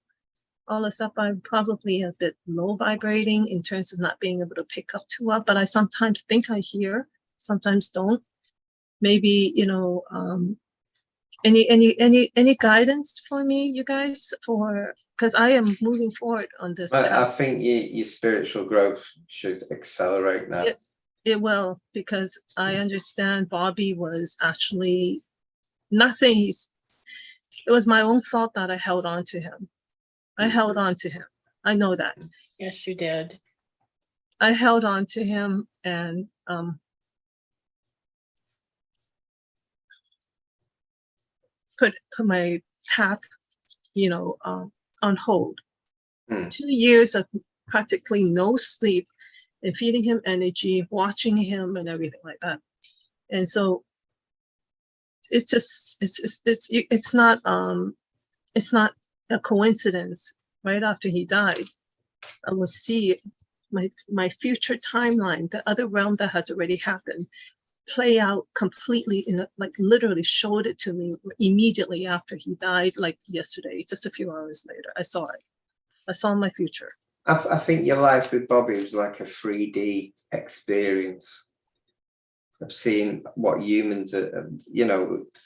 All this stuff, I'm probably a bit low vibrating in terms of not being able to pick up too well, but I sometimes think I hear, sometimes don't. Maybe, any guidance for me, you guys, because I am moving forward on this path. I think your spiritual growth should accelerate now. It will, because I understand Bobby was actually not saying it was my own fault that I held on to him. I held on to him. I know that. Yes, you did. I held on to him and put my path, on hold. 2 years of practically no sleep and feeding him energy, watching him and everything like that. And so it's not a coincidence. Right after he died, I will see my future timeline, the other realm that has already happened, play out completely literally showed it to me immediately after he died, like yesterday, just a few hours later. I saw it. I saw my future. I think your life with Bobby was like a 3D experience of seeing what humans are,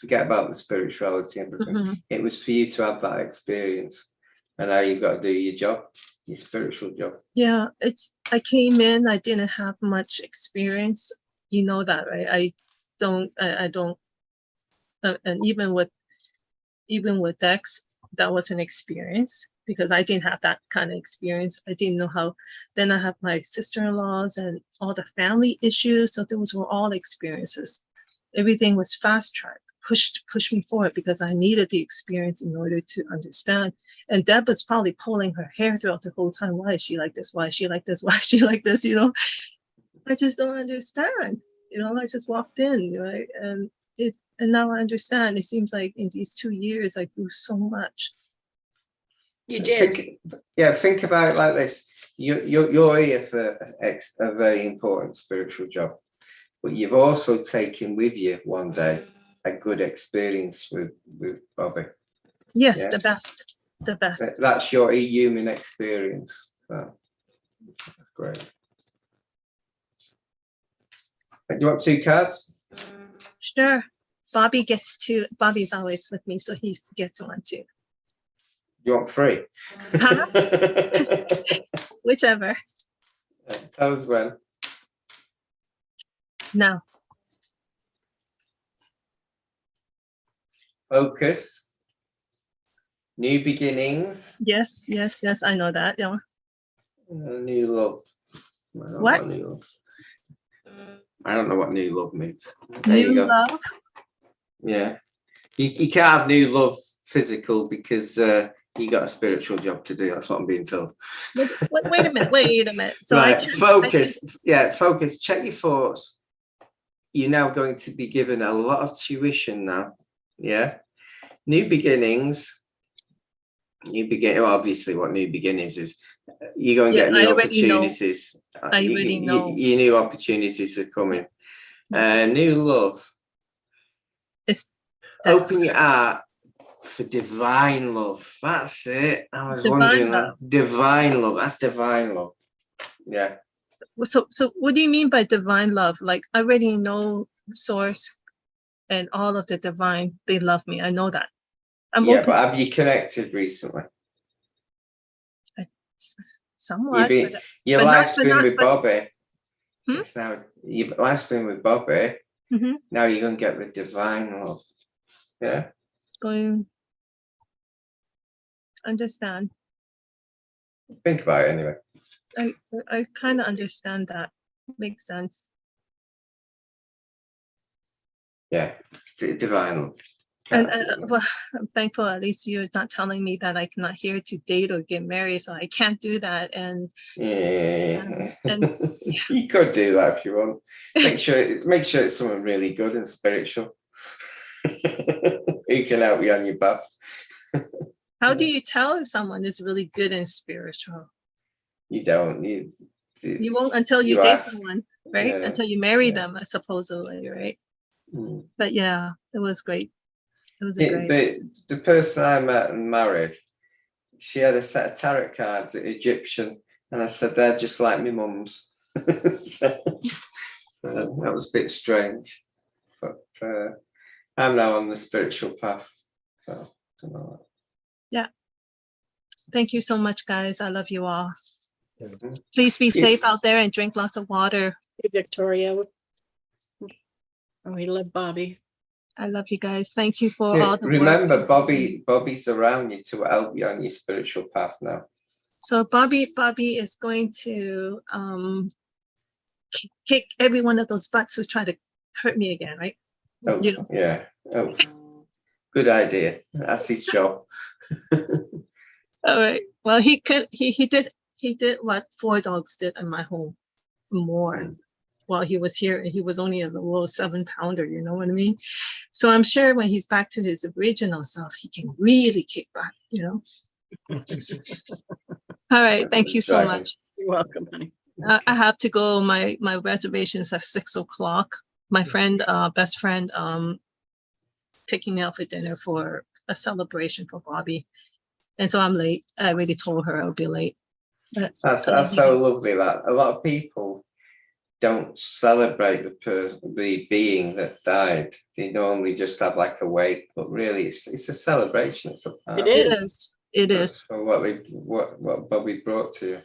forget about the spirituality and everything. It was for you to have that experience. And now you've got to do your job, your spiritual job. Yeah, I came in, I didn't have much experience. You know that, right? I don't, and even with Dex, that was an experience because I didn't have that kind of experience. I didn't know how. Then I have my sister-in-laws and all the family issues. So those were all experiences. Everything was fast-tracked, pushed me forward because I needed the experience in order to understand. And Deb was probably pulling her hair throughout the whole time. Why is she like this? Why is she like this? Why is she like this? I just don't understand. I just walked in, right? And now I understand. It seems like in these 2 years, I grew so much. You did. Think about it like this. You're here for a very important spiritual job, but you've also taken with you one day a good experience with Bobby. Yes, the best. That's your human experience. So, that's great. Do you want 2 cards? Sure. Bobby's always with me, so he gets one too. You want 3? Huh? Whichever. Tell us when. No. Focus. New beginnings. Yes, yes, yes. I know that. Yeah. New love. I don't know What? new love. I don't know what new love means. There you New go. love. Yeah. You can't have new love physical because you got a spiritual job to do. That's what I'm being told. Wait a minute. Wait a minute. So right, I can focus. Yeah, focus. Check your thoughts. You're now going to be given a lot of tuition now. Yeah. New beginnings. Well, obviously, what new beginnings is. You're going to get new opportunities. I already know. Your new opportunities are coming. New love. Open your heart for divine love. That's it. I was wondering. Divine love. That's divine love. Yeah. So what do you mean by divine love? Like, I already know source and all of the divine, they love me. I know that. I'm yeah, open. but have you connected recently? Somewhat. Your life's been with Bobby. It's now your life's been with Bobby. Mm-hmm. Now you're gonna get the divine love. Yeah. Going. Understand. Think about it anyway. I kind of understand that. Makes sense. Yeah, divine love. And well, I'm thankful at least you're not telling me that I'm not here to date or get married, so I can't do that. And yeah, and you could do that if you want. Make sure it's someone really good and spiritual who can help you on your path. How do you tell if someone is really good and spiritual? You don't. You won't until you date someone, right? Yeah. Until you marry them, supposedly, right? Mm. But yeah, it was great. It was the person I met and married, she had a set of tarot cards, Egyptian, and I said they're just like my mum's. So, that was a bit strange, but I'm now on the spiritual path. So I don't know. Yeah. Thank you so much, guys. I love you all. Mm-hmm. Please be safe out there and drink lots of water. Hey, Victoria. We love Bobby. I love you guys. Thank you for all the remember work. Bobby's around you to help you on your spiritual path now. So Bobby is going to kick every one of those butts who try to hurt me again, right? Oh, you know. Yeah. Oh, good idea. That's his job. All right. Well, he did what 4 dogs did in my home more. While he was here, he was only a little 7-pounder, you know what I mean? So I'm sure when he's back to his original self, he can really kick back, you know? All right, thank you so much. You're welcome, honey. I have to go. My reservation's at 6:00. My friend, best friend, taking me out for dinner for a celebration for Bobby. And so I'm late. I already told her I'll be late. That's so lovely that a lot of people don't celebrate the being that died. They normally just have like a wake, but really it's a celebration. It's a part. It is. For what Bobby brought to you.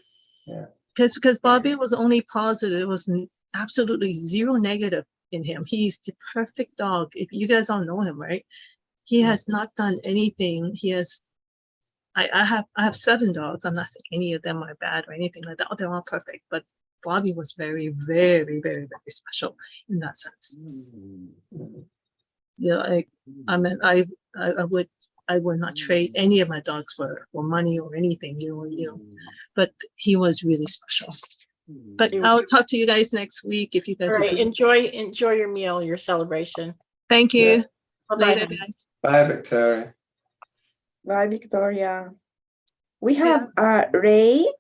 Yeah. Because Bobby was only positive. It was absolutely zero negative in him. He's the perfect dog. If you guys all know him, right? He has not done anything. He has. I have 7 dogs. I'm not saying any of them are bad or anything like that. They're all perfect, but Bobby was very, very, very, very special in that sense. Yeah, I mean, I would not trade any of my dogs for money or anything, you know. But he was really special. But I'll talk to you guys next week if you guys. All right, enjoy your meal, your celebration. Thank you. Yeah. Later, guys. Bye, Victoria. Bye, Victoria. We have Ray.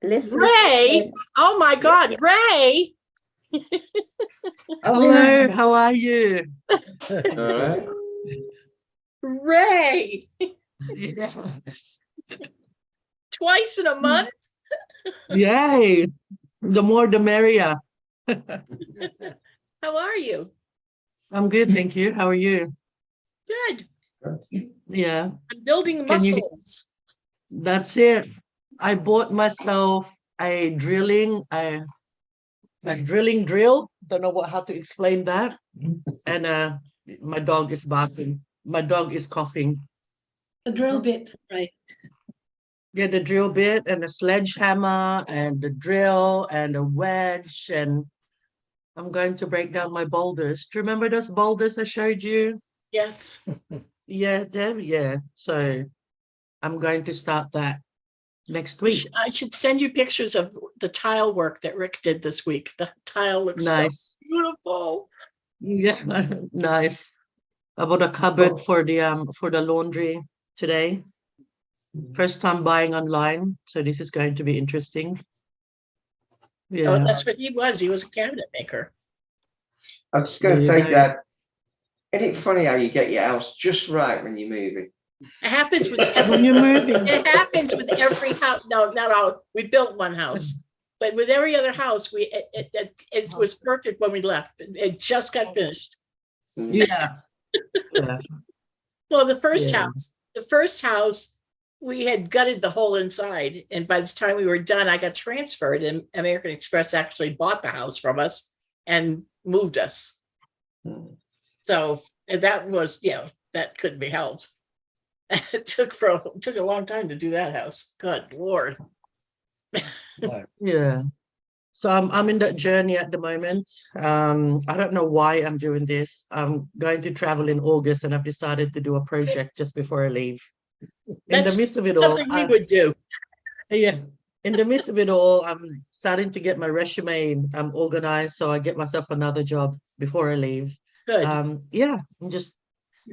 Ray, oh my God, Ray! Hello, how are you? All right. Ray, Yes. twice in a month. Yay! The more the merrier. How are you? I'm good, thank you. How are you? Good. Yeah, I'm building Can you- muscles. that's it. I bought myself a drilling drill. Don't know how to explain that. And my dog is barking. My dog is coughing. The drill bit, right? Yeah, the drill bit and the sledgehammer and the drill and a wedge, and I'm going to break down my boulders. Do you remember those boulders I showed you? Yes. Yeah, Deb, yeah. So I'm going to start that next We week. I should send you pictures of the tile work that Rick did this week. The tile looks so Nice. beautiful. Yeah, nice. I bought a cupboard for the laundry today. First time buying online, so this is going to be interesting. Oh, Yeah. that's what he was. He was a cabinet maker. I was just going to There you say, go. Dad, isn't it funny how you get your house just right when you're moving? It happens with When every you're moving. it happens with every house. No, not all. We built one house, but with every other house, it was perfect when we left. It just got finished. Yeah. Yeah. Well, the Yeah. first house, we had gutted the whole inside, and by the time we were done, I got transferred, and American Express actually bought the house from us and moved us. So and that was, that couldn't be helped. It took a long time to do that house. Good Lord. Yeah. So I'm in that journey at the moment. I don't know why I'm doing this. I'm going to travel in August, and I've decided to do a project just before I leave. In the That's midst of it all, something we would do. yeah. In the midst of it all, I'm starting to get my resume organized, so I get myself another job before I leave. Good. Yeah, I'm just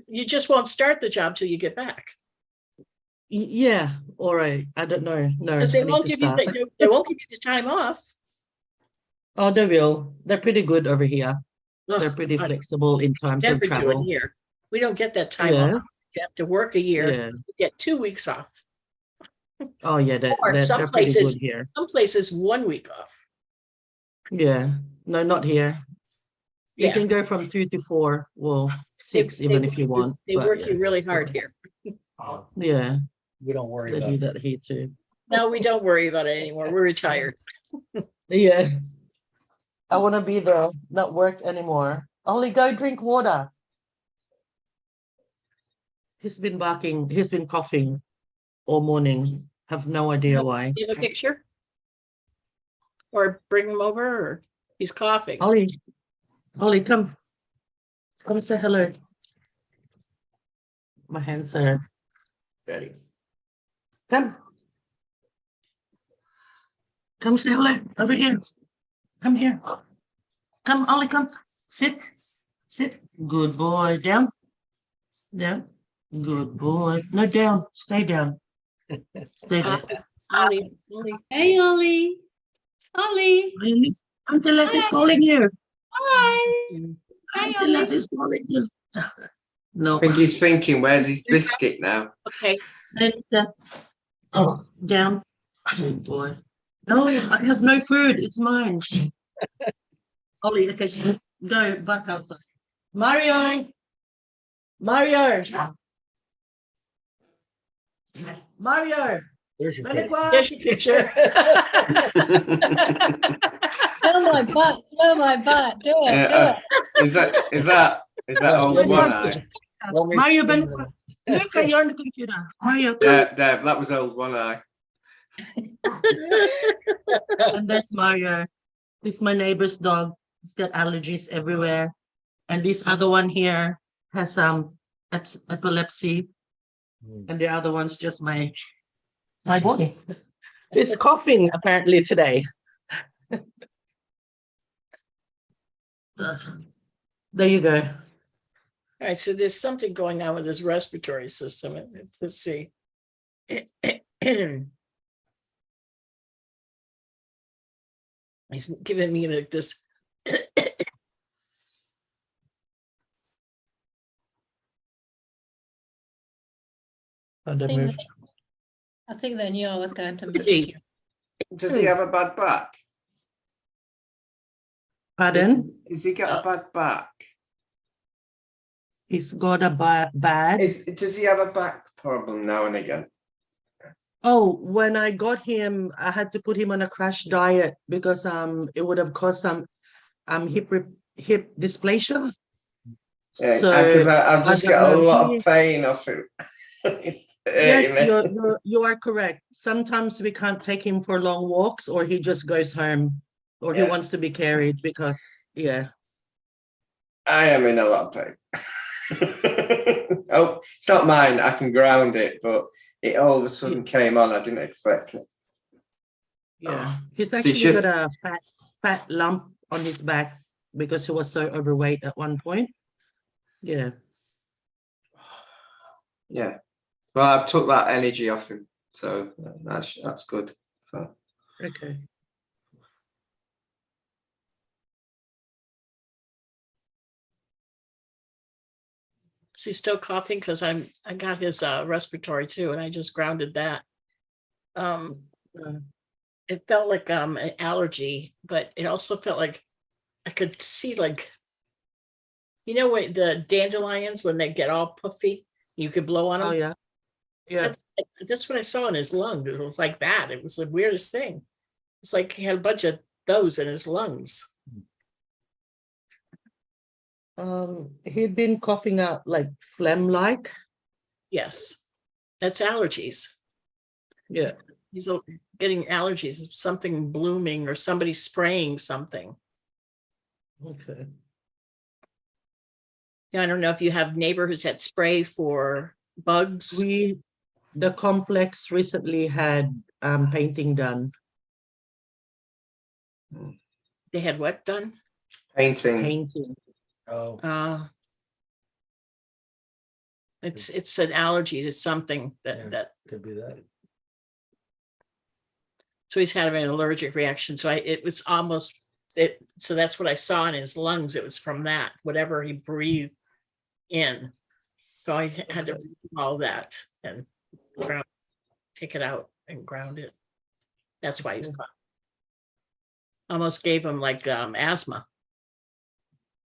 You just won't start the job till you get back. yeah. All right. I don't know. No, Because I they need won't to give you start. they won't give you the time off. Oh, they will. They're pretty good over here. They're Ugh, pretty God, flexible in terms of never do it travel. here. We don't get that time Yeah. off. You have to work a year, Yeah. get 2 weeks off. Oh, yeah. Or They're some pretty good places, here. 1 week off. Yeah. No, not here. You Yeah. can go from 2 to 4, well, 6 They even if you work want. They but work yeah. you really hard here. Yeah, We don't worry they about do it. that here too. No, we don't worry about it anymore. We're retired. Yeah. I want to be there, not work anymore. Only go drink water. He's been barking. He's been coughing all morning. Have no idea why. Do you have a picture? Or bring him over, or he's coughing. Ollie, come. Come say hello. My hands are ready. Come. Come say hello. Over here. Come here. Come, Ollie, come. Sit. Sit. Good boy. Down. Down. Good boy. No, down. Stay down. Stay there. Ollie. Hey, Ollie. Ollie. Really? Auntie Leslie's calling you. Hi. Auntie Leslie's calling you. No. I think he's thinking, where's his biscuit now? Okay. Oh, down. Good boy. No, I have no food. It's mine. Ollie, okay, go back outside. Mario. Mario. Mario. There's your Very picture. quiet. There's your picture. Smell my butt. Smell my butt. Do it. Yeah, Do it. is that old Let me one see. eye? Let me Mario, see. Ben, look, you're on the computer. Mario, come. Deb, that was old one eye. And there's Mario. This is my neighbor's dog. He's got allergies everywhere. And this other one here has epilepsy. And the other one's just my boy. He's coughing apparently today. There you go. All right, so there's something going on with his respiratory system. Let's see. He's giving me like this. Oh, they I think moved. I think they knew I was going to miss Gee. you. Does he have a bad back? Pardon? Has he got a bad back? he's got a bad. Does he have a back problem now and again? Oh, when I got him, I had to put him on a crash diet because it would have caused some hip dysplasia. Yeah, So because I've I just don't got a know. lot of pain off it. It's hurting Yes, me. you are correct. Sometimes we can't take him for long walks, or he just goes home, or he Yeah. wants to be carried because yeah. I am in a lot of pain. Oh, it's not mine. I can ground it, but it all of a sudden came on. I didn't expect it. Yeah, he's So you actually should- got a fat lump on his back because he was so overweight at one point. Yeah. Yeah. Well, I've took that energy off him, so that's good. So Okay. Is he still coughing? Because I got his respiratory too, and I just grounded that. It felt like an allergy, but it also felt like I could see, like, you know, when the dandelions, when they get all puffy, you could blow on them. Oh yeah. Yeah. That's what I saw in his lungs. It was like that. It was the weirdest thing. It's like he had a bunch of those in his lungs. He'd been coughing out like phlegm-like. Yes, that's allergies. Yeah. He's getting allergies, something blooming or somebody spraying something. Okay. Yeah, I don't know if you have neighbors that spray for bugs. The complex recently had painting done. They had what done? Painting. Oh, It's an allergy to something that could be that. so he's had an allergic reaction. So it was almost it. So that's what I saw in his lungs. It was from that, whatever he breathed in. So I had to remove all that and take it out and ground it. That's why he's coughing. Almost gave him like asthma.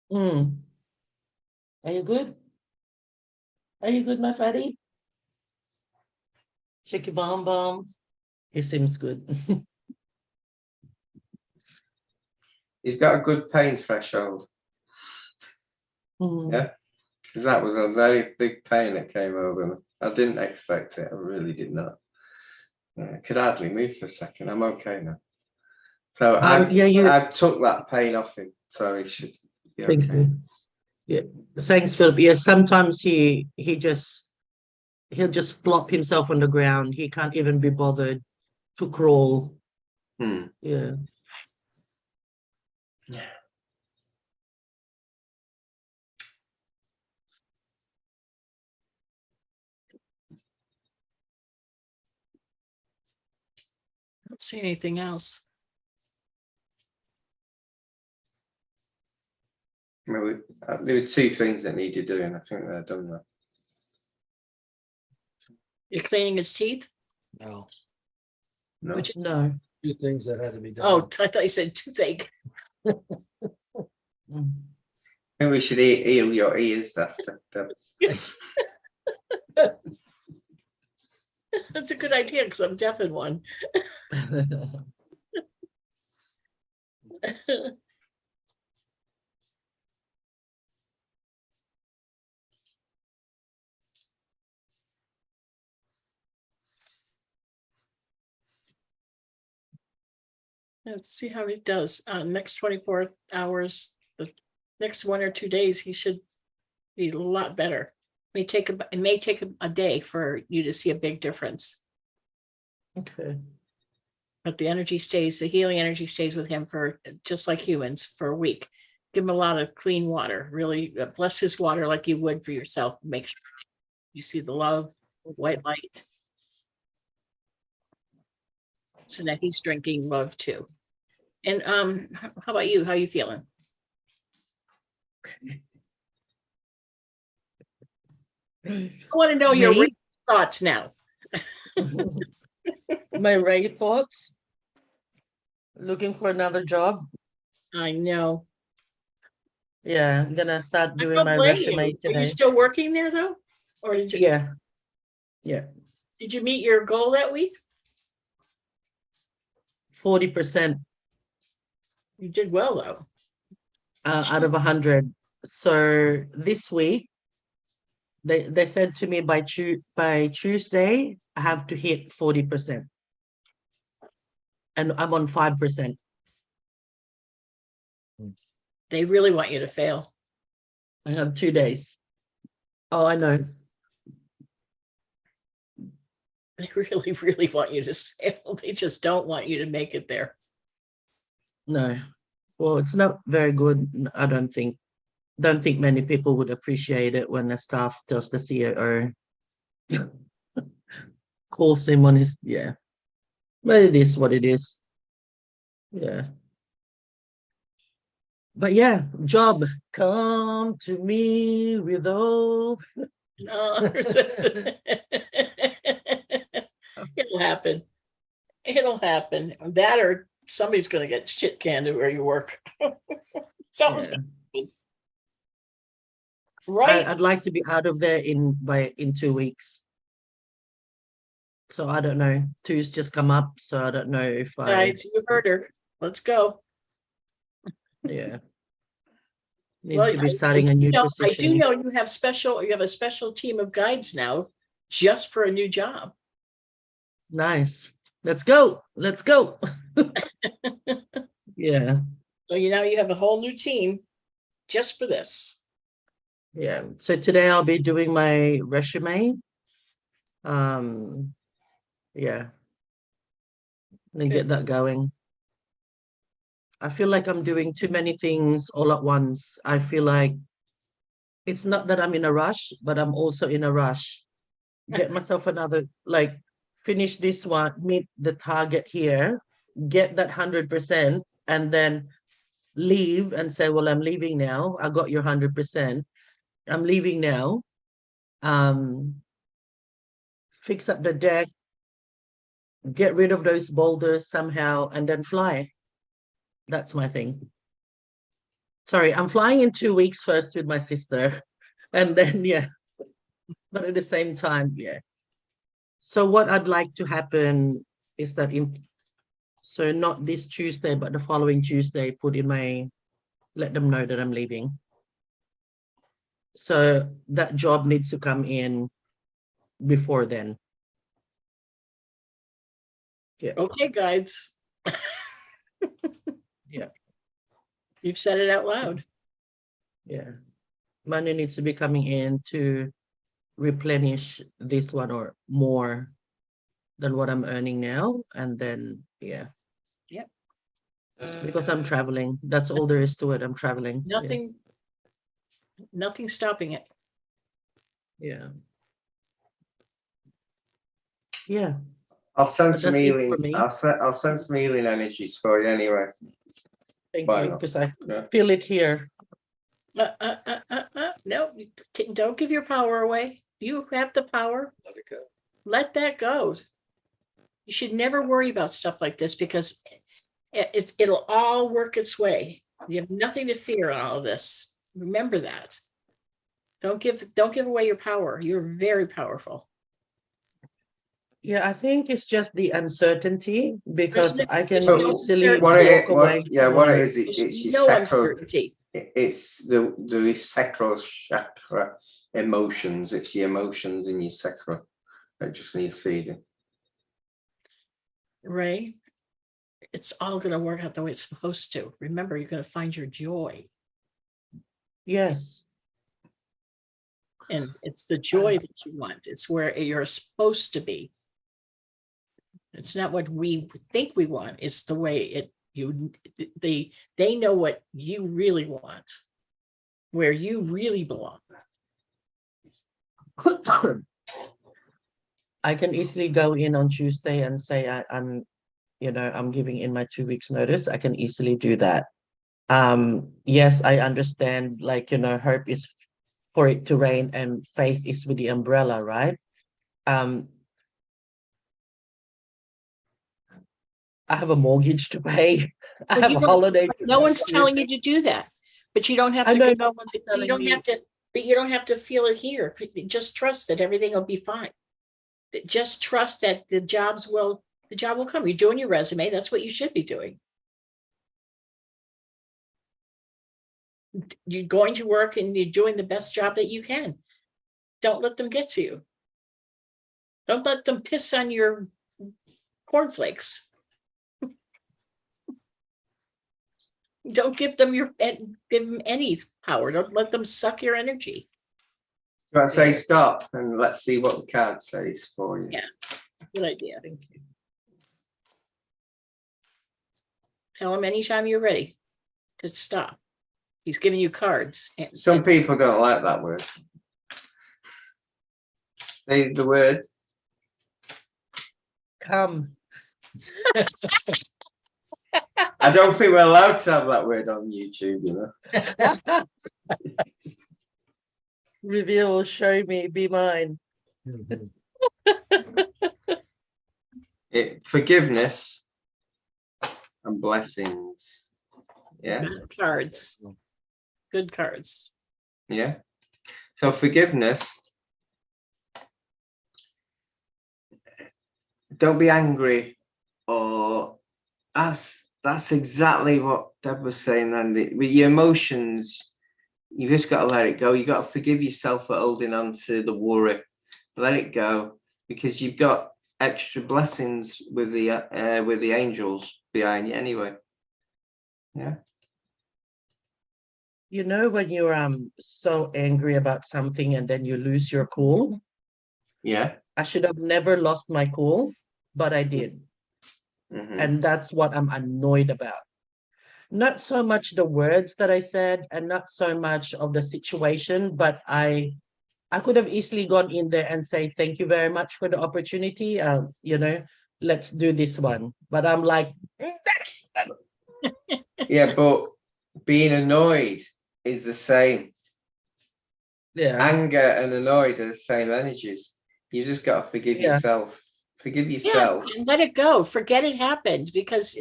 Are you good? Are you good, my fatty? Shaky bomb bomb. He seems good. He's got a good pain threshold. Yeah, because that was a very big pain that came over me. I didn't expect it. I really did not. I could hardly move for a second. I'm okay now. So I've took that pain off him, so he should be okay. Thank you. Yeah, thanks, Philip. Yeah, sometimes he'll just flop himself on the ground. He can't even be bothered to crawl. Yeah. Yeah. I don't see anything else. There were two things that needed doing. I think they're done now. You're cleaning his teeth? No. No. Which, No. Two things that had to be done. oh, I thought you said toothache. Maybe we should heal your ears after. That's a good idea because I'm deaf in one. Let's see how he does. Next 24 hours, the next 1 or 2 days, he should be a lot better. It may take a day for you to see a big difference. Okay. But the energy stays, the healing energy stays with him for just like humans for a week. Give him a lot of clean water. Really bless his water like you would for yourself. Make sure you see the love, white light, so that he's drinking love too. And how about you? How are you feeling? I want to know your Me? thoughts now. My Ray thoughts. Looking for another job. I know. Yeah, I'm gonna start I doing don't my blame resume you. Are today. you still working there though? Or did you? Yeah. Yeah. Did you meet your goal that week? 40% You did well though. out of 100. So this week, they said to me by Tuesday, I have to hit 40%. And I'm on 5%. They really want you to fail. I have 2 days. Oh, I know. They really, really want you to fail. They just don't want you to make it there. No. Well, it's not very good. I don't think many people would appreciate it when the staff tells the CEO calls him on his, yeah. But it is what it is. Yeah. But yeah, job, come to me with all. No. It'll happen. It'll happen. That or somebody's going to get shit canned where you work. Something's Yeah. gonna happen. Right. I'd like to be out of there in 2 weeks. So I don't know. Two's just come up, so I don't know if Guys, you heard her. Let's go. yeah. Need Well, to be starting a new I do position. know you have a special team of guides now just for a new job. Nice. Let's go. Let's go. Yeah. So you have a whole new team just for this. Yeah. So today I'll be doing my resume. Yeah. Let me get that going. I feel like I'm doing too many things all at once. I feel like it's not that I'm in a rush, but I'm also in a rush. Get myself another, like, finish this one, meet the target here, get that 100%, and then leave and say, well, I'm leaving now. I got your 100%. I'm leaving now. Fix up the deck, get rid of those boulders somehow, and then fly. That's my thing. Sorry, I'm flying in 2 weeks first with my sister, and then yeah, but at the same time, yeah. So what I'd like to happen is that so not this Tuesday, but the following Tuesday, let them know that I'm leaving. So that job needs to come in before then. Yeah. Okay, guides. Yeah. You've said it out loud. Yeah. Money needs to be coming in to replenish this one or more than what I'm earning now. And then, yeah. Yep. Because I'm traveling. That's all there is to it. I'm traveling. Nothing stopping it. Yeah. Yeah. I'll send But some that's it healing. for me. I'll send some healing energies for you anyway. Thank Why you, not? because I Yeah. feel it here. No, don't give your power away. You have the power. Let it go. Let that go. You should never worry about stuff like this because it'll all work its way. You have nothing to fear in all of this. Remember that. Don't give away your power. You're very powerful. Yeah, I think it's just the uncertainty because I can there's no easily uncertainty. walk away. What it is, There's it's your no sacral. uncertainty. It's the sacral chakra emotions. It's your emotions in your sacral that just needs feeding. Right? It's all going to work out the way it's supposed to. Remember, you're going to find your joy. Yes. And it's the joy that you want. It's where you're supposed to be. It's not what we think we want. It's the way they know what you really want, where you really belong. I can easily go in on Tuesday and say I'm giving in my 2 weeks notice. I can easily do that. Yes, I understand, hope is for it to rain and faith is with the umbrella, right? I have a mortgage to pay. I have a holiday. No one's telling you to do that, But you don't have I to. know go- no one's You telling don't me. have to. But you don't have to feel it here. Just trust that everything will be fine. Just trust that the job will come. You're doing your resume. That's what you should be doing. You're going to work and you're doing the best job that you can. Don't let them get to you. Don't let them piss on your cornflakes. Don't give them any power. Don't let them suck your energy. So I say stop and let's see what the card says for you. Yeah, good idea. Thank you. Tell him anytime you're ready to stop. He's giving you cards. Some people don't like that word. Say the word. Come. I don't think we're allowed to have that word on YouTube, you know. Reveal, show me, be mine. Forgiveness and blessings. Yeah. Good cards. Good cards. Yeah. So forgiveness. Don't be angry, or that's exactly what Deb was saying. And with your emotions, you just got to let it go. You got to forgive yourself for holding on to the worry. Let it go, because you've got extra blessings with the angels behind you anyway. Yeah. You know when you're so angry about something and then you lose your cool? Yeah. I should have never lost my cool, but I did. Mhm. And that's what I'm annoyed about. Not so much the words that I said and not so much of the situation, but I could have easily gone in there and say, thank you very much for the opportunity. You know, let's do this one. But I'm like, Yeah, but being annoyed is the same. yeah, Anger and annoyed are the same energies. You just got to forgive Yeah. yourself. Forgive Yeah, yourself. and let it go. Forget it happened, because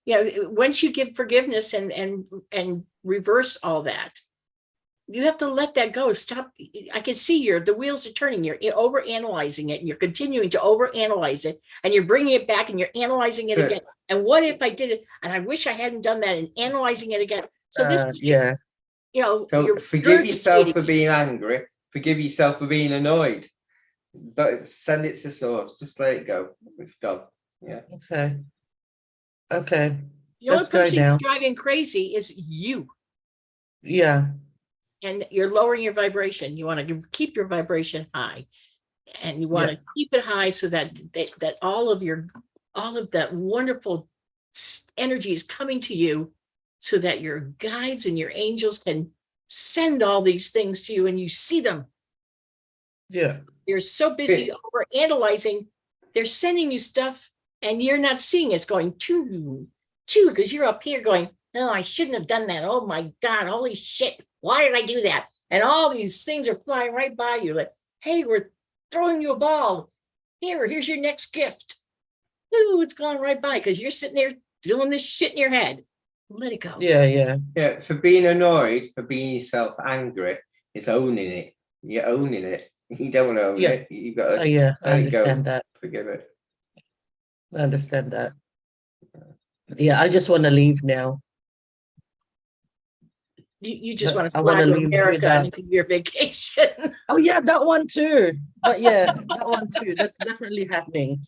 once you give forgiveness and reverse all that, you have to let that go. Stop. I can see the wheels are turning. You're over analyzing it, and you're continuing to over analyze it, and you're bringing it back, and you're analyzing it So- again. And what if I did it? And I wish I hadn't done that, and analyzing it again. So this is, yeah, So you're forgive yourself regurgitating for it. being angry. Forgive yourself for being annoyed. But send it to source. Just let it go. It's gone. Yeah. okay. Okay, The only let's go person now. driving crazy is you. Yeah, And you're lowering your vibration. You want to keep your vibration high, and you want Yeah. to keep it high so that all of that wonderful energy is coming to you, so that your guides and your angels can send all these things to you, and you see them. yeah, You're so busy over analyzing, they're sending you stuff, and you're not seeing it's going choo, because you're up here going, no, I shouldn't have done that. Oh my God, holy shit. Why did I do that? And all these things are flying right by you, like, hey, we're throwing you a ball. Here's your next gift. Ooh, it's gone right by, because you're sitting there doing this shit in your head. Let it go. yeah. Yeah. For being annoyed, for being yourself angry, it's owning it. You're owning it. You don't own Yeah. it. You got to Yeah, I let it go. understand that. Forgive it. I understand that. Yeah, I just want to leave now. You just But want to I fly wanna to leave with America that. and do your vacation. Oh yeah, that one too. But yeah, that one too. That's definitely happening.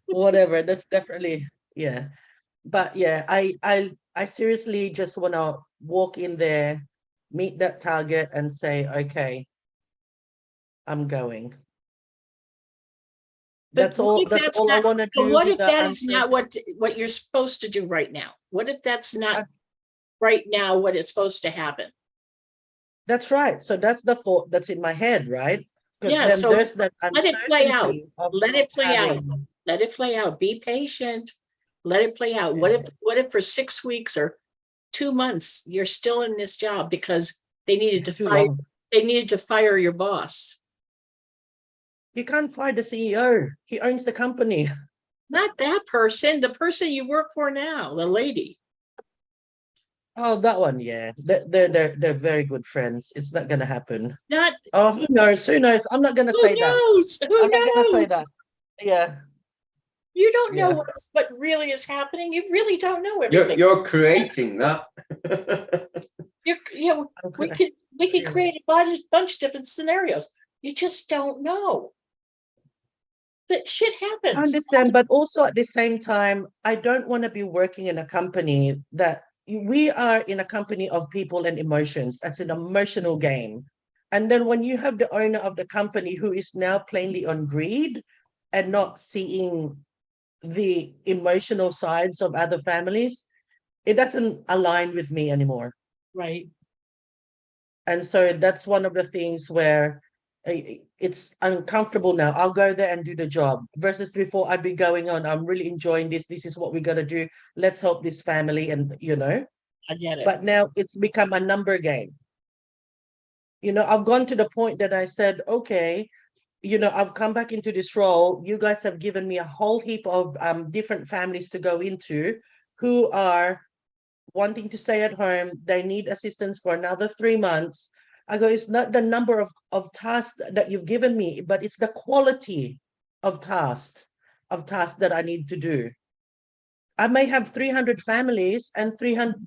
Whatever. That's definitely, yeah. But yeah, I seriously just want to walk in there, meet that target, and say, okay, I'm going. But That's all. what if That's all I not- want to but do. what if without that is not uncertainty. what you're supposed to do right now? What if that's not Uh, right now what is supposed to happen? That's right. So that's the thought that's in my head, right? Because Yeah, then so there's that let it play out. uncertainty of Let not it play out. having. Let it play out. Be patient. Let it play out. What if for 6 weeks or 2 months you're still in this job because they needed to Too fire long. your boss? You can't fire the CEO. He owns the company. Not that person, the person you work for now, the lady. Oh, that one, yeah. They're very good friends. It's not gonna happen. Not, Oh, who knows? Who knows? I'm not gonna who say that. knows? Who I'm not gonna say knows? that. Yeah. You don't know Yeah. what really is happening. You really don't know You're everything. you're creating that. You know, we Okay. could create a bunch of different scenarios. You just don't know. That shit I happens. understand, but also at the same time, I don't want to be working in a company that we are in a company of people and emotions. It's an emotional game. And then when you have the owner of the company who is now plainly on greed and not seeing the emotional sides of other families, it doesn't align with me anymore. Right. And so that's one of the things where it's uncomfortable now. I'll go there and do the job versus before I'd be going on, I'm really enjoying this. This is what we got to do. Let's help this family. And, I get it. but now it's become a number game. I've gone to the point that I said, okay, I've come back into this role. You guys have given me a whole heap of different families to go into who are wanting to stay at home. They need assistance for another 3 months. I go, it's not the number of tasks that you've given me, but it's the quality of tasks that I need to do. I may have 300 families and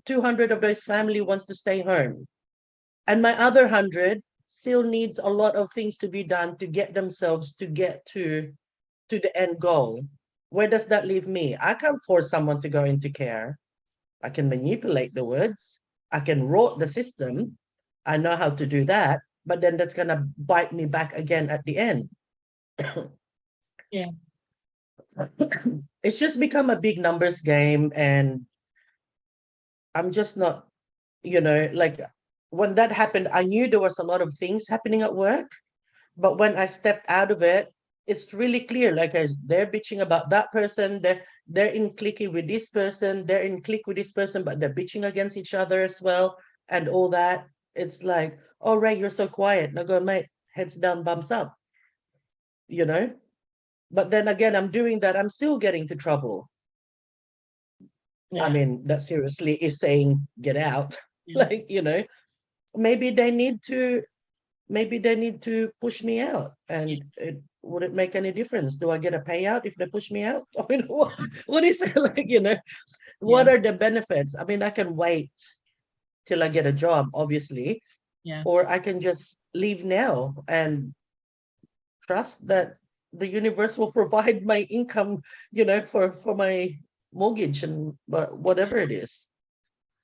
200 of those family wants to stay home. And my other 100 still needs a lot of things to be done to get themselves to get to the end goal. Where does that leave me? I can't force someone to go into care. I can manipulate the words. I can rot the system. I know how to do that, but then that's going to bite me back again at the end. Yeah. It's just become a big numbers game. And I'm just not, like when that happened, I knew there was a lot of things happening at work. But when I stepped out of it, it's really clear. Like they're bitching about that person. They're in clicky with this person. They're in click with this person, but they're bitching against each other as well, and all that. It's like, oh, Ray, you're so quiet. Now go, mate, heads down, bumps up. But then again, I'm doing that. I'm still getting to trouble. Yeah. I mean, that seriously is saying get out. Yeah. Like, maybe they need to push me out. And would it make any difference? Do I get a payout if they push me out? I mean, what is it like, what are the benefits? I mean, I can wait till I get a job, obviously. Yeah. Or I can just leave now and trust that the universe will provide my income, for my mortgage and whatever it is.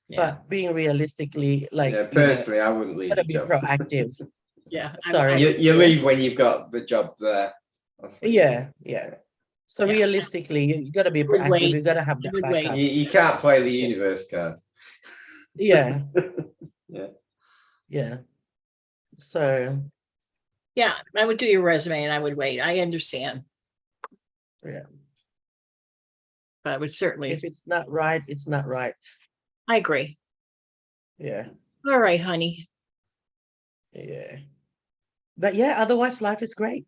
Yeah. But being realistically, like, Yeah, personally, I wouldn't leave gotta the be job. proactive. Yeah. Sorry. You leave when you've got the job there. That's what you Yeah. So Yeah. realistically, you gotta be would proactive. wait. You gotta have I that would wait. backup. do. You can't play the universe card. Yeah. Yeah. Yeah. So Yeah, I would do your resume and I would wait. I understand. yeah, But I would certainly, if it's not right, it's not right. I agree. Yeah. All right, honey. Yeah. But yeah, otherwise life is great.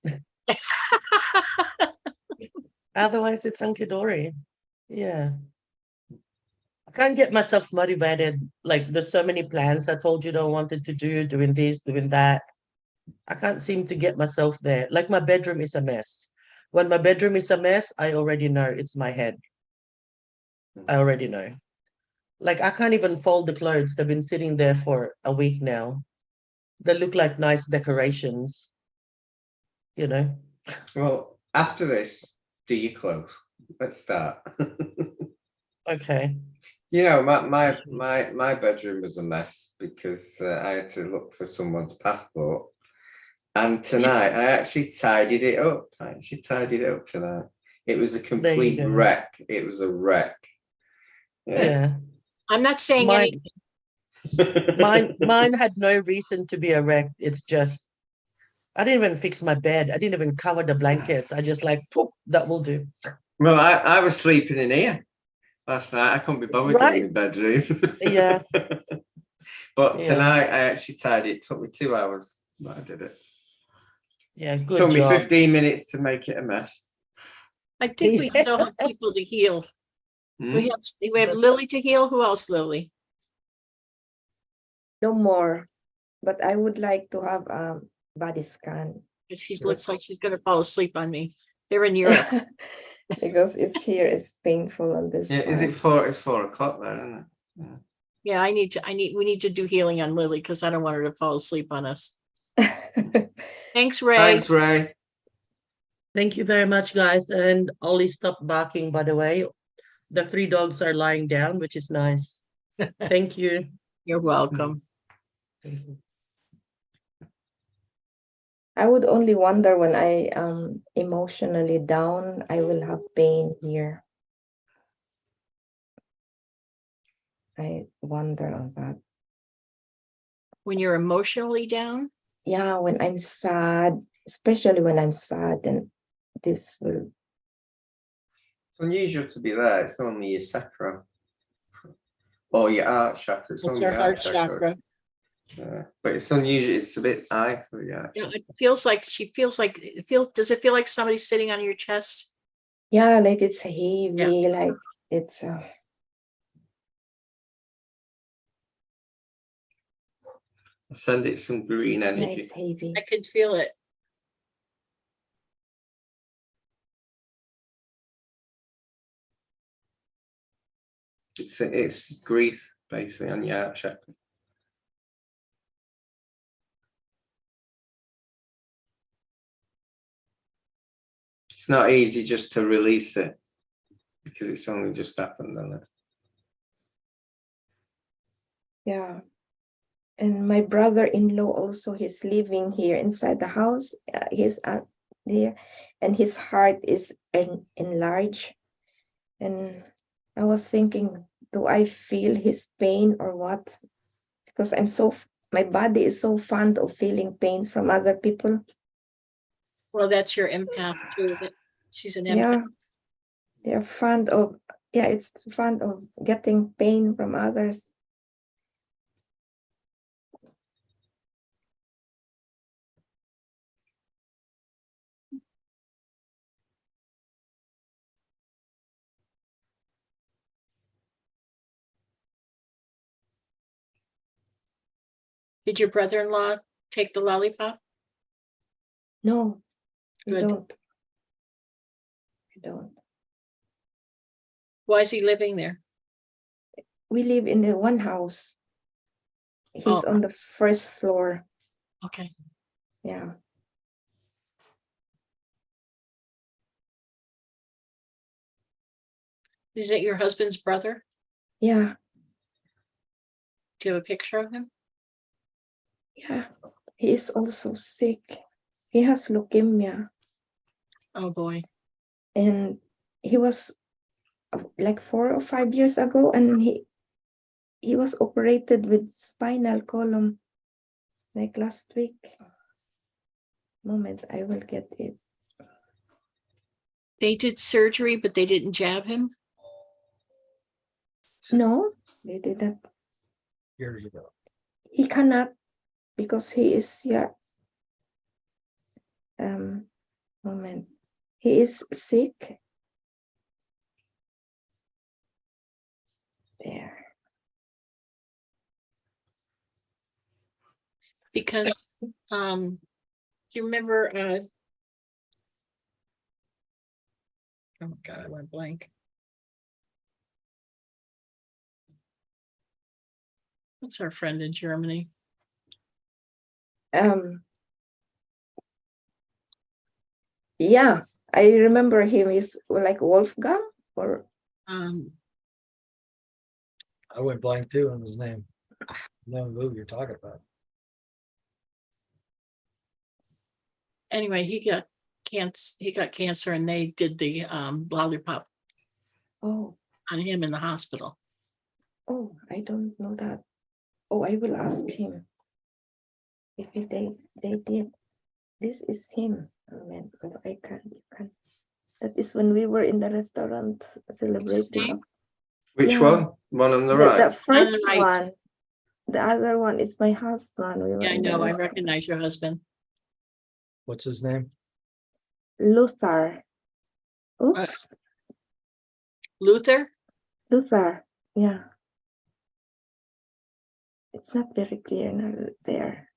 Otherwise it's hunky-dory. Yeah. I can't get myself motivated. Like there's so many plans I told you that I wanted to do, doing this, doing that. I can't seem to get myself there. Like my bedroom is a mess. When my bedroom is a mess, I already know it's my head. I already know. Like I can't even fold the clothes. They've been sitting there for a week now. They look like nice decorations. Well, after this, do your clothes. Let's start. Okay. My bedroom was a mess because I had to look for someone's passport. And tonight I actually tidied it up. Tonight. It was a complete go. wreck. It was a wreck. Yeah. I'm not saying Mine- anything. Mine had no reason to be a wreck. It's just I didn't even fix my bed. I didn't even cover the blankets. I just like, poof, that will do. Well, I was sleeping in here last night. I couldn't be bothered Right. in the bedroom. Yeah. But Yeah. tonight I actually tidied. It took me 2 hours, but I did it. Yeah, good Took me job. 15 minutes to make it a mess. I think we still have people to heal. Hmm? We have Lily to heal. Who else, Lily? No more. But I would like to have body scan. She looks like she's gonna fall asleep on me. They're in Europe. Because it's here, it's painful on this Yeah, is it part. it's 4 o'clock there, isn't it? Yeah. Yeah, we need to do healing on Lily because I don't want her to fall asleep on us. Thanks, Ray. Thanks, Ray. Thank you very much, guys. And Ollie stopped barking, by the way. The 3 dogs are lying down, which is nice. Thank you. You're welcome. Thank you. I would only wonder when I emotionally down, I will have pain here. I wonder on that. When you're emotionally down? Yeah, when I'm sad, especially when I'm sad, and this will. It's unusual to be there. It's only your sacral or your heart chakra. It's It's only our your heart chakra. Yeah, but it's unusual. It's a bit high for you. Yeah, it feels like does it feel like somebody's sitting on your chest? Yeah, like it's heavy, like it's. Send it some green Yeah, energy. it's heavy. I could feel it. It's grief basically on your heart chakra. It's not easy just to release it because it's only just happened, hasn't it? Yeah. And my brother-in-law also, he's living here inside the house. He's there, and his heart is enlarged. And I was thinking, do I feel his pain or what? Because my body is so fond of feeling pains from other people. Well, that's your empath too. She's an empath. Yeah, they're fond of, it's fond of getting pain from others. Did your brother-in-law take the lollipop? No, I Good. don't. I don't. Why is he living there? We live in the one house. He's on the first floor. Okay. Yeah. Is it your husband's brother? Yeah. Do you have a picture of him? Yeah. He is also sick. He has leukemia. Oh boy. And he was like 4 or 5 years ago, and he was operated with spinal column like last week. Moment, I will get it. They did surgery, but they didn't jab him? No, they didn't. Years ago. He cannot because he is moment. He is sick. There. Because do you remember oh god, I went blank. What's our friend in Germany? Yeah, I remember him is like Wolfgang or I went blank too on his name. No, who you're talking about. anyway, he got cancer and they did the lollipop on him in the hospital. Oh, I don't know that. Oh, I will ask him if they did. This is him. Oh, man, but I can't. That is when we were in the restaurant celebrating. Which one? One on the right? The first right. one. The other one is my husband. We were Yeah, I in the know. I restaurant. recognize your husband. What's his name? Luther. Oops. Luther? Luther. Yeah. It's not very clear now there.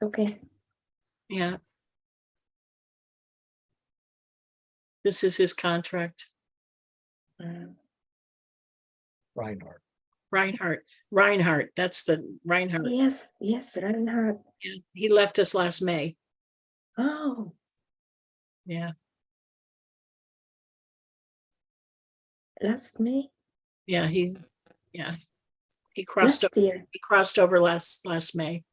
Okay. Yeah. This is his contract. Reinhardt. That's the Reinhardt. Yes, yes, Reinhardt. Yeah, he left us last May. Oh, Yeah. last May, Yeah, he crossed last year, over last May.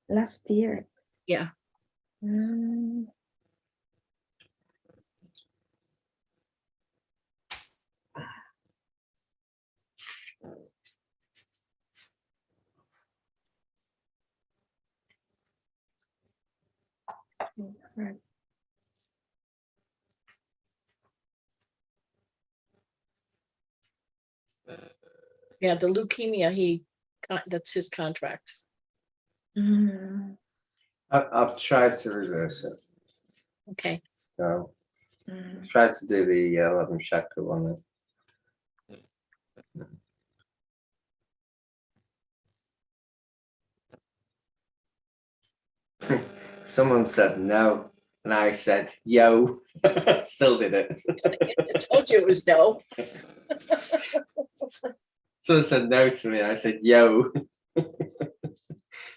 last year. Yeah. Right. Yeah, the leukemia, that's his contract. I've tried to reverse it. Okay. So tried to do the 11 chakra one. Someone said no, and I said yo. Still did it. I told you it was no. Someone said no to me. I said yo.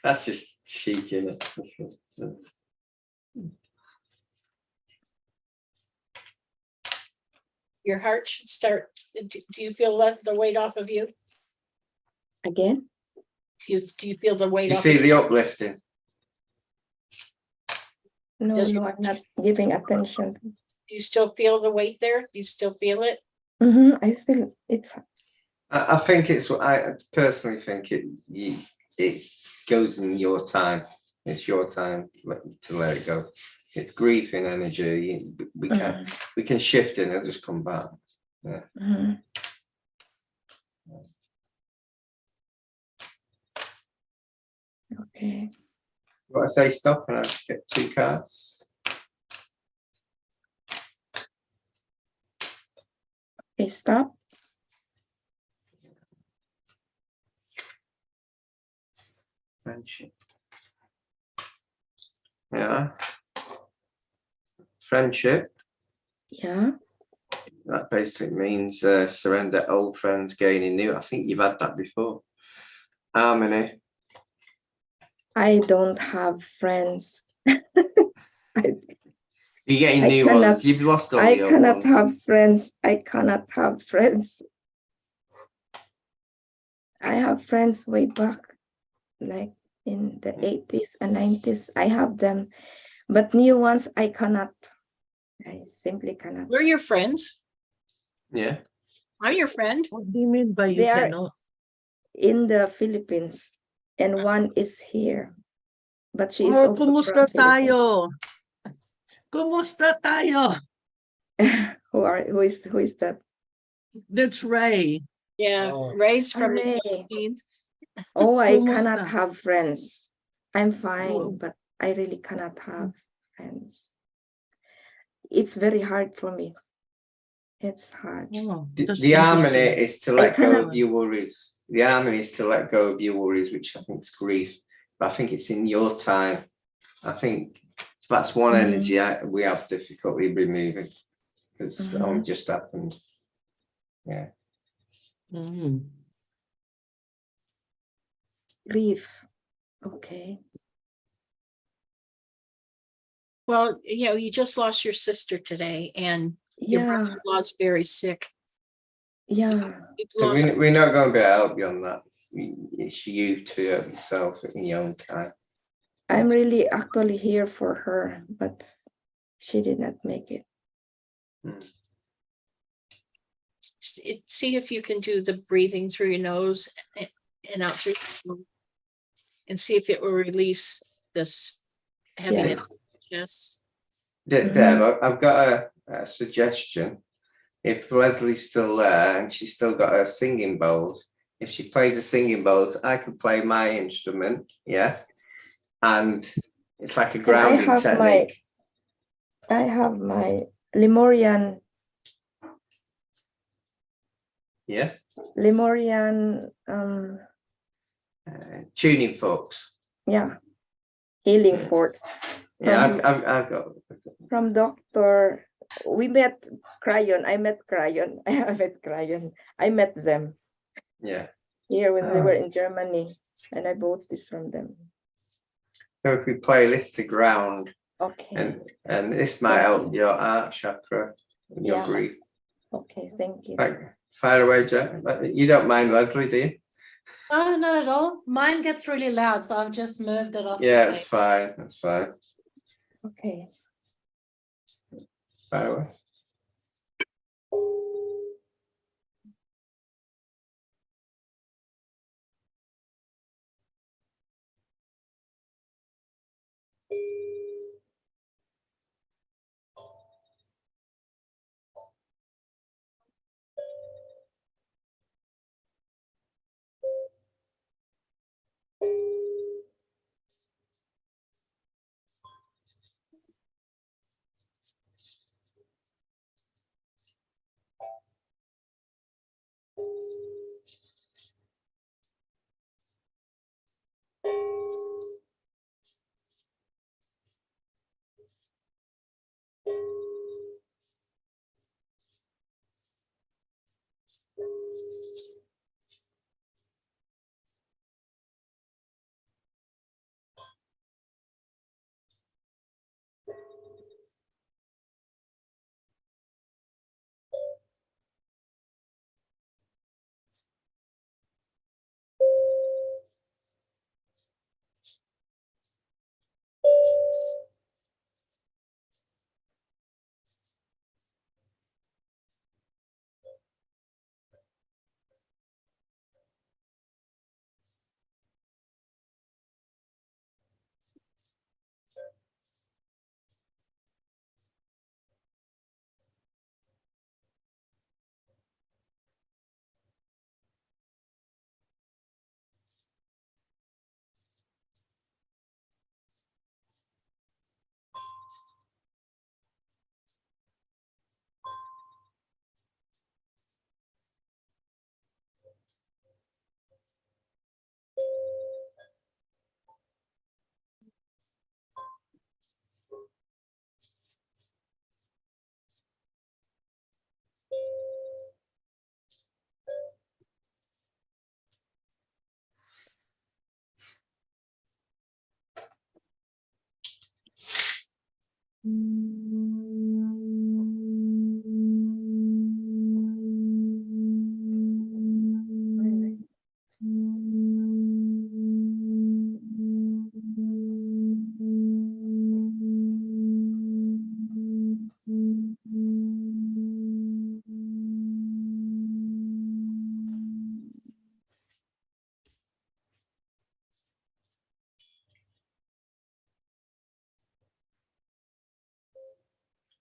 That's just cheeky, isn't it? Your heart should start. Do you feel the weight off of you? Again? Do you feel the weight You off? feel of the you? uplifting? No, no, I'm not giving attention. Do you still feel the weight there? Do you still feel it? I still, it's. I think it's what I personally think it goes in your time. It's your time to let it go. It's grieving energy. We can shift it and it'll just come back. Yeah. Okay. What I say stop and I get 2 cards. Okay, stop. Friendship. Yeah. Friendship. Yeah. That basically means surrender old friends, gaining new. I think you've had that before. Harmony. I don't have friends. You're getting new ones. You've lost all I the old cannot ones. have friends. I cannot have friends. I have friends way back, like in the 80s and 90s. I have them, but new ones I cannot. I simply cannot. We're your friends. Yeah. I'm your friend. What do you mean by you They are cannot? in the Philippines, and one is here, but she is Oh, also kumusta from Philippines. tayo? Kumusta tayo? Who is that? That's Ray. Yeah, Oh. Ray's from the Ray. Philippines. Oh, I Kumusta? cannot have friends. I'm fine, Oh. but I really cannot have friends. It's very hard for me. It's hard. Oh, The that's harmony interesting. is to let go cannot- of your worries. The harmony is to let go of your worries, which I think is grief. But I think it's in your time. I think that's one energy we have difficulty removing because it only just happened. Yeah. Mhm. Grief. Okay. Well, you just lost your sister today, and your Yeah. brother-in-law is very sick. Yeah. You've So lost. we're not going to be able to help you on that. It's you to help yourself in your own time. I'm really actually here for her, but she did not make it. See if you can do the breathing through your nose and out through your mouth, and see if it will release this heaviness in your chest. Deb, I've got a suggestion. if Leslie's still there and she's still got her singing bowls, if she plays the singing bowls, I could play my instrument, yeah, and it's like a And grounding technique. I have my Lemurian Yeah, tuning forks. yeah, healing Yeah. forks. Yeah, I've got. From Dr. We met Crayon. I met Crayon. I met Crayon. I met them Yeah. here when they Oh. were in Germany, and I bought this from them. So if we play this to ground, Okay. and this might help your heart chakra and your Yeah. grief. Okay, thank you. Like, fire away, Jack. You don't mind, Leslie, do you? No, not at all. Mine gets really loud, so I've just moved it off. Yeah, it's fine. That's fine. Okay. Fire away.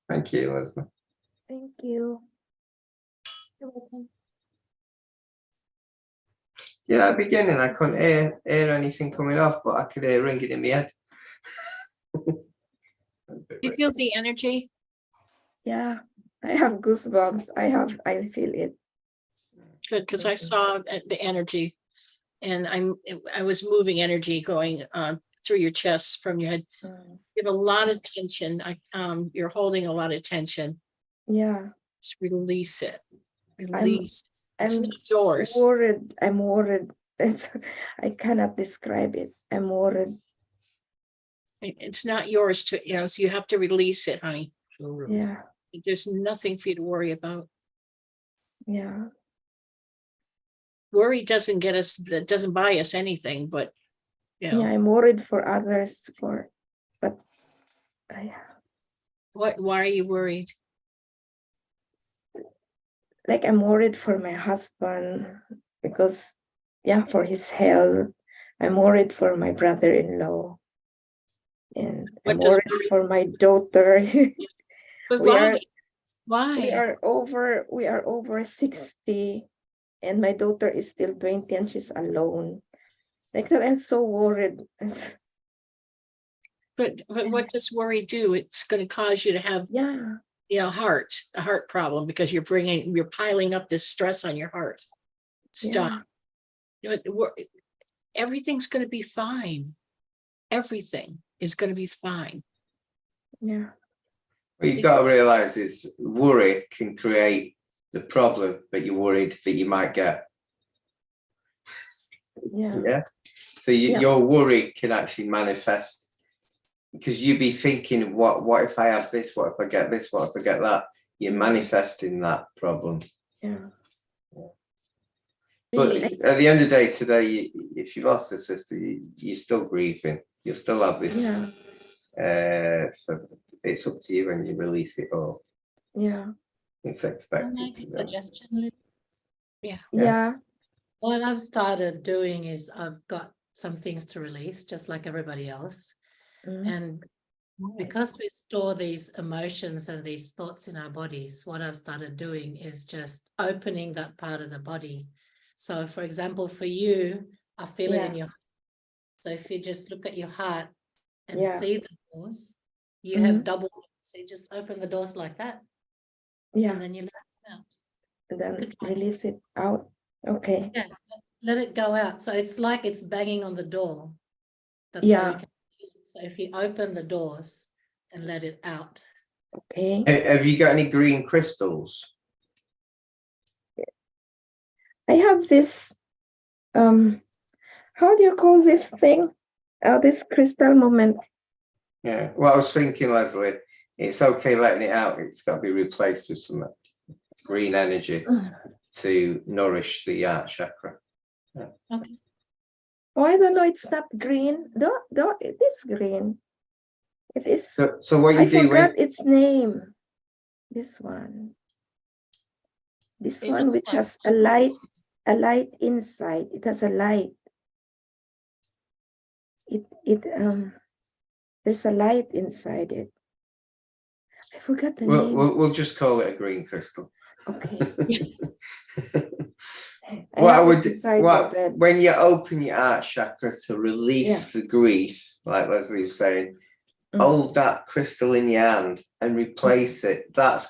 Thank you, Leslie. Thank you. You're welcome. Yeah, at the beginning I couldn't hear anything coming off, but I could hear ringing in my head. You feel the energy? Yeah, I have goosebumps. I feel it. Good, because I saw the energy, and I was moving energy going through your chest from your head. You have a lot of tension. You're holding a lot of tension. Yeah. Just release it. Release. It's I'm not yours. worried. I'm worried. I cannot describe it. I'm worried. It's not yours to, so you have to release it, honey. Yeah. There's nothing for you to worry about. Yeah. Worry doesn't get us, that doesn't buy us anything, but Yeah, I'm worried for others, but why are you worried? like I'm worried for my husband because, yeah, for his health. I'm worried for my brother-in-law, and I'm worried for my daughter. But Why? We are over 60, and my daughter is still 20, and she's alone. Like that, I'm so worried. But what does worry do? It's going to cause you to have, Yeah, a heart problem, because you're piling up this stress on your heart. Stop. Everything's going to be fine. Everything is going to be fine. yeah, What you've got to realize is worry can create the problem that you're worried that you might get. yeah, Yeah. So your worry can actually manifest, because you be thinking, what if I have this? What if I get this? What if I get that? You're manifesting that problem. yeah. But at the end of the day today, if you lost a sister, you're still grieving. You'll still have this. So it's up to you when you release it all. Yeah. It's expected. Can I make a suggestion, Liz? Yeah. What I've started doing is I've got some things to release, just like everybody else. And because we store these emotions and these thoughts in our bodies, what I've started doing is just opening that part of the body. So for example, for you, I feel it in your heart. So if you just look at your heart and see the doors, you have double. So you just open the doors like that. Yeah. And then you let it out. And then release it out. Okay. Yeah, let it go out. So it's like it's banging on the door. That's why you can feel it. So if you open the doors and let it out. Okay. Have you got any green crystals? I have this, how do you call this thing? This crystal moment. Yeah. Well, I was thinking, Leslie, it's okay letting it out. It's got to be replaced with some green energy to nourish the heart chakra. Yeah. Okay. Oh, I don't know. It's not green. It is green. It is. So what you I do forgot when its name. This one. This It one, looks which like has a light inside. It has a light. There's a light inside it. I forgot the name. we'll just call it a green crystal. Okay. When you open your heart chakra to release the grief, like Leslie was saying, hold that crystal in your hand and replace it. That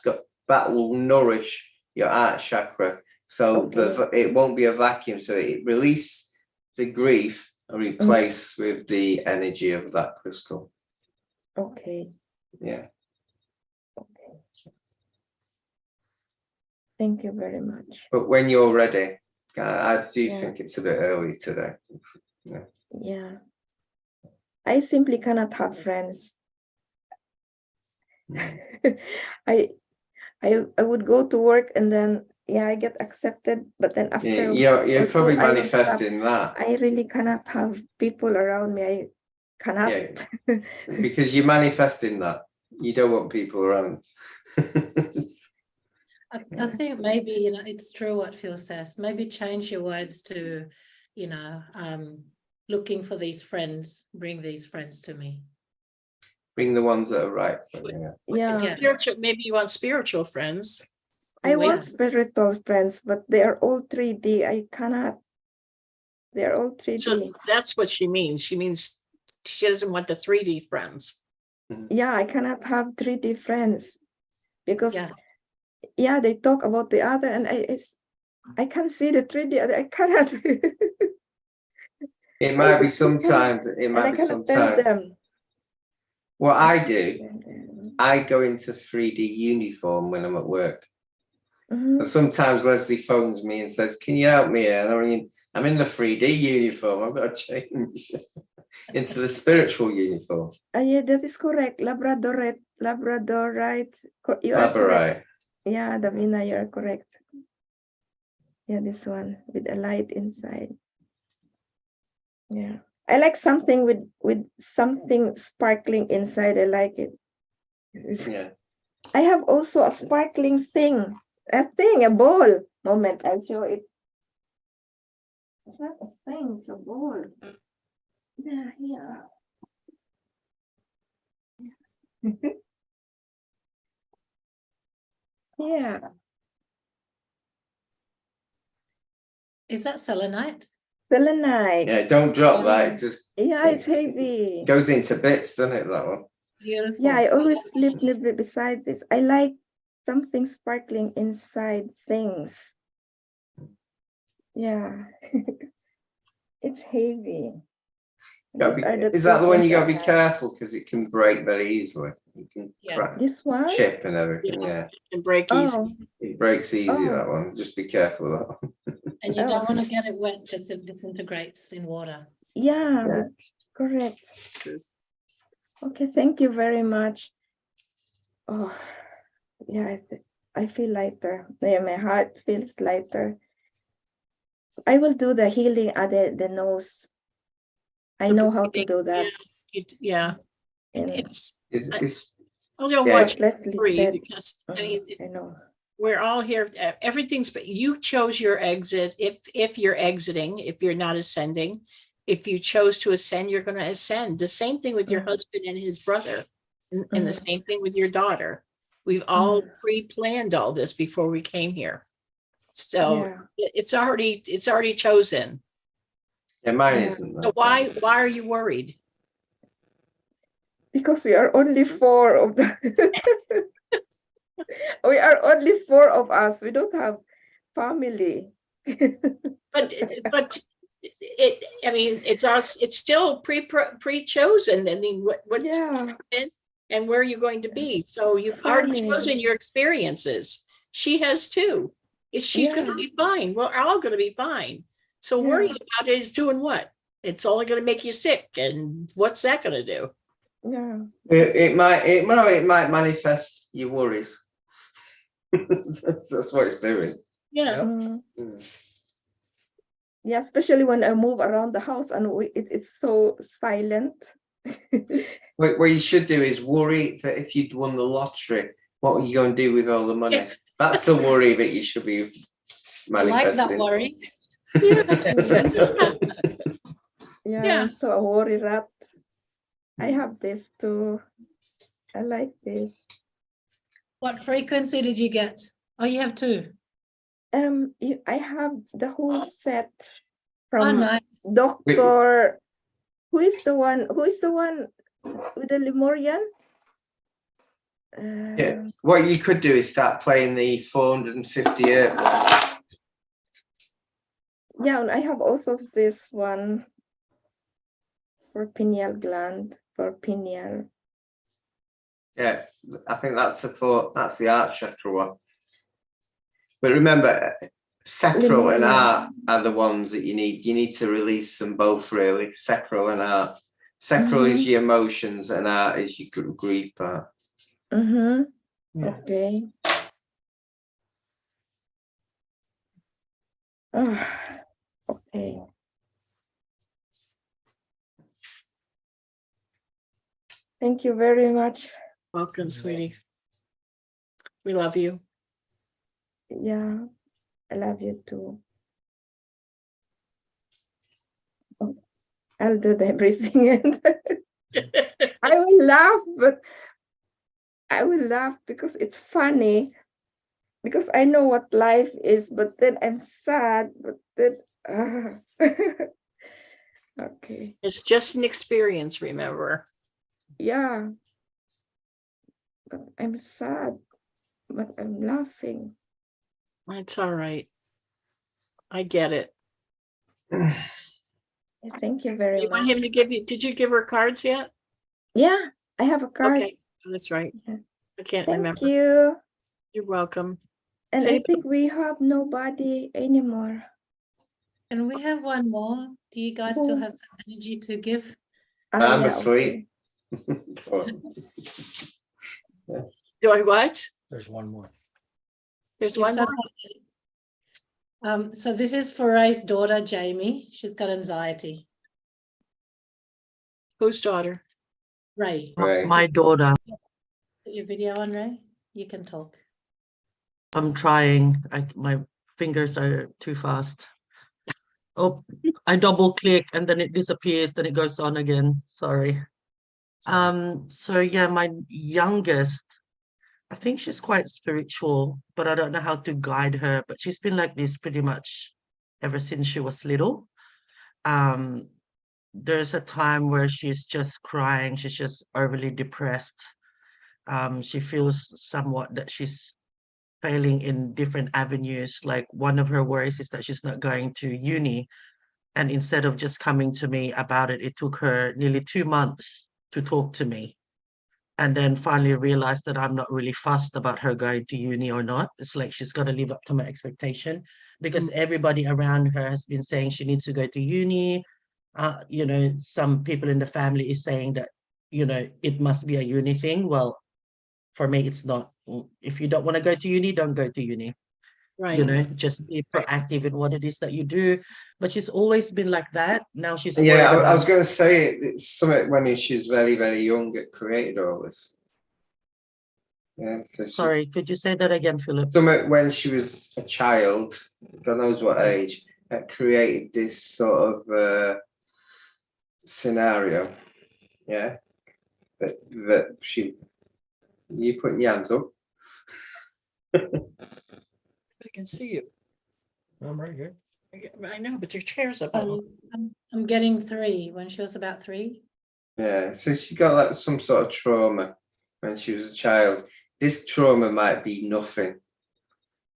will nourish your heart chakra. So it won't be a vacuum. So it release the grief and replace with the energy of that crystal. Okay. Yeah. Okay. Thank you very much. But when you're ready, I do think it's a bit early today. Yeah. I simply cannot have friends. I would go to work and then I get accepted, but then after you're probably manifesting that. I really cannot have people around me. I cannot. Because you're manifesting that. You don't want people around. I think maybe, it's true what Phil says. Maybe change your words to, looking for these friends, bring these friends to me. Bring the ones that are right for you. Yeah. Maybe you want spiritual friends. I want spiritual friends, but they are all 3D. I cannot. They're all 3D. So that's what she means. She means she doesn't want the 3D friends. Yeah, I cannot have 3D friends because they talk about the other and I can't see the 3D. I cannot. It might be sometimes. What I do, I go into 3D uniform when I'm at work. So sometimes Leslie phones me and says, "Can you help me here?" And I'm in the 3D uniform. I've got to change into the spiritual uniform. Yeah, that is correct. Labradorite. You are correct. Yeah, Davina, you are correct. Yeah, this one with a light inside. Yeah, I like something with something sparkling inside. I like it. Yeah. I have also a sparkling thing. A ball. Moment, I'll show it. It's not a thing, it's a ball. Yeah. Yeah. Is that selenite? Selenite. Yeah, don't drop that. Oh. It just Yeah, it's heavy. goes into bits, doesn't it? That one. Beautiful. Yeah, I always sleep beside this. I like something sparkling inside things. Yeah. It's heavy. These are Is that the one you gotta be tokens I like. careful because it can break very easily. You can Yeah. crack, This one? chip and everything. Yeah, And break easy. Oh, it breaks easy. Oh. That one. Just be careful of that one. And you Oh. don't want to get it wet because it disintegrates in water. yeah, Yeah. correct. Okay, thank you very much. Oh, yeah, I feel lighter. Yeah, my heart feels lighter. I will do the healing at the nose. I know how to do that. Yeah. And It's, It's I don't yeah, want you Leslie to worry said, because I mean, I know. we're all here. Everything's, but you chose your exit. If you're exiting, if you're not ascending, if you chose to ascend, you're going to ascend. The same thing with your husband and his brother, and the same thing with your daughter. We've all pre-planned all this before we came here, so Yeah. it's already chosen. yeah, mine Yeah. isn't. So why are you worried? Because we are only four of the we are only four of us. We don't have family. But it, I mean, it's still pre-chosen. I mean, what's Yeah. and where you're going to be. So you've already Funny. chosen your experiences. She has too. She's going to be fine. We're all going to be fine. So worrying about it is doing what? It's only going to make you sick. And what's that going to do? Yeah. It might manifest your worries. That's what it's doing. Yeah. Yeah, especially when I move around the house and it's so silent. What you should do is worry that if you'd won the lottery, what are you going to do with all the money? That's the worry that you should be I like that manifesting. worry. Yeah, I'm so a worry rat. I have this too. I like this. What frequency did you get? Oh, you have two. I have the whole set Oh, from nice. Doctor. Who is the one with the Lemurian? Yeah. What you could do is start playing the 450 hertz. Yeah, and I have also this one for pineal gland, for pineal. Yeah, I think that's the heart chakra one. But remember, sacral and heart are the ones that you need. You need to release them both, really. Sacral and heart. Sacral is your emotions, and heart is your grief part. Yeah. Okay. Okay. Thank you very much. Welcome, sweetie. We love you. Yeah, I love you too. I'll do everything and I will laugh, but I will laugh because it's funny, because I know what life is, but then I'm sad, but then okay. It's just an experience, remember. Yeah. But I'm sad, but I'm laughing. It's all right. I get it. Thank you very You much. want him to give you, did you give her cards yet? Yeah, I have a card. Okay, that's right. I can't Thank remember. you. You're welcome. And Say- I think we have nobody anymore. And we have one more. Do you guys still have some energy to give? I'm yeah, asleep. Do I what? There's one more. There's one more. So this is for Ray's daughter, Jamie. She's got anxiety. Whose daughter? Ray. Right. My daughter. Put your video on, Ray. You can talk. I'm trying. My fingers are too fast. Oh, I double click and then it disappears, then it goes on again. Sorry. So yeah, my youngest I think she's quite spiritual, but I don't know how to guide her. But she's been like this pretty much ever since she was little. Um, there's a time where she's just crying, she's just overly depressed. She feels somewhat that she's failing in different avenues. Like one of her worries is that she's not going to uni. And instead of just coming to me about it, it took her nearly 2 months to talk to me. And then finally realized that I'm not really fussed about her going to uni or not. It's like she's got to live up to my expectation because everybody around her has been saying she needs to go to uni. You know, some people in the family is saying that, you know, it must be a uni thing. Well, for me, it's not. If you don't want to go to uni, don't go to uni. Right. You know, just be proactive in what it is that you do. But she's always been like that. Now she's Yeah, worried I was about. going to say it's something when she was very, very young, it created all this. Yeah, so Sorry, could you say that again, Philip? something when she was a child, God knows what age, that created this sort of scenario. Yeah, that she. You putting your hands up? I can see you. I'm right here. I know, but your chair's up. I'm getting 3 when she was about 3. Yeah, so she got like some sort of trauma when she was a child. This trauma might be nothing,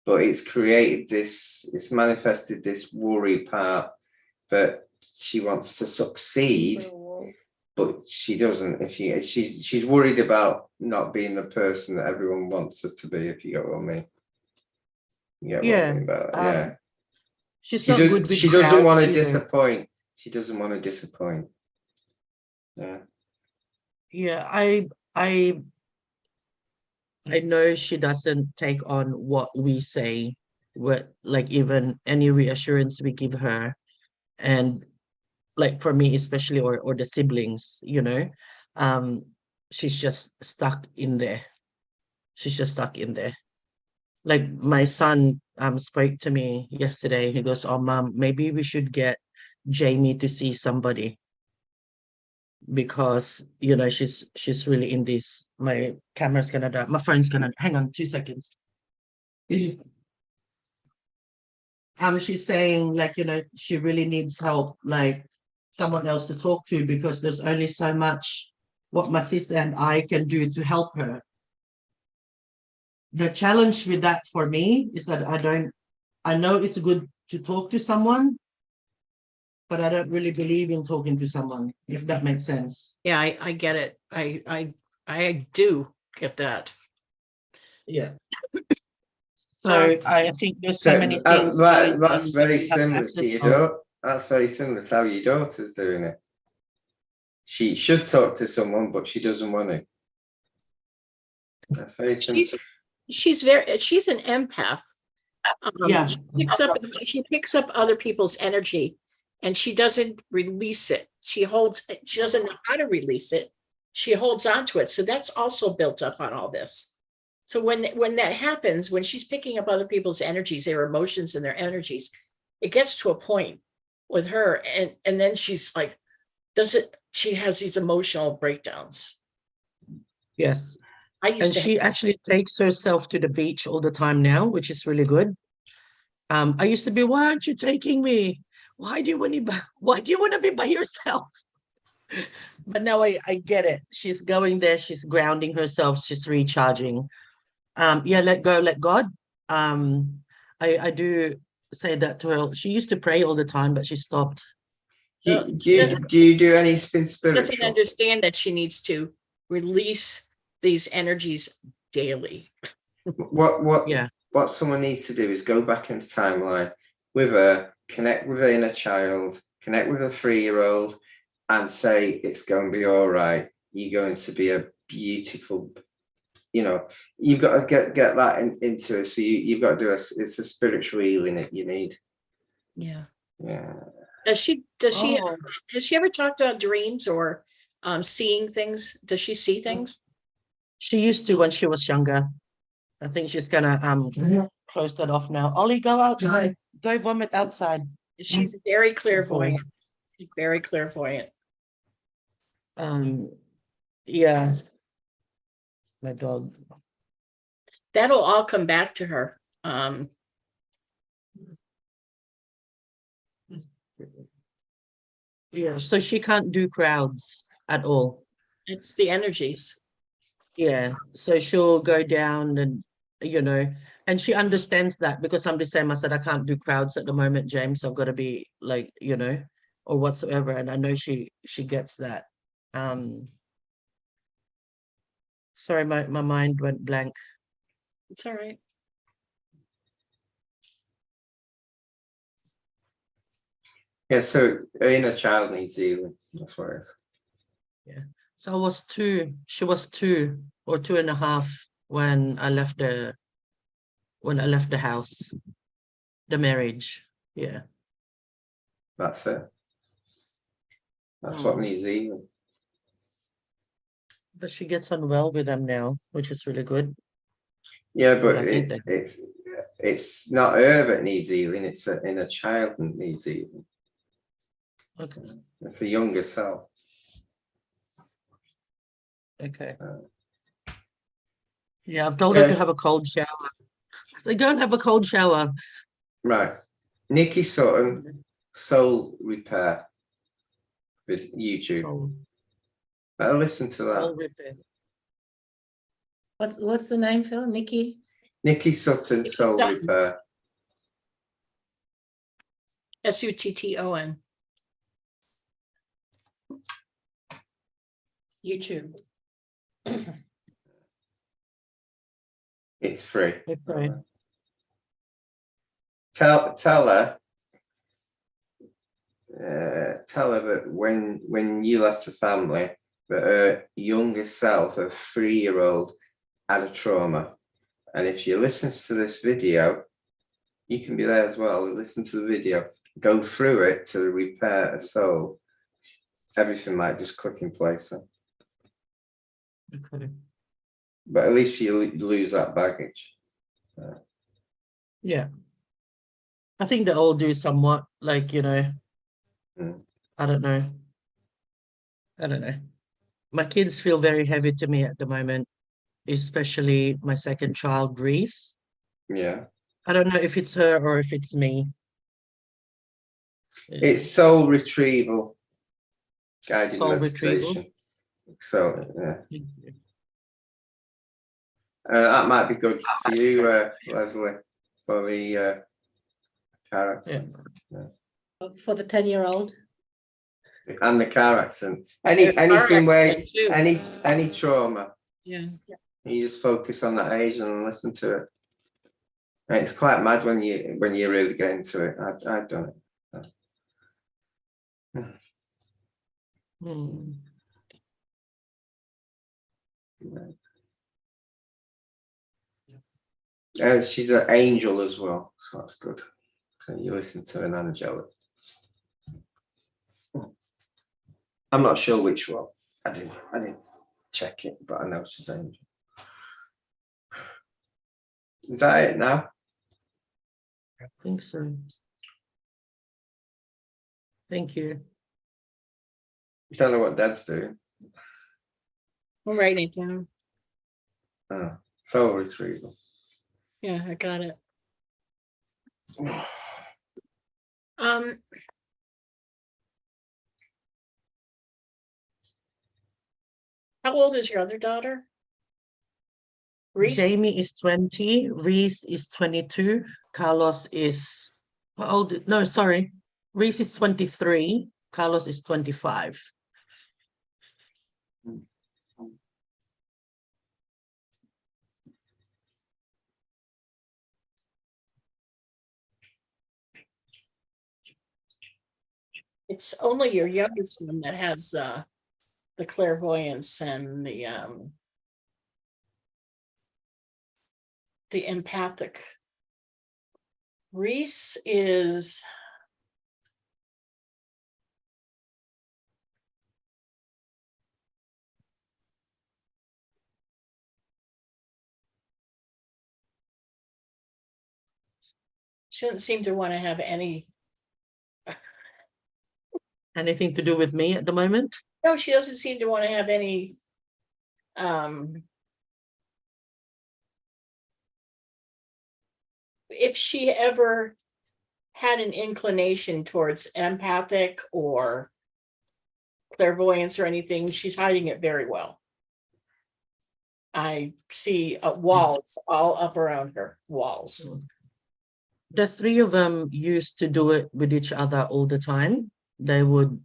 but it's created this, it's manifested this worry part that she wants to succeed, but she doesn't. If she's worried about not being the person that everyone wants her to be, if you get what I mean. You get what I mean about that? Yeah. She's not good with She doesn't want to crowds either. disappoint. She doesn't want to disappoint. Yeah. Yeah, I know she doesn't take on what we say, what like even any reassurance we give her. And like for me, especially or the siblings, you know, she's just stuck in there. She's just stuck in there. Like my son spoke to me yesterday. He goes, "Oh, mom, maybe we should get Jamie to see somebody." Because you know she's really in this. My camera's gonna die. My phone's gonna hang on 2 seconds. She's saying like, you know, she really needs help, like someone else to talk to, because there's only so much what my sister and I can do to help her. The challenge with that for me is that I know it's good to talk to someone, but I don't really believe in talking to someone, if that makes sense. Yeah, I get it. I do get that. Yeah. So I think there's so many things that's going on very that we have similar to access your on. daughter. That's very similar to how your daughter's doing it. She should talk to someone, but she doesn't want to. That's very similar. She's an empath. Yeah. She picks up other people's energy and she doesn't release it. She doesn't know how to release it. She holds on to it. So that's also built up on all this. So when that happens, when she's picking up other people's energies, their emotions and their energies, it gets to a point with her and then she's like, she has these emotional breakdowns. Yes. And she actually takes herself to the beach all the time now, which is really good. I used to be, why aren't you taking me? Why do you want to be by yourself? But now I get it. She's going there, she's grounding herself, she's recharging. Yeah, let go, let God. I do say that to her. She used to pray all the time, but she stopped. Do you do anything spiritual? She doesn't understand that she needs to release these energies daily. What someone needs to do is go back into timeline with her, connect with her inner child, connect with a 3-year-old, and say it's going to be all right. You're going to be a beautiful. You know, you've got to get that into it. So you've got to do it's a spiritual healing that you need. Yeah. Yeah. Has she ever talked about dreams or seeing things? Does she see things? She used to when she was younger. I think she's gonna close that off now. Ollie, go outside. Go vomit outside. She's very clairvoyant. She's very clairvoyant. Yeah. My dog. that'll all come back to her. Yeah, so she can't do crowds at all. It's the energies. Yeah, so she'll go down and, you know, and she understands that because I'm the same. I said, I can't do crowds at the moment, James. I've got to be like, you know, or whatsoever. And I know she gets that. Sorry, my mind went blank. It's all right. Yeah, so her inner child needs healing. That's what it is. Yeah. So I was 2, she was 2 or 2.5 when I left the house, the marriage. Yeah. That's it. That's what needs healing. But she gets on well with them now, which is really good. Yeah, Well, but I think it's not her that needs healing, it's her inner child that needs healing. Okay. It's the younger self. Okay. Yeah, I've told her to Yeah. have a cold shower. I said, go and have a cold shower. Right. Nikki Sutton, Soul Repair with YouTube. Better listen to that. Soul repair. What's the name, Phil? Nikki? Nikki Sutton, Soul Sutton. Repair. Sutton. YouTube. It's free. It's free. Tell her that when you left the family, that her younger self, her 3-year-old, had a trauma. And if she listens to this video, you can be there as well. Listen to the video, go through it to repair her soul. Everything might just click in place. Okay. But at least you lose that baggage. Yeah. I think they all do somewhat, like, you know, I don't know. My kids feel very heavy to me at the moment, especially my second child, Reese. Yeah. I don't know if it's her or if it's me. It's soul retrieval, guided Soul meditation. retrieval. So, yeah. That might be good for you, Leslie, for the car accident. Yeah. For the 10-year-old? And the car accident. Anything where any trauma. Yeah. You just focus on that age and listen to it. And it's quite mad when you really get into it. I've done it. She's an angel as well, so that's good. So you listen to an angelic. I'm not sure which one. I didn't check it, but I know she's angel. Is that it now? I think so. Thank you. You don't know what Deb's doing. I'm writing it down. Oh, soul retrieval. Yeah, I got it. How old is your other daughter? Reese? Jamie is 20, Reese is 22, Carlos is how old? No, sorry. Reese is 23, Carlos is 25. It's only your youngest one that has the clairvoyance and the empathic. Reese is she doesn't seem to want to have anything to do with me at the moment. No, she doesn't seem to want to have any if she ever had an inclination towards empathic or clairvoyance or anything, she's hiding it very well. I see walls all up around her, walls. The three of them used to do it with each other all the time. They would,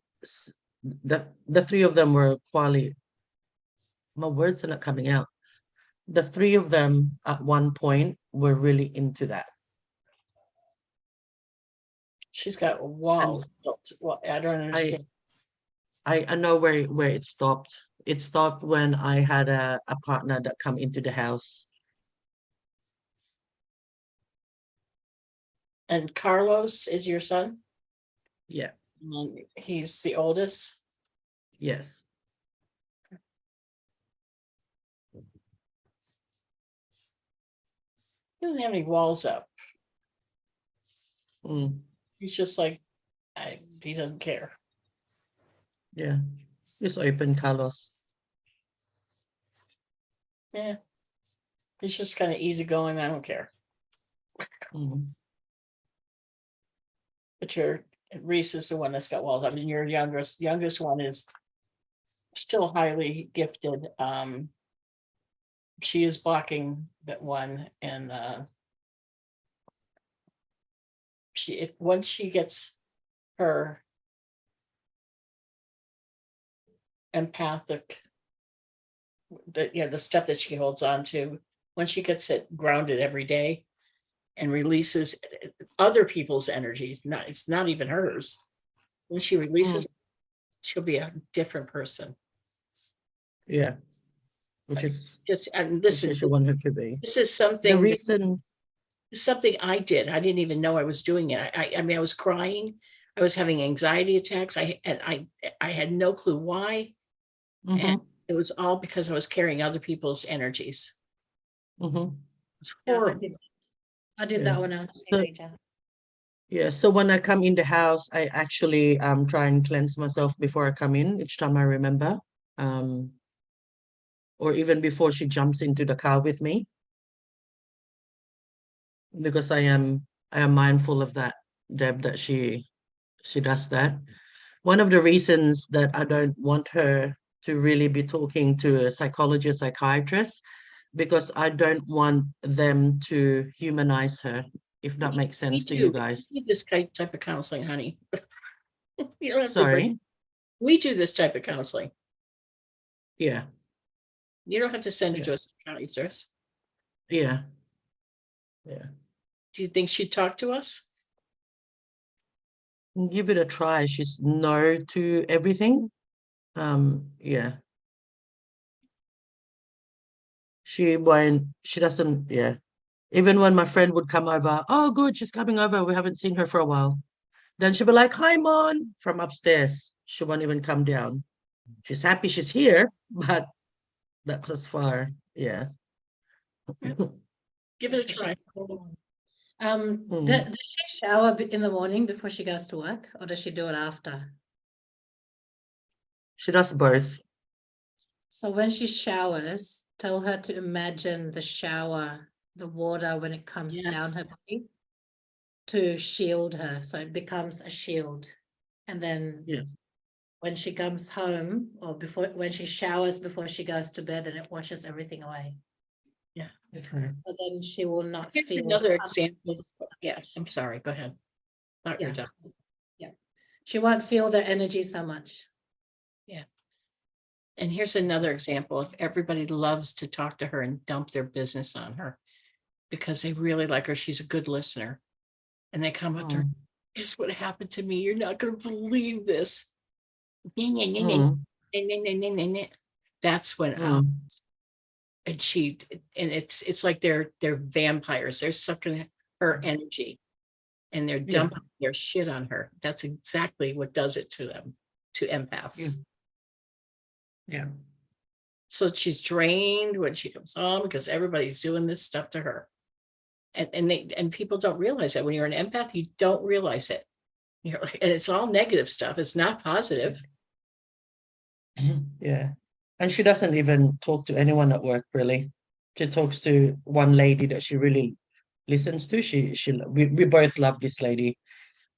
the three of them were quality. My words are not coming out. The three of them at one point were really into that. She's got walls built. Well, I don't understand. I know where it stopped. It stopped when I had a partner that come into the house. And Carlos is your son? Yeah. And he's the oldest? Yes. He doesn't have any walls up. Mm, He's just like, he doesn't care. yeah. Just open, Carlos. Yeah. He's just kind of easygoing. I don't care. Mm. But your Reese is the one that's got walls. I mean, your youngest one is still highly gifted. She is blocking that one, and once she gets her empathic, the stuff that she holds on to, when she gets it grounded every day and releases other people's energy, it's not even hers. When she releases, she'll be a different person. Yeah. Which is And listen, the one who could be. this is something I did. I didn't even know I was doing it. I mean, I was crying. I was having anxiety attacks. I had no clue why. And it was all because I was carrying other people's energies. Mm-hmm. It's Yeah, horrible. I did that when I was a teenager. Yeah, so when I come in the house, I actually try and cleanse myself before I come in each time I remember. Or even before she jumps into the car with me. Because I am mindful of that, Deb, that she does that. One of the reasons that I don't want her to really be talking to a psychologist, psychiatrist, because I don't want them to humanize her, if that makes sense to you guys. We do this type of counseling, honey. You don't have Sorry. to. We do this type of counseling. Yeah. You don't have to send her to a psychiatrist. Yeah. Yeah. Do you think she'd talk to us? Give it a try. She's no to everything. Yeah. She doesn't, yeah. Even when my friend would come over, oh, good, she's coming over. We haven't seen her for a while. Then she'll be like, hi, Mon, from upstairs. She won't even come down. She's happy she's here, but that's as far. Yeah. Give it a try. Does she shower in the morning before she goes to work, or does she do it after? She does both. So when she showers, tell her to imagine the shower, the water when it comes down her body, to shield her, so it becomes a shield. And then when she comes home, or when she showers before she goes to bed, and it washes everything away. Yeah. Okay. But then she will not Here's feel another example. Yeah, I'm sorry. Go ahead. Yeah. Yeah. She won't feel their energy so much. Yeah. And here's another example. If everybody loves to talk to her and dump their business on her because they really like her, she's a good listener. And they come up to her, guess what happened to me? You're not going to believe this. That's when and it's like they're vampires. They're sucking her energy and they're dumping their shit on her. That's exactly what does it to them, to empaths. Yeah. So she's drained when she comes home because everybody's doing this stuff to her. And people don't realize that when you're an empath, you don't realize it. You're like, and it's all negative stuff. It's not positive. Yeah. And she doesn't even talk to anyone at work, really. She talks to one lady that she really listens to. We both love this lady.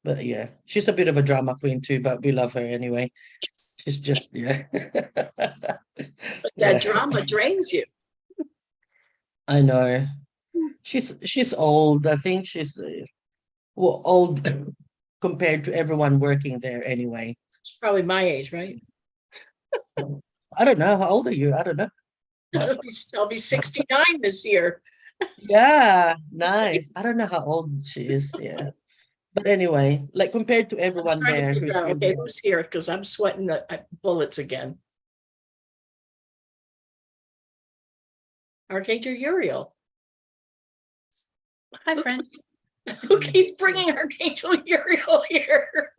But yeah, she's a bit of a drama queen too, but we love her anyway. She's just, yeah. But that Yeah. drama drains you. I know. She's old. I think she's well, old compared to everyone working there anyway. It's probably my age, right? I don't know. How old are you? I don't know. I'll be 69 this year. Yeah, nice. I don't know how old she is. Yeah. But anyway, like compared to I'm everyone trying to there figure who's out, been okay, there. who's here? Because I'm sweating bullets again. Archangel Uriel. Hi, friend. Who keeps bringing Archangel Uriel here?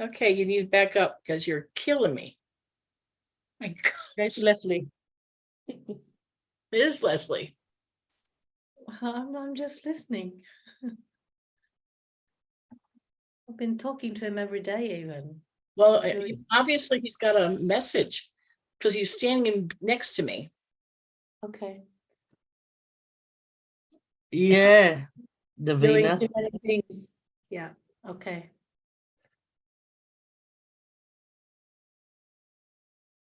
Okay, you need to back up because you're killing me. My God, That's Leslie. it is Leslie. I'm just listening. I've been talking to him every day, even. Well, Really? obviously he's got a message because he's standing next to me. Okay. Yeah. The Doing Vina. too many things. Yeah. Okay.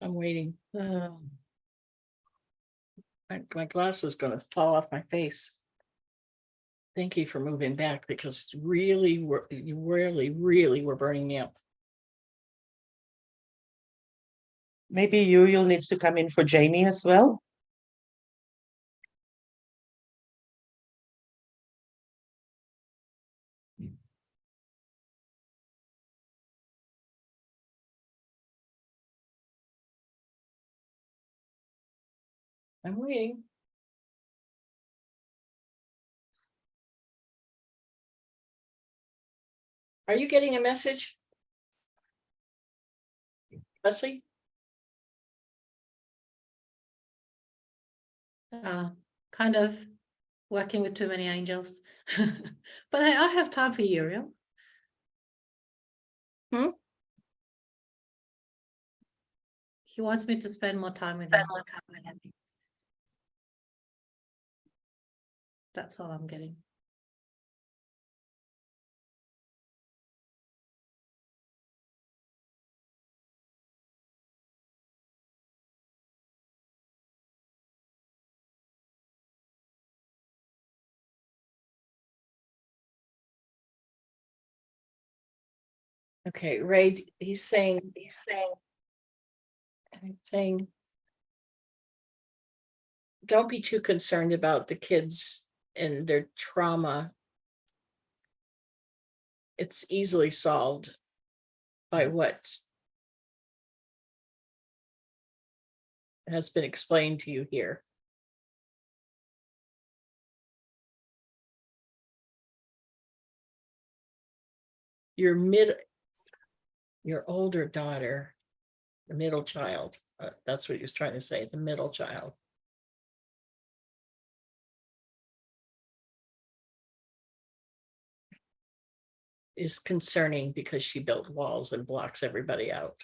I'm waiting. My glass is going to fall off my face. Thank you for moving back because you really were burning me up. Maybe Uriel needs to come in for Jamie as well. I'm waiting. Are you getting a message, Leslie? Kind of working with too many angels. But I have time for Uriel. He wants me to spend more time with him. That's all I'm getting. Okay, Ray, he's saying, don't be too concerned about the kids and their trauma. It's easily solved by what has been explained to you here. Your older daughter, the middle child, that's what he was trying to say, the middle child. Is concerning because she built walls and blocks everybody out.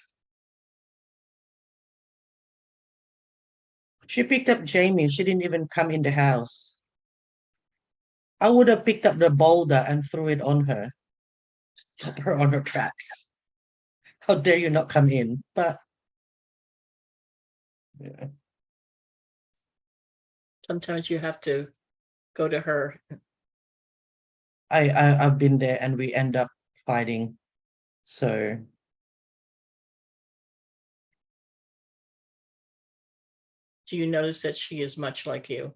She picked up Jamie. She didn't even come in the house. I would have picked up the boulder and threw it on her. Stop her on her tracks. How dare you not come in? But yeah. Sometimes you have to go to her. I've been there and we end up fighting. So Do you notice that she is much like you?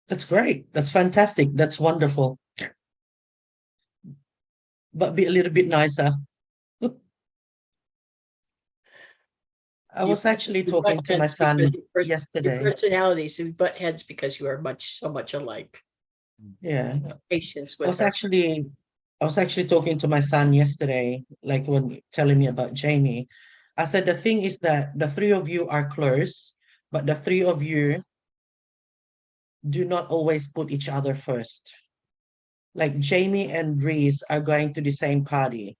that's great. That's fantastic. That's wonderful. But be a little bit nicer. I was actually You talking butt to my heads son because your yesterday. personalities, you butt heads because you are so much alike. Yeah. Patience I with was her. actually talking to my son yesterday, like when telling me about Jamie. I said the thing is that the three of you are close, but the three of you do not always put each other first. Like Jamie and Reese are going to the same party.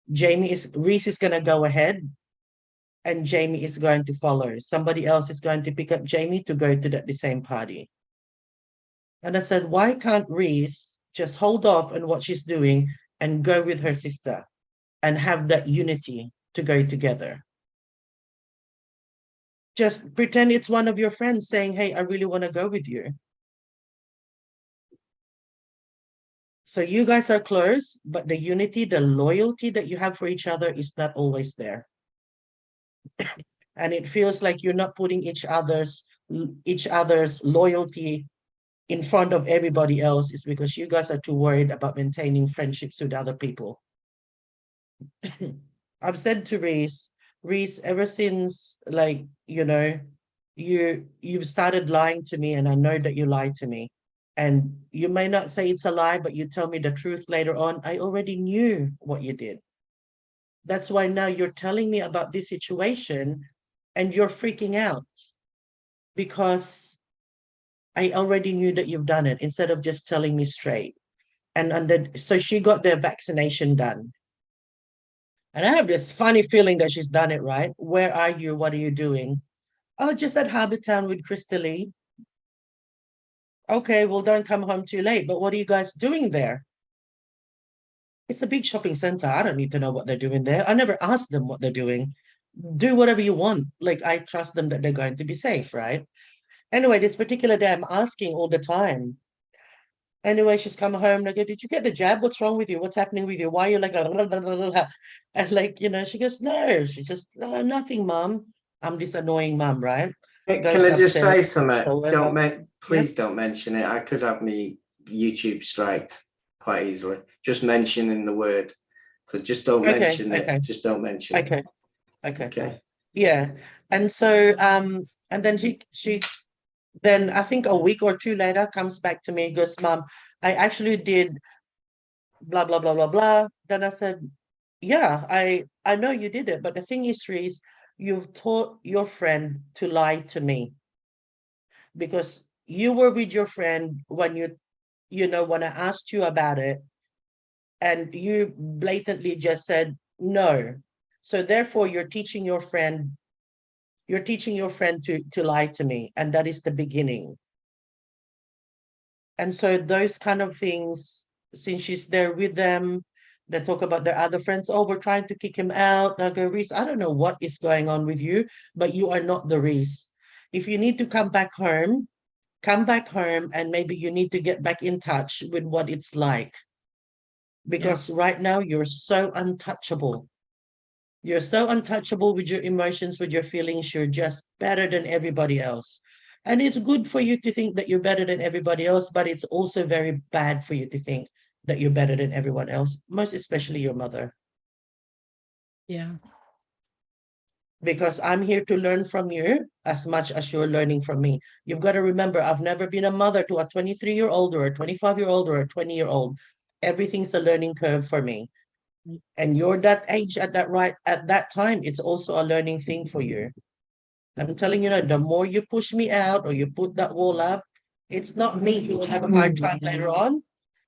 Reese is gonna go ahead and Jamie is going to follow. Somebody else is going to pick up Jamie to go to the same party. And I said, why can't Reese just hold off on what she's doing and go with her sister and have that unity to go together? Just pretend it's one of your friends saying, hey, I really want to go with you. So you guys are close, but the unity, the loyalty that you have for each other is not always there. And it feels like you're not putting each other's loyalty in front of everybody else. Is because you guys are too worried about maintaining friendships with other people. I've said to Reese, ever since, like, you know, you've started lying to me, and I know that you lied to me. And you may not say it's a lie, but you tell me the truth later on. I already knew what you did. That's why now you're telling me about this situation and you're freaking out, because I already knew that you've done it, instead of just telling me straight. And then, so she got the vaccination done. And I have this funny feeling that she's done it right. Where are you? What are you doing? Oh, just at Harbortown with Crystal. Okay, well, don't come home too late. But what are you guys doing there? It's a big shopping center. I don't need to know what they're doing there. I never asked them what they're doing. Do whatever you want. Like, I trust them that they're going to be safe, right? Anyway, this particular day, I'm asking all the time. Anyway, she's come home and I go, did you get the jab? What's wrong with you? What's happening with you? Why are you like, blah, blah, blah, blah, blah. And like, you know, she goes, no, she just, nothing, mom. I'm this annoying mom, right? Can Goes I just say upstairs. something? Please don't mention it. I could have me YouTube striked quite easily. Just mentioning the word. So just don't mention it. Just don't mention it. Okay. Yeah. And so, and then she then I think a week or two later comes back to me and goes, Mom, I actually did blah, blah, blah, blah, blah. Then I said, yeah, I know you did it. But the thing is, Reese, you've taught your friend to lie to me, because you were with your friend when when I asked you about it, and you blatantly just said no. So therefore you're teaching your friend to lie to me, and that is the beginning. And so those kind of things, since she's there with them, they talk about their other friends. Oh, we're trying to kick him out. I go, Reese, I don't know what is going on with you, but you are not the Reese. If you need to come back home, and maybe you need to get back in touch with what it's like. Because right now you're so untouchable. You're so untouchable with your emotions, with your feelings. You're just better than everybody else. And it's good for you to think that you're better than everybody else, but it's also very bad for you to think that you're better than everyone else, most especially your mother. Yeah. Because I'm here to learn from you as much as you're learning from me. You've got to remember, I've never been a mother to a 23-year-old or a 25-year-old or a 20-year-old. Everything's a learning curve for me. And you're that age at that time, it's also a learning thing for you. I'm telling you, the more you push me out or you put that wall up, it's not me who will have a hard time later on,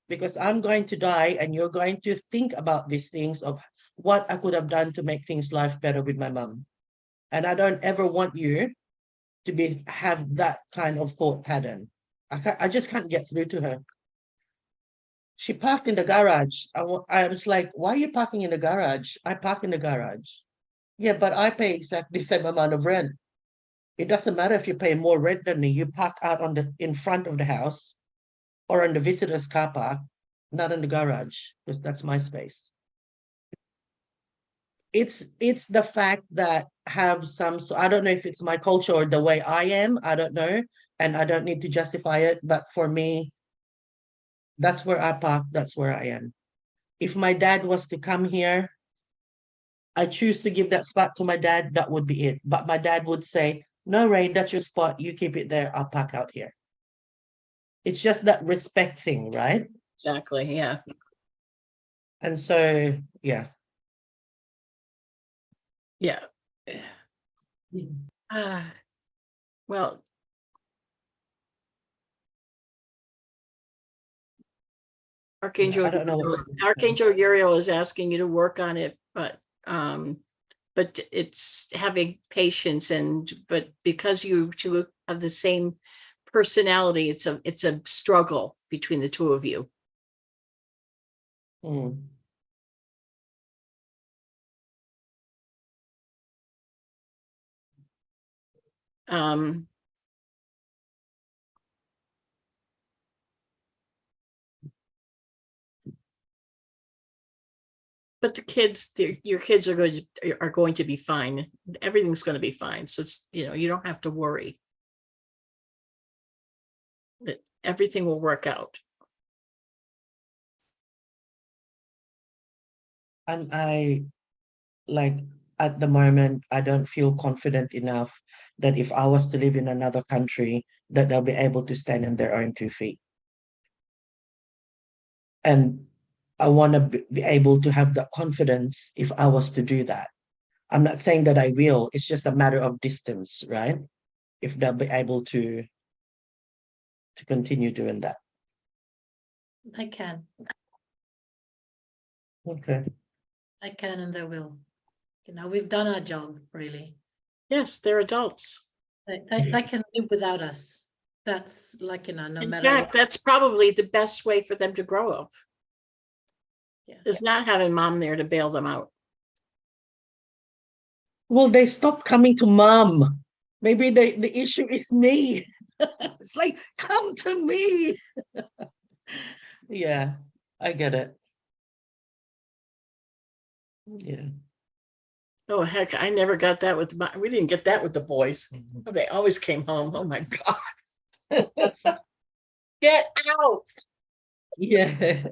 because I'm going to die and you're going to think about these things of what I could have done to make things life better with my mom. And I don't ever want you to have that kind of thought pattern. I just can't get through to her. She parked in the garage. I was like, why are you parking in the garage? I park in the garage. Yeah, but I pay exactly the same amount of rent. It doesn't matter if you pay more rent than me. You park out in front of the house or on the visitor's car park, not in the garage, because that's my space. It's the fact that so I don't know if it's my culture or the way I am, I don't know, and I don't need to justify it, but for me, that's where I park, that's where I am. If my dad was to come here, I choose to give that spot to my dad, that would be it. But my dad would say, no, Ray, that's your spot. You keep it there. I'll park out here. It's just that respect thing, right? Exactly. Yeah. And so, yeah. Yeah. Well, Archangel, I don't know Archangel Uriel is asking you to work on it, but but it's having patience but because you two have the same personality, it's a struggle between the two of you. Mm. But the kids, your kids are going to be fine. Everything's going to be fine. So it's, you don't have to worry. That everything will work out. And like at the moment, I don't feel confident enough that if I was to live in another country, that they'll be able to stand on their own 2 feet. And I want to be able to have the confidence if I was to do that. I'm not saying that I will, it's just a matter of distance, right? If they'll be able to continue doing that. I can. Okay. I can and they will. We've done our job, really. Yes, they're adults. They can live without us. That's like, no In matter fact, what. that's probably the best way for them to grow up. Yeah. Is not having mom there to bail them out. Well, they stopped coming to mom. Maybe the issue is me. It's like, come to me. Yeah, I get it. Yeah. Oh, heck, I never got that we didn't get that with the boys. They always came home. Oh my God. Get out. Yeah.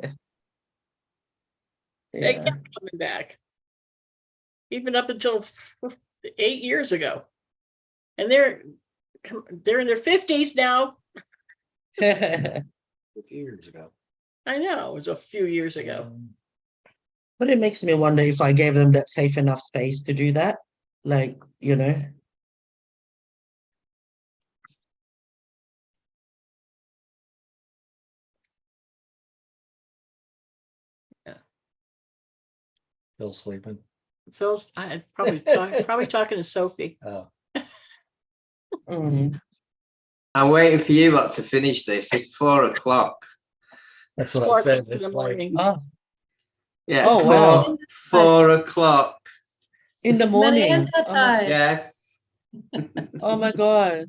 They Yeah. kept coming back. Even up until 8 years ago. And they're in their 50s now. A few years ago. I know, it was a few years ago. But it makes me wonder if I gave them that safe enough space to do that. Like, Still sleeping. Phil's probably talking to Sophie. Oh. Mm. I'm waiting for you lot to finish this. It's 4 o'clock. That's what I said. In It's the like, morning. Oh, Yeah, Oh, wow. 4 o'clock. in the It's morning. Marianta Oh, time. Yes. oh my God.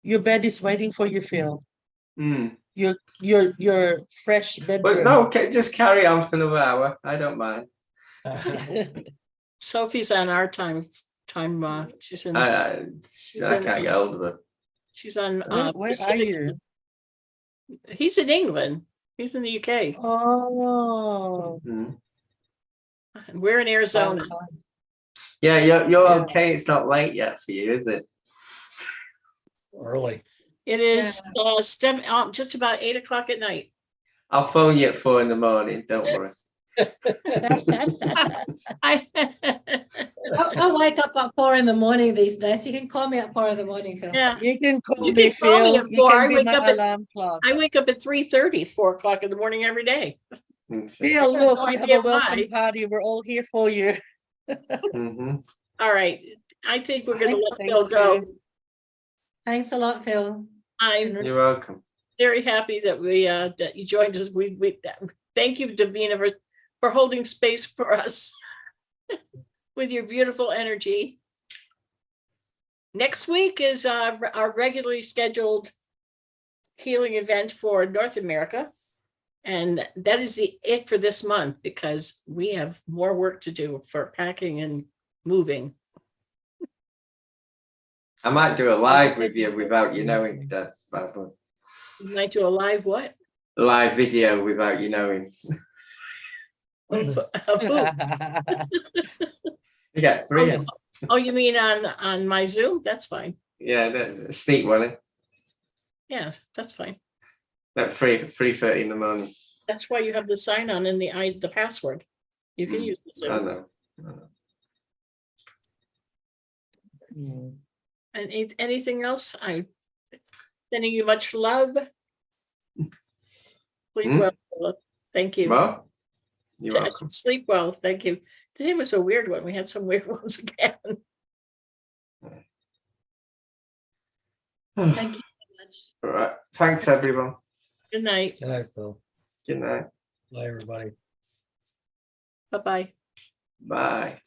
Your bed is waiting for you, Phil. Hmm. Your fresh But bedroom. no, okay, just carry on for another hour. I don't mind. Sophie's on our time. She's in. I can't get hold of her. She's on. Where are Pacific. you? He's in England. He's in the UK. Oh. Hmm. And we're in Arizona. Yeah, you're Yeah. okay. It's not late yet for you, is it? early. It is just about 8 o'clock at night. I'll phone you at 4 in the morning. Don't worry. I wake up at 4 in the morning these days. You can call me at 4 in the morning, Phil. Yeah. You can call You me, can call me Phil. at You 4. can I be wake my up at alarm clock. 3:30, 4 o'clock in the morning every day. Phil, look, No we have idea a welcome why. party. We're all here for you. Mm-hmm. All right. I think we're going to let Thank Phil go. you. Thanks a lot, Phil. I'm You're welcome. very happy that that you joined us. We thank you, Davina, for holding space for us with your beautiful energy. Next week is our regularly scheduled healing event for North America. And that is it for this month because we have more work to do for packing and moving. I might do a live with you without you knowing that. You might do a live what? Live video without you knowing. Of who? You get 3. Oh, you mean on my Zoom? That's fine. Yeah, the sneak one. Yeah, that's fine. At 3:30 in the morning. That's why you have the sign on and the password. You can use the I Zoom. know. And anything else? I'm sending you much love. Sleep well. Thank you. Well, you're welcome. Sleep well. Thank you. Today was a weird one. We had some weird ones again. Thank you so much. All right. Thanks, everyone. Good night. Good night, Phil. Good night. Bye, everybody. Bye-bye. Bye.